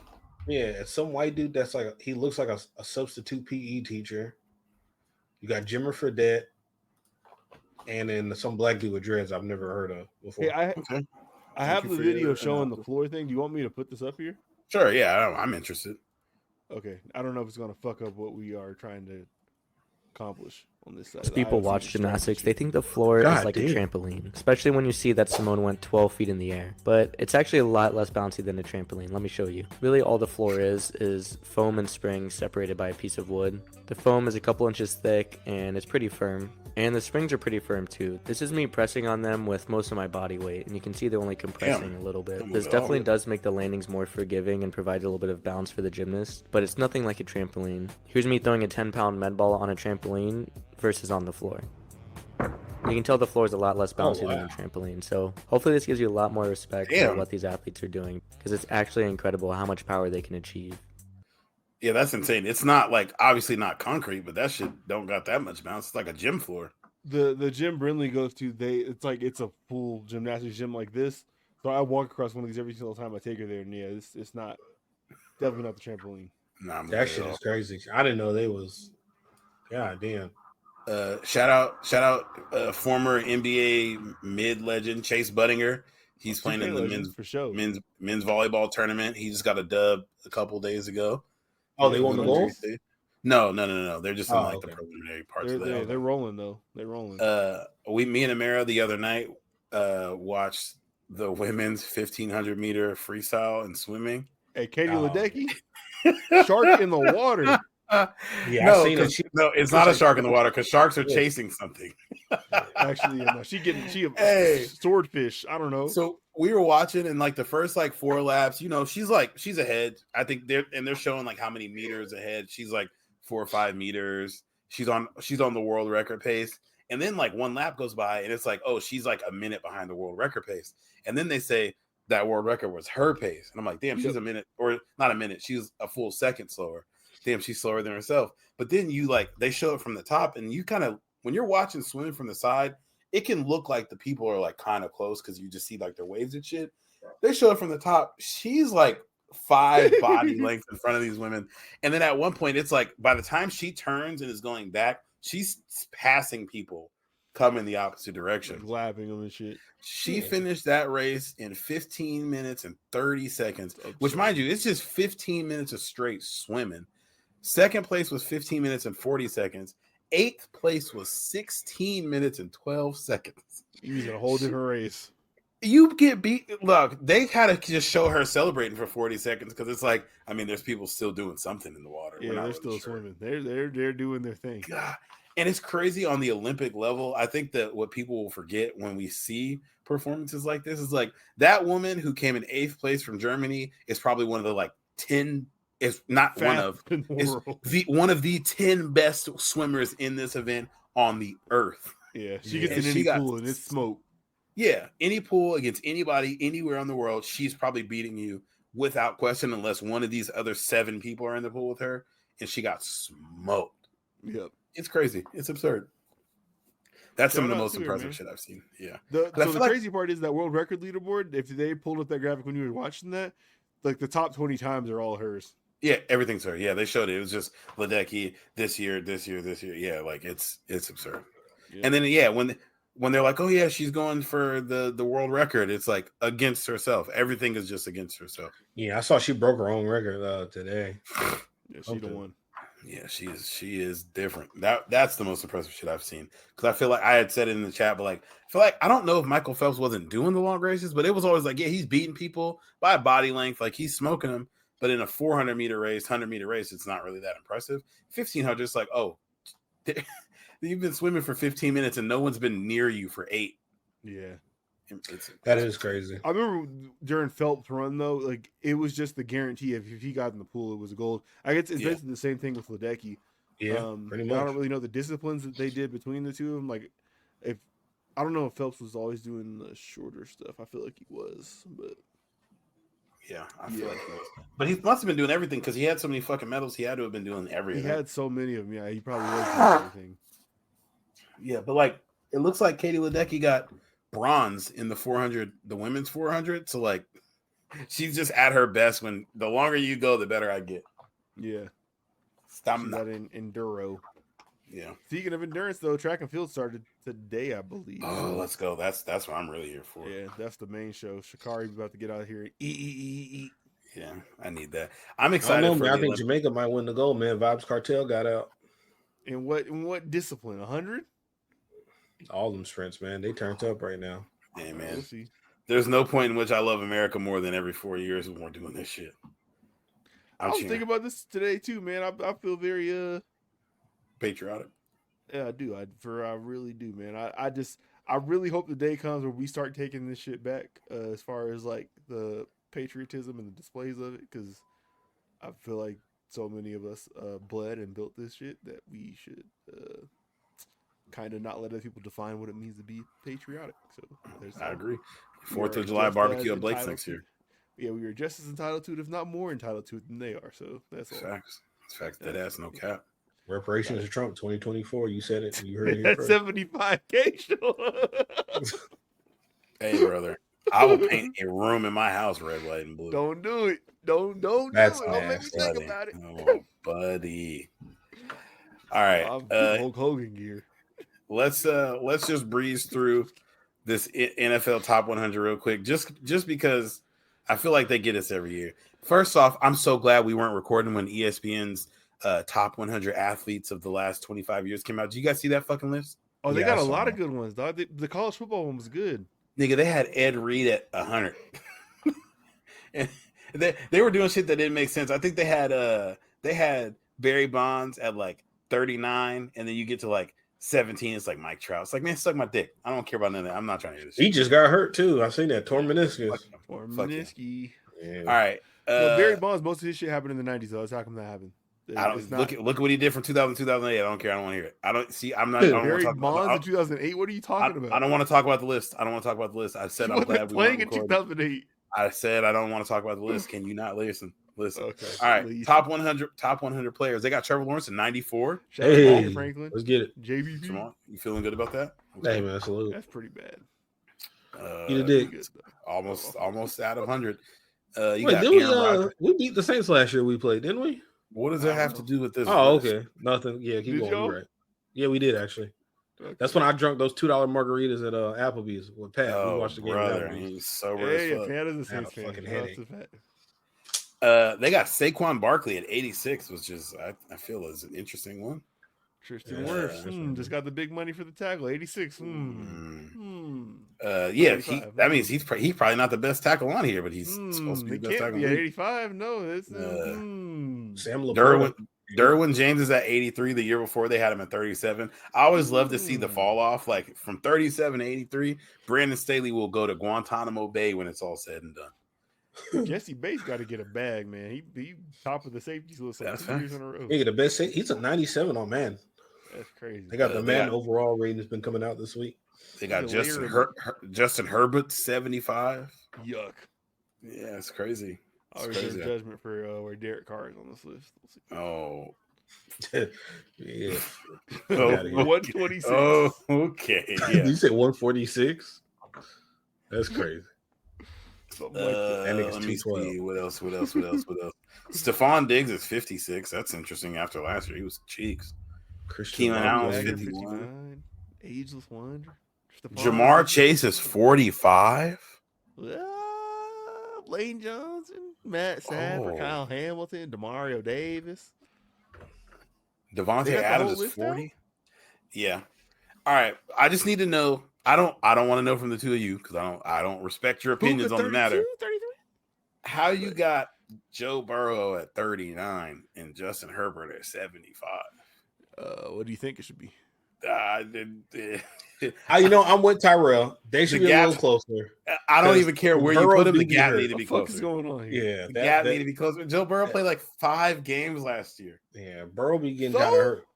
Speaker 3: Yeah, it's some white dude that's like he looks like a substitute PE teacher. You got Jimmer Fredette, and then some black dude with dreads I've never heard of before.
Speaker 2: Hey, I have the video showing the floor thing. Do you want me to put this up here?
Speaker 1: Sure, yeah, I'm interested.
Speaker 2: Okay, I don't know if it's going to fuck up what we are trying to accomplish on this side.
Speaker 6: As people watch gymnastics, they think the floor is like a trampoline, especially when you see that Simone went 12 feet in the air. But it's actually a lot less bouncy than a trampoline. Let me show you. Really, all the floor is foam and springs separated by a piece of wood. The foam is a couple inches thick and it's pretty firm. And the springs are pretty firm too. This is me pressing on them with most of my body weight, and you can see they're only compressing a little bit. This definitely does make the landings more forgiving and provide a little bit of bounce for the gymnast, but it's nothing like a trampoline. Here's me throwing a 10-pound med ball on a trampoline versus on the floor. You can tell the floor is a lot less bouncy than a trampoline, so hopefully this gives you a lot more respect for what these athletes are doing, because it's actually incredible how much power they can achieve.
Speaker 1: Yeah, that's insane. It's not like obviously not concrete, but that shit don't got that much bounce. It's like a gym floor.
Speaker 2: The gym Brinley goes to, it's a full gymnastics gym like this. So I walk across one of these every single time I take her there, and yeah, it's not definitely not the trampoline.
Speaker 1: Nah,
Speaker 3: that shit is crazy. I didn't know they was. God damn.
Speaker 1: Shout out former NBA mid legend Chase Buttinger. He's playing in the men's volleyball tournament. He just got a dub a couple days ago.
Speaker 3: Oh, they won the gold?
Speaker 1: No. They're just in the preliminary parts of that.
Speaker 2: They're rolling though. They're rolling.
Speaker 1: Me and Amara the other night watched the women's 1500 meter freestyle and swimming.
Speaker 2: Hey, Katie Ledecky, shark in the water.
Speaker 1: It's not a shark in the water because sharks are chasing something.
Speaker 2: Actually, she swordfish. I don't know.
Speaker 1: So we were watching, and like the first 4 laps, she's ahead. I think they're showing like how many meters ahead. She's like 4 or 5 meters. She's on the world record pace. And then like one lap goes by, and it's like, oh, she's like a minute behind the world record pace. And then they say that world record was her pace, and I'm like, damn, she's a minute, or not a minute. She's a full second slower. Damn, she's slower than herself. But then they show it from the top, and you kind of, when you're watching swimming from the side, it can look like the people are like kind of close because you just see like their waves and shit. They show it from the top. She's like 5 body lengths in front of these women. And then at one point, it's like by the time she turns and is going back, she's passing people coming the opposite direction.
Speaker 2: Lapping them and shit.
Speaker 1: She finished that race in 15 minutes and 30 seconds, which mind you, it's just 15 minutes of straight swimming. Second place was 15 minutes and 40 seconds. 8th place was 16 minutes and 12 seconds.
Speaker 2: He was in a whole different race.
Speaker 1: You get beat. Look, they had to just show her celebrating for 40 seconds because it's like, I mean, there's people still doing something in the water.
Speaker 2: Yeah, they're really still swimming. They're doing their thing.
Speaker 1: God. And it's crazy on the Olympic level. I think that what people will forget when we see performances like this is like that woman who came in 8th place from Germany is probably one of the like 10. Is not one of one of the 10 best swimmers in this event on the earth.
Speaker 2: Yeah, she gets in any pool and it's smoke.
Speaker 1: Yeah, any pool against anybody, anywhere in the world, she's probably beating you without question, unless one of these other 7 people are in the pool with her, and she got smoked.
Speaker 2: Yep,
Speaker 1: it's crazy. It's absurd. That's some of the most impressive shit I've seen. Yeah.
Speaker 2: So the crazy part is that world record leaderboard. If they pulled up that graphic when you were watching that, like the top 20 times are all hers.
Speaker 1: Yeah, everything's her. Yeah, they showed it. It was just Ledecky this year. Yeah, like it's absurd. Yeah. And then when they're like, oh yeah, she's going for the world record, it's like against herself. Everything is just against herself.
Speaker 3: Yeah, I saw she broke her own record today.
Speaker 2: Yeah, she the one.
Speaker 1: Yeah, she is different. That's the most impressive shit I've seen. Because I feel like I had said it in the chat, but like I feel like I don't know if Michael Phelps wasn't doing the long races, but it was always like, yeah, he's beating people by body length, like he's smoking them. But in a 400-meter race, 100-meter race, it's not really that impressive. 1500, it's like, oh, you've been swimming for 15 minutes and no one's been near you for 8.
Speaker 2: Yeah.
Speaker 3: That is crazy.
Speaker 2: I remember during Phelps' run, though, like it was just the guarantee of if he got in the pool, it was gold. I guess it's basically the same thing with Ledecky.
Speaker 3: Yeah, pretty much.
Speaker 2: I don't really know the disciplines that they did between the two of them. Like, I don't know if Phelps was always doing the shorter stuff. I feel like he was, but.
Speaker 1: Yeah, I feel like he was. But he must have been doing everything because he had so many fucking medals. He had to have been doing everything.
Speaker 2: He had so many of them. Yeah, he probably was doing everything.
Speaker 1: Yeah, but like it looks like Katie Ledecky got bronze in the 400, the women's 400. So like she's just at her best. When the longer you go, the better I get.
Speaker 2: Yeah,
Speaker 1: stamina.
Speaker 2: She's in enduro.
Speaker 1: Yeah.
Speaker 2: Speaking of endurance, though, track and field started today, I believe.
Speaker 1: Oh, let's go. That's what I'm really here for.
Speaker 2: Yeah, that's the main show. Sha'Carri's about to get out here and eat.
Speaker 1: Yeah, I need that. I'm excited.
Speaker 3: I think Jamaica might win the gold, man. Vibes Cartel got out.
Speaker 2: In what discipline? 100?
Speaker 3: All them sprints, man. They turned up right now.
Speaker 1: Yeah, man. We'll see. There's no point in which I love America more than every 4 years when we're doing this shit.
Speaker 2: I was thinking about this today too, man. I feel very
Speaker 1: patriotic.
Speaker 2: Yeah, I do. I really do, man. I really hope the day comes where we start taking this shit back as far as like the patriotism and the displays of it, because I feel like so many of us bled and built this shit that we should kind of not let other people define what it means to be patriotic. So
Speaker 1: I agree. 4th of July barbecue at Blake's next year.
Speaker 2: Yeah, we are just as entitled to it, if not more entitled to it than they are. So that's all.
Speaker 1: Facts. Facts. That ass, no cap.
Speaker 3: Reparations to Trump 2024. You said it. You heard it.
Speaker 2: That 75K show.
Speaker 1: Hey, brother. I will paint a room in my house red, white, and blue.
Speaker 2: Don't do it. Don't
Speaker 3: That's
Speaker 2: do it. Don't make me think about it.
Speaker 1: Oh, buddy. All right.
Speaker 2: Hulk Hogan gear.
Speaker 1: Let's just breeze through this NFL Top 100 real quick, just because I feel like they get us every year. First off, I'm so glad we weren't recording when ESPN's Top 100 athletes of the last 25 years came out. Did you guys see that fucking list?
Speaker 2: Oh, they got a lot of good ones, dog. The college football one was good.
Speaker 1: Nigga, they had Ed Reed at 100. And they were doing shit that didn't make sense. I think they had Barry Bonds at like 39, and then you get to like 17. It's like Mike Trout. It's like, man, suck my dick. I don't care about none of that. I'm not trying to hear this shit.
Speaker 3: He just got hurt too. I've seen that. Torn meniscus.
Speaker 2: Yeah.
Speaker 1: All right.
Speaker 2: Barry Bonds, most of his shit happened in the 90s, though. It's how come that happened?
Speaker 1: Look at what he did from 2000 to 2008. I don't care. I don't want to hear it.
Speaker 2: Barry Bonds in 2008. What are you talking about?
Speaker 1: I don't want to talk about the list. I said I'm glad we
Speaker 2: playing in 2008.
Speaker 1: I said I don't want to talk about the list. Can you not listen?
Speaker 2: Okay.
Speaker 1: All right. Top 100 players. They got Trevor Lawrence in 94.
Speaker 2: Hey, Franklin.
Speaker 3: Let's get it.
Speaker 2: JBP.
Speaker 1: Come on. You feeling good about that?
Speaker 3: Okay. Hey, man, absolutely.
Speaker 2: That's pretty bad.
Speaker 3: You did
Speaker 1: almost out of 100.
Speaker 3: We beat the Saints last year. We played, didn't we?
Speaker 1: What does that have to do with this?
Speaker 3: Oh, okay. Nothing. Yeah, keep going. You're right. Yeah, we did actually. Okay. That's when I drunk those $2 margaritas at Applebee's with Pat.
Speaker 1: Oh,
Speaker 3: we watched the game.
Speaker 1: Brother, he's sober as fuck.
Speaker 2: Pat is a Saints fan.
Speaker 3: Fucking headache.
Speaker 1: They got Saquon Barkley at 86, which is I feel is an interesting one.
Speaker 2: Tristan Wirfs just got the big money for the tackle. 86.
Speaker 1: That means he's probably not the best tackle on here, but he's supposed to be the best tackle.
Speaker 2: At 85. No, it's
Speaker 3: Sam LaPorta.
Speaker 1: Derwin James is at 83. The year before they had him at 37. I always love to see the fall off, like from 37 to 83. Brandon Staley will go to Guantanamo Bay when it's all said and done.
Speaker 2: Jesse Bates got to get a bag, man. He top of the safeties list like 2 years in a row.
Speaker 3: He get the best. He's a 97 on man.
Speaker 2: That's crazy.
Speaker 3: They got the man overall rating that's been coming out this week.
Speaker 1: They got Justin Herbert 75.
Speaker 2: Yuck.
Speaker 1: Yeah, it's crazy.
Speaker 2: I'll reserve judgment for where Derek Carr is on this list.
Speaker 1: Oh.
Speaker 3: Yeah.
Speaker 2: 126.
Speaker 1: Oh, okay. Yeah.
Speaker 3: You said 146? That's crazy.
Speaker 1: Let me see. What else? Stephon Diggs is 56. That's interesting after last year. He was cheeks. Keenan Allen is 51.
Speaker 2: Ageless wonder.
Speaker 1: Jamar Chase is 45.
Speaker 2: Lane Johnson, Matt Stafford, Kyle Hamilton, Demario Davis.
Speaker 1: Devontae Adams is 40. Yeah. All right. I just need to know. I don't want to know from the two of you because I don't respect your opinions on the matter.
Speaker 2: 33?
Speaker 1: How you got Joe Burrow at 39 and Justin Herbert at 75?
Speaker 2: What do you think it should be?
Speaker 3: I'm with Tyrell. They should be a little closer.
Speaker 1: I don't even care where you put him. The gap need to be closer.
Speaker 2: What is going on here?
Speaker 3: Yeah,
Speaker 1: the gap need to be closer. Joe Burrow played like 5 games last year.
Speaker 3: Yeah, Burrow be getting kind of hurt.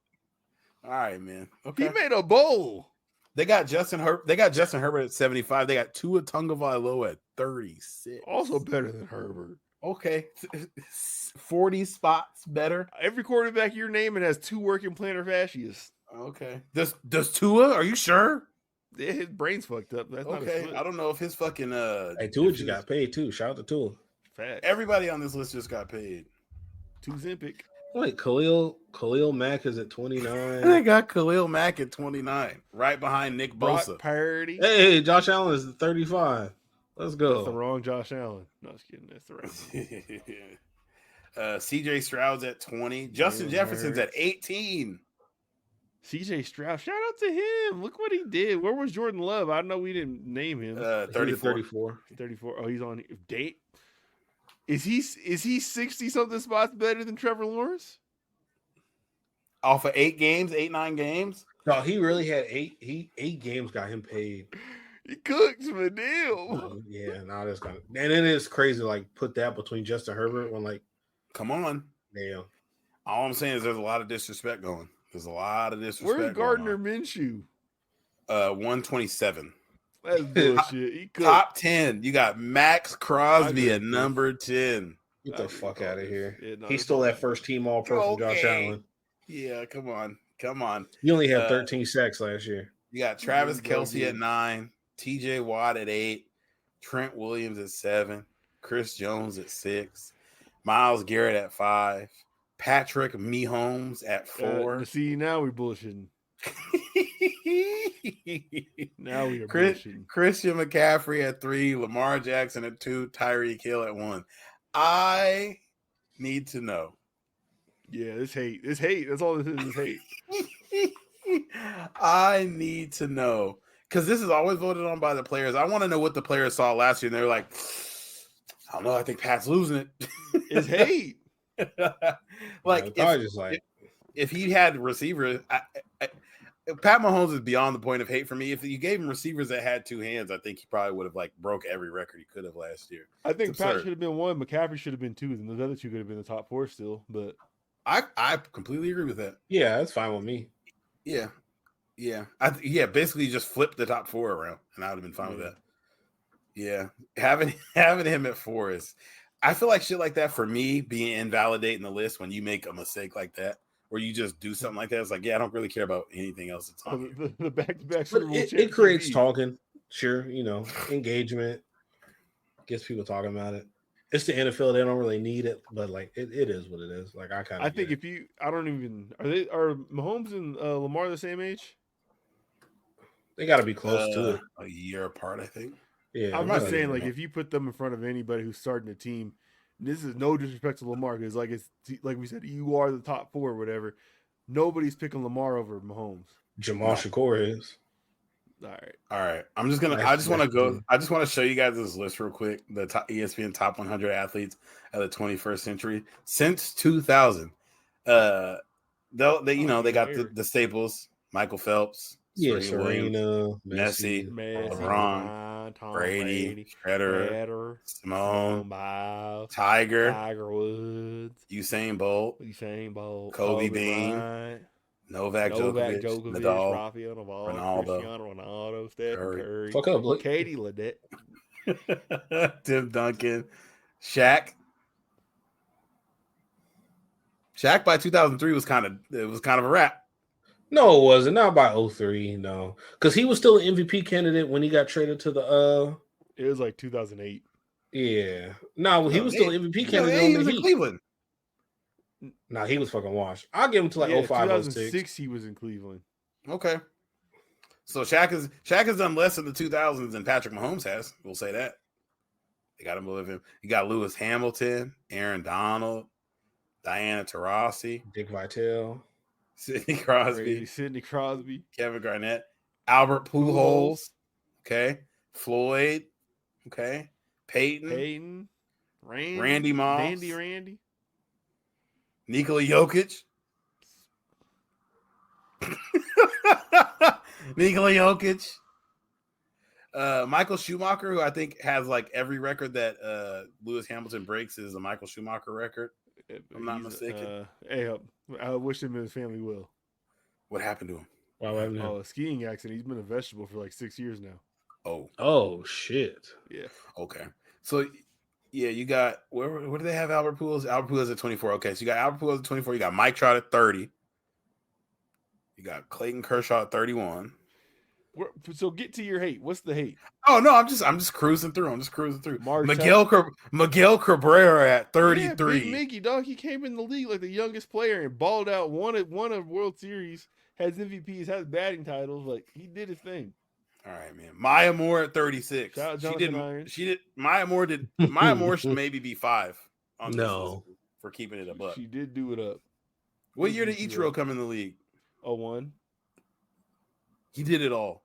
Speaker 1: All right, man. Okay.
Speaker 2: He made a bowl.
Speaker 1: They got Justin Herbert at 75. They got Tua Tagovailoa at 36.
Speaker 2: Also better than Herbert.
Speaker 1: Okay. 40 spots better.
Speaker 2: Every quarterback you're naming has 2 working plantar fascias.
Speaker 1: Okay. Does Tua? Are you sure?
Speaker 2: Yeah, his brain's fucked up. That's
Speaker 1: okay. I don't know if his fucking
Speaker 3: Hey, Tua just got paid too. Shout out to Tua.
Speaker 2: Fact.
Speaker 1: Everybody on this list just got paid.
Speaker 2: Too Zempic.
Speaker 3: Wait, Khalil Mack is at 29.
Speaker 1: They got Khalil Mack at 29, right behind Nick Bosa.
Speaker 2: Brock Purdy.
Speaker 3: Hey, Josh Allen is at 35. Let's go.
Speaker 2: That's the wrong Josh Allen. No, just kidding. That's the right.
Speaker 1: CJ Stroud's at 20. Justin Jefferson's at 18.
Speaker 2: CJ Stroud, shout out to him. Look what he did. Where was Jordan Love? I know we didn't name him.
Speaker 1: 34.
Speaker 2: 34. Oh, he's on date. Is he 60 something spots better than Trevor Lawrence?
Speaker 1: Off of 9 games?
Speaker 3: No, he really had 8 games got him paid.
Speaker 2: He cooks for damn.
Speaker 3: Yeah, now that's kind of, and it is crazy. Like put that between Justin Herbert when like,
Speaker 1: come on,
Speaker 3: damn.
Speaker 1: All I'm saying is there's a lot of disrespect going. There's a lot of disrespect.
Speaker 2: Where's Gardner Minshew?
Speaker 1: 127.
Speaker 2: That's bullshit. He
Speaker 1: top 10. You got Max Crosby at number 10.
Speaker 3: Get the fuck out of here.
Speaker 2: Yeah, no,
Speaker 3: he stole that first team all pro from Josh Allen.
Speaker 1: Yeah, come on.
Speaker 3: You only had 13 sacks last year.
Speaker 1: You got Travis Kelce at 9, TJ Watt at 8, Trent Williams at 7, Chris Jones at 6, Myles Garrett at 5, Patrick Mahomes at 4.
Speaker 2: See, now we're bullshitting. Now we are bullshitting.
Speaker 1: Christian McCaffrey at 3, Lamar Jackson at 2, Tyreek Hill at 1. I need to know.
Speaker 2: Yeah, this hate. That's all this is hate.
Speaker 1: I need to know. Because this is always voted on by the players. I want to know what the players saw last year. And they're like, I don't know. I think Pat's losing it.
Speaker 2: It's hate.
Speaker 1: Like, if he had receivers, Pat Mahomes is beyond the point of hate for me. If you gave him receivers that had 2 hands, I think he probably would have like broke every record he could have last year.
Speaker 2: I think Pat should have been 1. McCaffrey should have been 2, and those other 2 could have been the top 4 still. But
Speaker 1: I completely agree with that.
Speaker 3: Yeah, that's fine with me.
Speaker 1: Yeah. Basically, just flip the top 4 around, and I would have been fine with that. Yeah, having him at 4 is. I feel like shit like that for me being invalidating the list when you make a mistake like that, or you just do something like that. It's like, yeah, I don't really care about anything else that's on here.
Speaker 2: The back-to-back.
Speaker 3: But it creates talking. Sure, engagement gets people talking about it. It's the NFL; they don't really need it, but like it is what it is. Like I think are Mahomes and Lamar the same age? They got to be close to it.
Speaker 1: A year apart, I think.
Speaker 2: Yeah, I'm just saying, like, if you put them in front of anybody who's starting a team, this is no disrespect to Lamar, because like we said, you are the top 4 or whatever. Nobody's picking Lamar over Mahomes.
Speaker 3: Jamal Shakur is.
Speaker 2: All right.
Speaker 1: I just want to show you guys this list real quick. The ESPN top 100 athletes of the 21st century since 2000. They got the staples: Michael Phelps,
Speaker 3: Serena,
Speaker 1: Messi, LeBron,
Speaker 2: Tom
Speaker 1: Brady, Shredder, Simone
Speaker 2: Biles,
Speaker 1: Tiger
Speaker 2: Woods,
Speaker 1: Usain Bolt, Kobe Bean,
Speaker 2: Bryant,
Speaker 1: Novak Djokovic, Nadal,
Speaker 2: Rafael Nadal,
Speaker 1: Ronaldo,
Speaker 2: Cristiano Ronaldo, Stephen Curry,
Speaker 3: fuck up, look.
Speaker 2: Katie Ledeck,
Speaker 1: Tim Duncan, Shaq. Shaq by 2003 was kind of a wrap.
Speaker 3: No, it wasn't. Not by 03, no. Because he was still an MVP candidate when he got traded to the
Speaker 2: It was like 2008.
Speaker 3: Yeah. No, he was still an MVP candidate. He was in
Speaker 1: Cleveland.
Speaker 3: Nah, he was fucking washed. I'll give him to like 05,
Speaker 2: 2006 he was in Cleveland.
Speaker 1: Okay. So Shaq has done less in the 2000s than Patrick Mahomes has. We'll say that. They got him with him. You got Lewis Hamilton, Aaron Donald, Diana Taurasi,
Speaker 3: Dick Vitale,
Speaker 1: Sidney Crosby, Kevin Garnett, Albert Pujols, okay, Floyd, okay, Peyton, Randy Moss,
Speaker 2: Randy,
Speaker 1: Nikola Jokic, Michael Schumacher, who I think has like every record that Lewis Hamilton breaks is a Michael Schumacher record. If I'm not mistaken.
Speaker 2: I wish him and his family well.
Speaker 1: What happened to him?
Speaker 2: A skiing accident. He's been a vegetable for like 6 years now.
Speaker 3: Oh shit.
Speaker 2: Yeah.
Speaker 1: Okay. So yeah, you got where do they have Albert Pujols? Albert Pujols at 24. Okay, so you got Albert Pujols at 24. You got Mike Trout at 30. You got Clayton Kershaw at 31.
Speaker 2: So get to your hate. What's the hate?
Speaker 1: Oh no, I'm just cruising through. Miguel Cabrera at 33.
Speaker 2: Yeah, Big Mickey, dog. He came in the league like the youngest player and balled out. Won a World Series. Has MVPs. Has batting titles. Like he did his thing.
Speaker 1: All right, man. Maya Moore at 36. Maya Moore should maybe be 5 on this list for keeping it a buck.
Speaker 2: She did do it up.
Speaker 1: What year did Ichiro come in the league?
Speaker 2: 01.
Speaker 1: He did it all.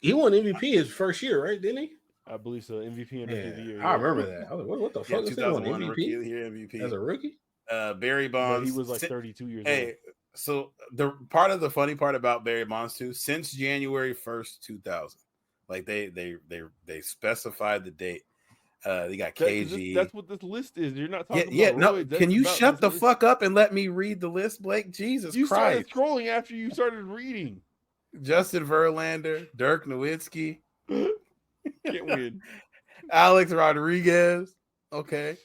Speaker 3: He won MVP his first year, right? Didn't he?
Speaker 2: I believe so. MVP and Rookie of the Year.
Speaker 3: I remember that. I was like, what the fuck?
Speaker 1: 2001 Rookie of the Year MVP
Speaker 3: as a rookie.
Speaker 1: Barry Bonds.
Speaker 2: But he was like 32 years old.
Speaker 1: Hey, so the funny part about Barry Bonds too, since January 1st, 2000, like they specified the date. They got KG.
Speaker 2: That's what this list is. You're not talking about Roy.
Speaker 1: Can you shut the fuck up and let me read the list, Blake? Jesus
Speaker 2: you
Speaker 1: Christ!
Speaker 2: You started scrolling after you started reading.
Speaker 1: Justin Verlander, Dirk Nowitzki,
Speaker 2: can't win.
Speaker 1: Alex Rodriguez, okay,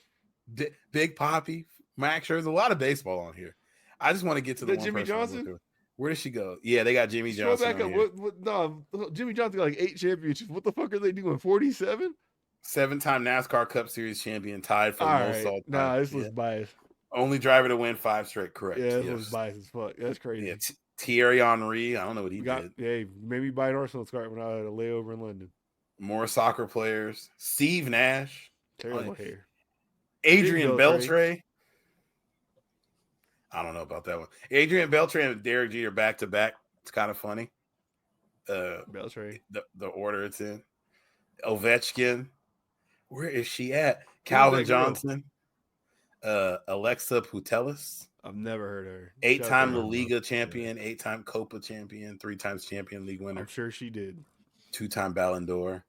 Speaker 1: Big Papi, Max Scherzer. A lot of baseball on here. I just want to get to the one
Speaker 2: Jimmy Johnson.
Speaker 1: Where did she go? Yeah, they got Jimmy Johnson.
Speaker 2: Back up. No, Jimmy Johnson got like 8 championships. What the fuck are they doing? 47.
Speaker 1: 7-time NASCAR Cup Series champion, tied for the most all time.
Speaker 2: Nah, this was biased.
Speaker 1: Only driver to win 5 straight. Correct.
Speaker 2: Yeah, this was biased as fuck. That's crazy.
Speaker 1: Yeah, Thierry Henry. I don't know what he did.
Speaker 2: Hey, maybe buy an Arsenal card when I had a layover in London.
Speaker 1: More soccer players. Steve Nash.
Speaker 2: Terrible hair.
Speaker 1: Adrian Beltre. I don't know about that one. Adrian Beltre and Derek Jeter back to back. It's kind of funny.
Speaker 2: Beltre.
Speaker 1: The order it's in. Ovechkin. Where is she at? Calvin Johnson. Alexa Putellas.
Speaker 2: I've never heard of her.
Speaker 1: 8-time La Liga champion, 8-time Copa champion, 3 times Champion League winner.
Speaker 2: I'm sure she did.
Speaker 1: 2-time Ballon d'Or.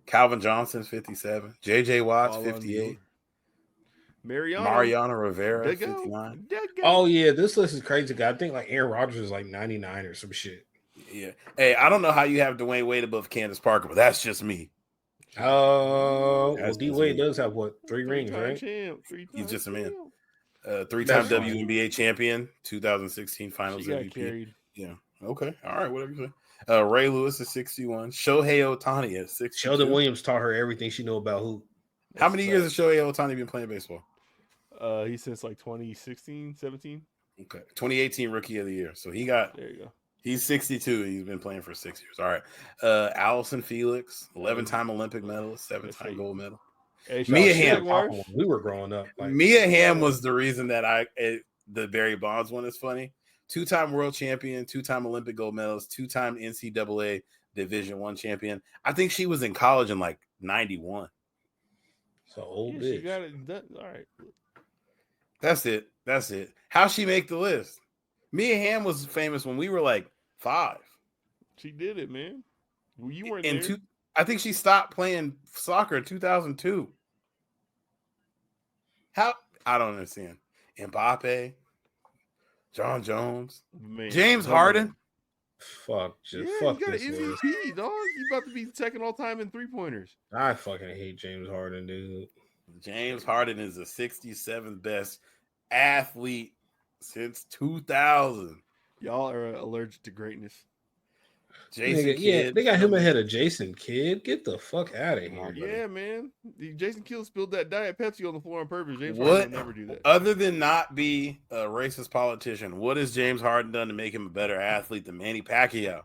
Speaker 1: Calvin Johnson, 57. JJ Watts, 58. Mariano Rivera, 59.
Speaker 3: Oh, yeah. This list is crazy. I think like Aaron Rodgers is like 99 or some shit.
Speaker 1: Yeah. Hey, I don't know how you have Dwayne Wade above Candace Parker, but that's just me.
Speaker 3: Well, D Wade does have 3 rings, right?
Speaker 1: He's just a man. 3-time WNBA champion, 2016 Finals MVP.
Speaker 2: Carried.
Speaker 1: Yeah. Okay. All right. Whatever you say. Ray Lewis is 61. Shohei Ohtani is 60.
Speaker 3: Sheldon Williams taught her everything she knew about hoop.
Speaker 1: How many years has Shohei Ohtani been playing baseball?
Speaker 2: He's since like 2016, 17.
Speaker 1: Okay. 2018 Rookie of the Year. So he got.
Speaker 2: There you go.
Speaker 1: He's 62. He's been playing for 6 years. All right. Allison Felix, 11-time Olympic medalist, 7-time gold medal.
Speaker 2: Hey,
Speaker 1: Mia Hamm.
Speaker 3: We were growing up.
Speaker 1: Mia Hamm was the reason that the Barry Bonds one is funny. 2-time world champion, 2-time Olympic gold medalist, 2-time NCAA Division I champion. I think she was in college in like 91.
Speaker 3: So old bitch.
Speaker 2: She got it done. All right.
Speaker 1: That's it. How'd she make the list? Mia Hamm was famous when we were like 5.
Speaker 2: She did it, man. Well, you weren't
Speaker 1: in
Speaker 2: there.
Speaker 1: I think she stopped playing soccer in 2002. How? I don't understand. Mbappe, John Jones,
Speaker 2: Man,
Speaker 1: James Harden.
Speaker 3: Fuck,
Speaker 2: Yeah,
Speaker 3: fuck
Speaker 2: you got an
Speaker 3: this list.
Speaker 2: MVP, dog. You about to be second all time in 3-pointers.
Speaker 3: I fucking hate James Harden, dude.
Speaker 1: James Harden is the 67th best athlete since 2000.
Speaker 2: Y'all are allergic to greatness.
Speaker 1: Jason
Speaker 3: Kidd, they got him ahead of Jason Kidd. Get the fuck out of here.
Speaker 2: Yeah, man. Jason Kidd spilled that Diet Pepsi on the floor on purpose. James Harden will never do that.
Speaker 1: Other than not be a racist politician, what has James Harden done to make him a better athlete than Manny Pacquiao?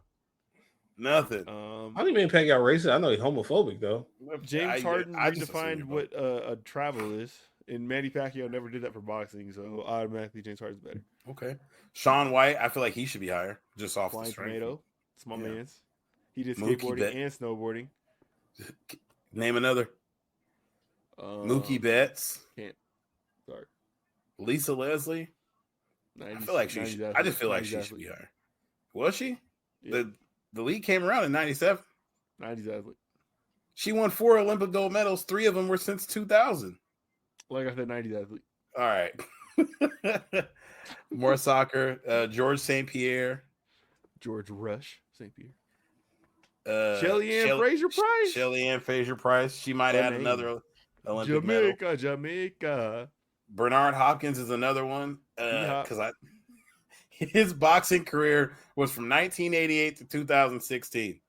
Speaker 1: Nothing.
Speaker 3: I think Manny Pacquiao racist. I know he's homophobic though.
Speaker 2: James Harden redefined what a travel is, and Manny Pacquiao never did that for boxing, so automatically James Harden's better.
Speaker 1: Okay. Shaun White, I feel like he should be higher, just off
Speaker 2: Flying
Speaker 1: the strength.
Speaker 2: Tomato. It's my man's. He did
Speaker 1: Mookie
Speaker 2: skateboarding and snowboarding.
Speaker 1: Name another. Mookie Betts.
Speaker 2: Can't. Sorry.
Speaker 1: Lisa Leslie.
Speaker 2: 90s,
Speaker 1: I feel like she should. I just feel like she should be higher. Was she?
Speaker 2: Yeah.
Speaker 1: The league came around in 97.
Speaker 2: 90s athlete.
Speaker 1: She won 4 Olympic gold medals. 3 of them were since 2000.
Speaker 2: Like I said, 90s athlete.
Speaker 1: All right. More soccer. George St. Pierre.
Speaker 2: George Rush St. Pierre. Shelly-Ann Fraser-Price.
Speaker 1: Shelly-Ann Fraser-Price. She might add another Olympic medal.
Speaker 2: Jamaica.
Speaker 1: Bernard Hopkins is another one. Because his boxing career was from 1988 to 2016.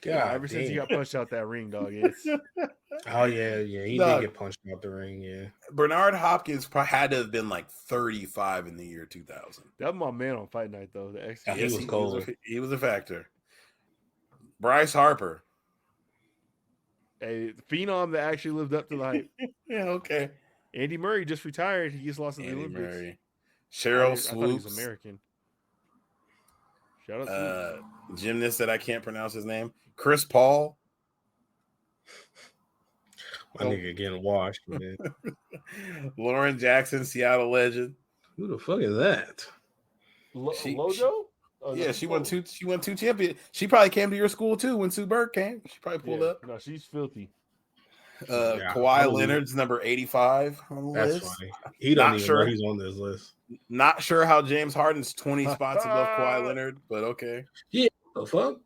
Speaker 2: God, ever since he got punched out that ring, dog. It's...
Speaker 3: Oh yeah, he did get punched out the ring. Yeah,
Speaker 1: Bernard Hopkins had to have been like 35 in the year 2000.
Speaker 2: That was my man on Fight Night, though.
Speaker 3: He was cold.
Speaker 1: He was a factor. Bryce Harper,
Speaker 2: a phenom that actually lived up to the hype.
Speaker 1: Yeah, okay.
Speaker 2: Andy Murray just retired. He just lost in the Olympics.
Speaker 1: Murray. Cheryl Swoops.
Speaker 2: I thought he was American. Shout out
Speaker 1: gymnast that I can't pronounce his name. Chris Paul.
Speaker 3: My nigga getting washed, man.
Speaker 1: Lauren Jackson, Seattle legend.
Speaker 3: Who the fuck is that?
Speaker 2: Lojo?
Speaker 1: Yeah, she won 2 champions. She probably came to your school too when Sue Bird came. She probably pulled up.
Speaker 2: No, she's filthy.
Speaker 1: Kawhi Leonard's number 85 on the list.
Speaker 3: That's funny. He don't even know he's on this list.
Speaker 1: Not sure how James Harden's 20 spots above Kawhi Leonard, but okay.
Speaker 3: Yeah, what the fuck?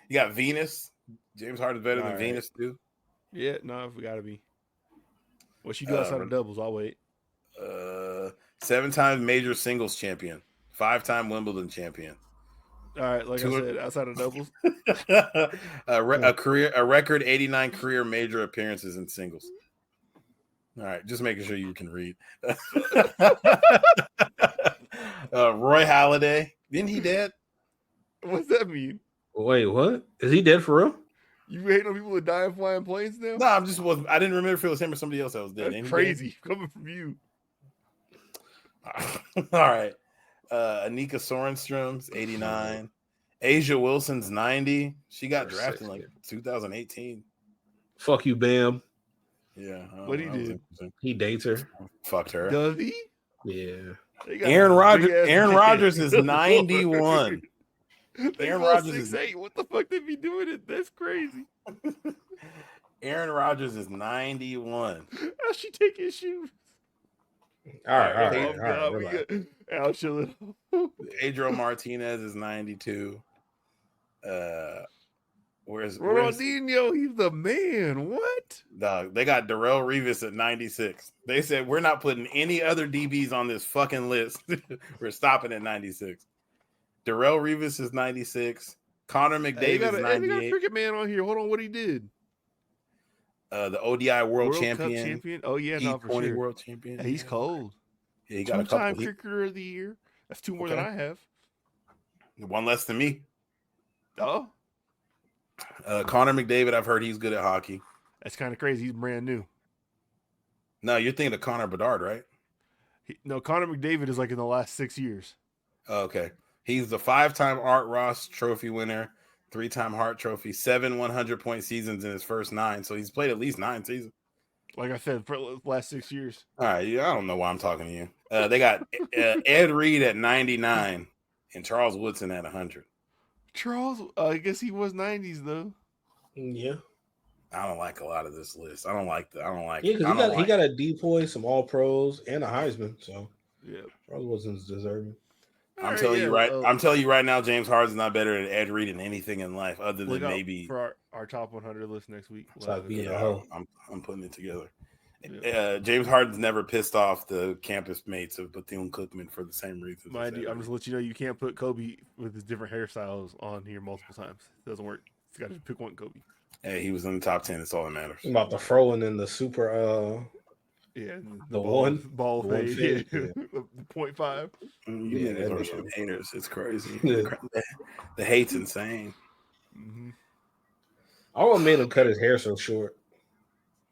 Speaker 1: You got Venus. James Harden's better than Venus too.
Speaker 2: Yeah, no, we gotta be. What she do outside of doubles? I'll wait.
Speaker 1: 7-time major singles champion, 5-time Wimbledon champion.
Speaker 2: All right, like I said, outside of doubles,
Speaker 1: a record 89 career major appearances in singles. All right, just making sure you can read. Roy Halladay, isn't he dead?
Speaker 2: What's that mean?
Speaker 3: Wait, what? Is he dead for real?
Speaker 2: You hate on people that die flying planes now?
Speaker 1: No, I didn't remember if it was him or somebody else that was dead.
Speaker 2: That's crazy coming from you.
Speaker 1: All right. Anika Sorenstrom's 89. Asia Wilson's 90. She got drafted in like 2018.
Speaker 3: Fuck you, Bam.
Speaker 1: Yeah.
Speaker 2: What he did?
Speaker 3: He dates her.
Speaker 1: Fucked her.
Speaker 2: Does he?
Speaker 3: Yeah.
Speaker 1: Aaron Rodgers is 91.
Speaker 2: Aaron Rodgers is 6'8". What the fuck did he doing it? That's crazy.
Speaker 1: Aaron Rodgers is 91.
Speaker 2: How's she take his shoes?
Speaker 3: All right.
Speaker 2: I'll chill it.
Speaker 1: Adriel Martinez is 92. Where's
Speaker 2: Ronaldinho? He's the man. What?
Speaker 1: Dog, they got Darrell Revis at 96. They said we're not putting any other DBs on this fucking list. We're stopping at 96. Darrell Revis is 96. Connor McDavid is 98.
Speaker 2: They got a cricket man on here. Hold on, what he did?
Speaker 1: The ODI World
Speaker 2: Cup
Speaker 1: champion.
Speaker 2: champion. Oh yeah, no, for sure.
Speaker 1: World champion.
Speaker 2: Hey, he's cold.
Speaker 1: Yeah, he got
Speaker 2: 2-time cricketer of the year. That's 2 more than I have.
Speaker 1: 1 less than me.
Speaker 2: Oh.
Speaker 1: Connor McDavid, I've heard he's good at hockey.
Speaker 2: That's kind of crazy. He's brand new.
Speaker 1: No, you're thinking of Connor Bedard, right?
Speaker 2: No, Connor McDavid is like in the last 6 years.
Speaker 1: Okay. He's the 5-time Art Ross Trophy winner, 3-time Hart Trophy, 7 100-point seasons in his first 9. So he's played at least 9 seasons.
Speaker 2: Like I said, for the last 6 years.
Speaker 1: All right. I don't know why I'm talking to you. They got Ed Reed at 99 and Charles Woodson at 100.
Speaker 2: Charles, I guess he was 90s though.
Speaker 3: Yeah.
Speaker 1: I don't like a lot of this list. I don't like.
Speaker 3: Yeah, because he got a DPOY, some All Pros, and a Heisman. So
Speaker 2: yeah,
Speaker 3: Charles Woodson's deserving.
Speaker 1: I'm telling you right now, James Harden's not better than Ed Reed in anything in life, other than maybe
Speaker 2: for our top 100 list next week.
Speaker 1: I'm putting it together. Yeah. James Harden's never pissed off the campus mates of Bethune-Cookman for the same reason.
Speaker 2: I'm just letting you know you can't put Kobe with his different hairstyles on here multiple times. It doesn't work. You got to pick one Kobe.
Speaker 1: Hey, he was in the top 10. That's all that matters.
Speaker 3: About the throwing in the super.
Speaker 2: The
Speaker 3: ball
Speaker 2: fade. Yeah. The 0.5.
Speaker 1: Yeah, these are some haters. It's crazy. The hate's insane.
Speaker 2: Mm-hmm.
Speaker 3: I almost made him cut his hair so short.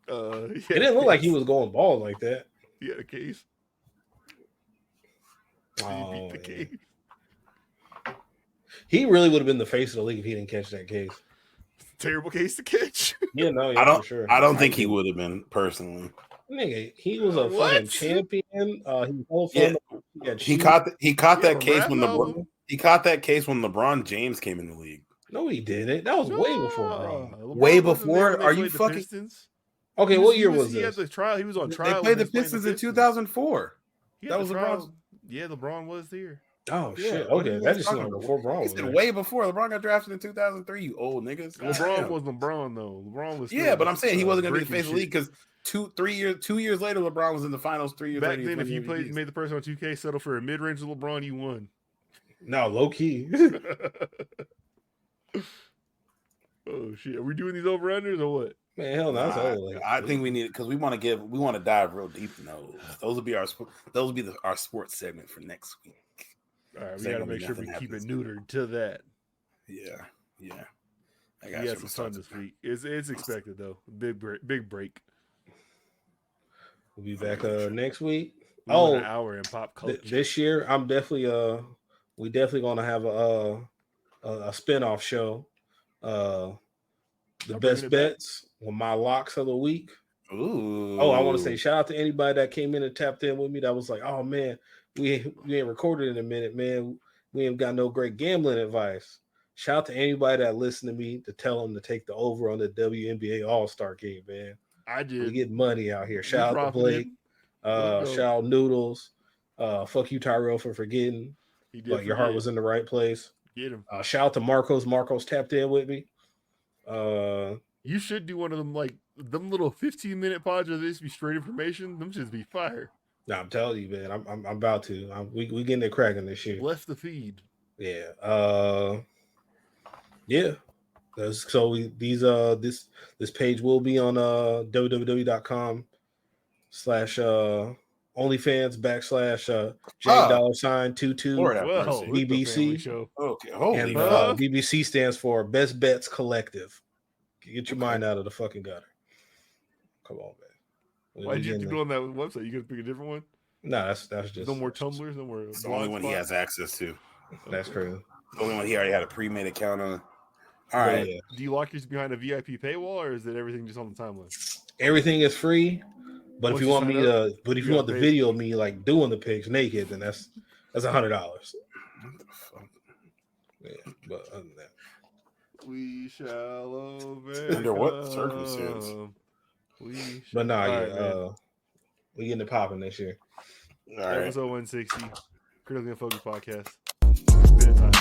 Speaker 3: It didn't look like he was going bald like that.
Speaker 2: He had a case.
Speaker 3: Oh,
Speaker 2: he beat the case.
Speaker 3: He really would have been the face of the league if he didn't catch that case.
Speaker 2: Terrible case to catch.
Speaker 3: Yeah, no,
Speaker 1: for
Speaker 3: sure.
Speaker 1: I don't think he would have been personally.
Speaker 3: Nigga, he was a fucking champion.
Speaker 1: He caught that case when LeBron James came in the league.
Speaker 3: No, he didn't. That was way before LeBron.
Speaker 1: Way before? Are you fucking?
Speaker 2: Pistons?
Speaker 3: Okay, what year was
Speaker 2: this?
Speaker 3: this?
Speaker 2: He had the trial. He was on trial.
Speaker 1: They played the Pistons in 2004.
Speaker 2: That was LeBron. Yeah, LeBron was there.
Speaker 3: Oh shit! Okay, that just seemed like before LeBron.
Speaker 1: He said way before LeBron got drafted in 2003. You old niggas.
Speaker 2: LeBron was LeBron though. LeBron was.
Speaker 1: But I'm saying he wasn't going to be the face of the league because 2 years later, LeBron was in the finals. 3 years
Speaker 2: back
Speaker 1: later,
Speaker 2: then, if you made the person on 2K settle for a mid-range of LeBron, you won.
Speaker 3: No, low key.
Speaker 2: Oh shit! Are we doing these over-unders or what?
Speaker 3: Man, hell no.
Speaker 1: I think we need it because we want to dive real deep in those. Those will be our sports segment for next week.
Speaker 2: All right, we got to make sure we keep it neutered to that.
Speaker 1: Yeah.
Speaker 2: I got some fun this week. It's expected though. Big break.
Speaker 3: We'll be back next week.
Speaker 2: An hour in pop culture.
Speaker 3: This year, I'm definitely we definitely gonna have a spinoff show. The best bets with my locks of the week.
Speaker 1: Ooh.
Speaker 3: Oh, I want to say shout out to anybody that came in and tapped in with me. That was like, oh man, we ain't recorded in a minute, man. We ain't got no great gambling advice. Shout out to anybody that listened to me to tell them to take the over on the WNBA All-Star game, man.
Speaker 2: I did.
Speaker 3: We get money out here. Shout out to Blake. Shout out Noodles. Fuck you, Tyrell, for forgetting. But your heart was in the right place.
Speaker 2: Get him.
Speaker 3: Shout out to Marcos. Marcos tapped in with me.
Speaker 2: You should do one of them, like them little 15-minute pods where this be straight information. Them should be fire.
Speaker 3: Nah, I'm telling you, man. I'm about to. We getting it cracking this year.
Speaker 2: Bless the feed.
Speaker 3: Yeah. Yeah. So this page will be on www.com/OnlyFans /J$22 BBC.
Speaker 1: Okay.
Speaker 3: And BBC stands for Best Bets Collective. Get your mind out of the fucking gutter. Come on, man.
Speaker 2: Why'd you have to go on that website? You gonna pick a different one?
Speaker 3: No, that's just
Speaker 2: no more Tumblrs, no more.
Speaker 1: It's the only one he has access to.
Speaker 3: That's crazy.
Speaker 1: The only one he already had a pre-made account on. All right.
Speaker 2: Yeah. Do you lock yours behind a VIP paywall, or is it everything just on the timeline?
Speaker 3: Everything is free, but if you want me to, if you want the video of me like doing the pics naked, then that's $100. Yeah, but other than that,
Speaker 2: we shall obey.
Speaker 1: Under what circumstance?
Speaker 3: But nah, we getting it popping this year.
Speaker 1: All right.
Speaker 2: Episode 160, Critically Unfocused Podcast. It's been a time.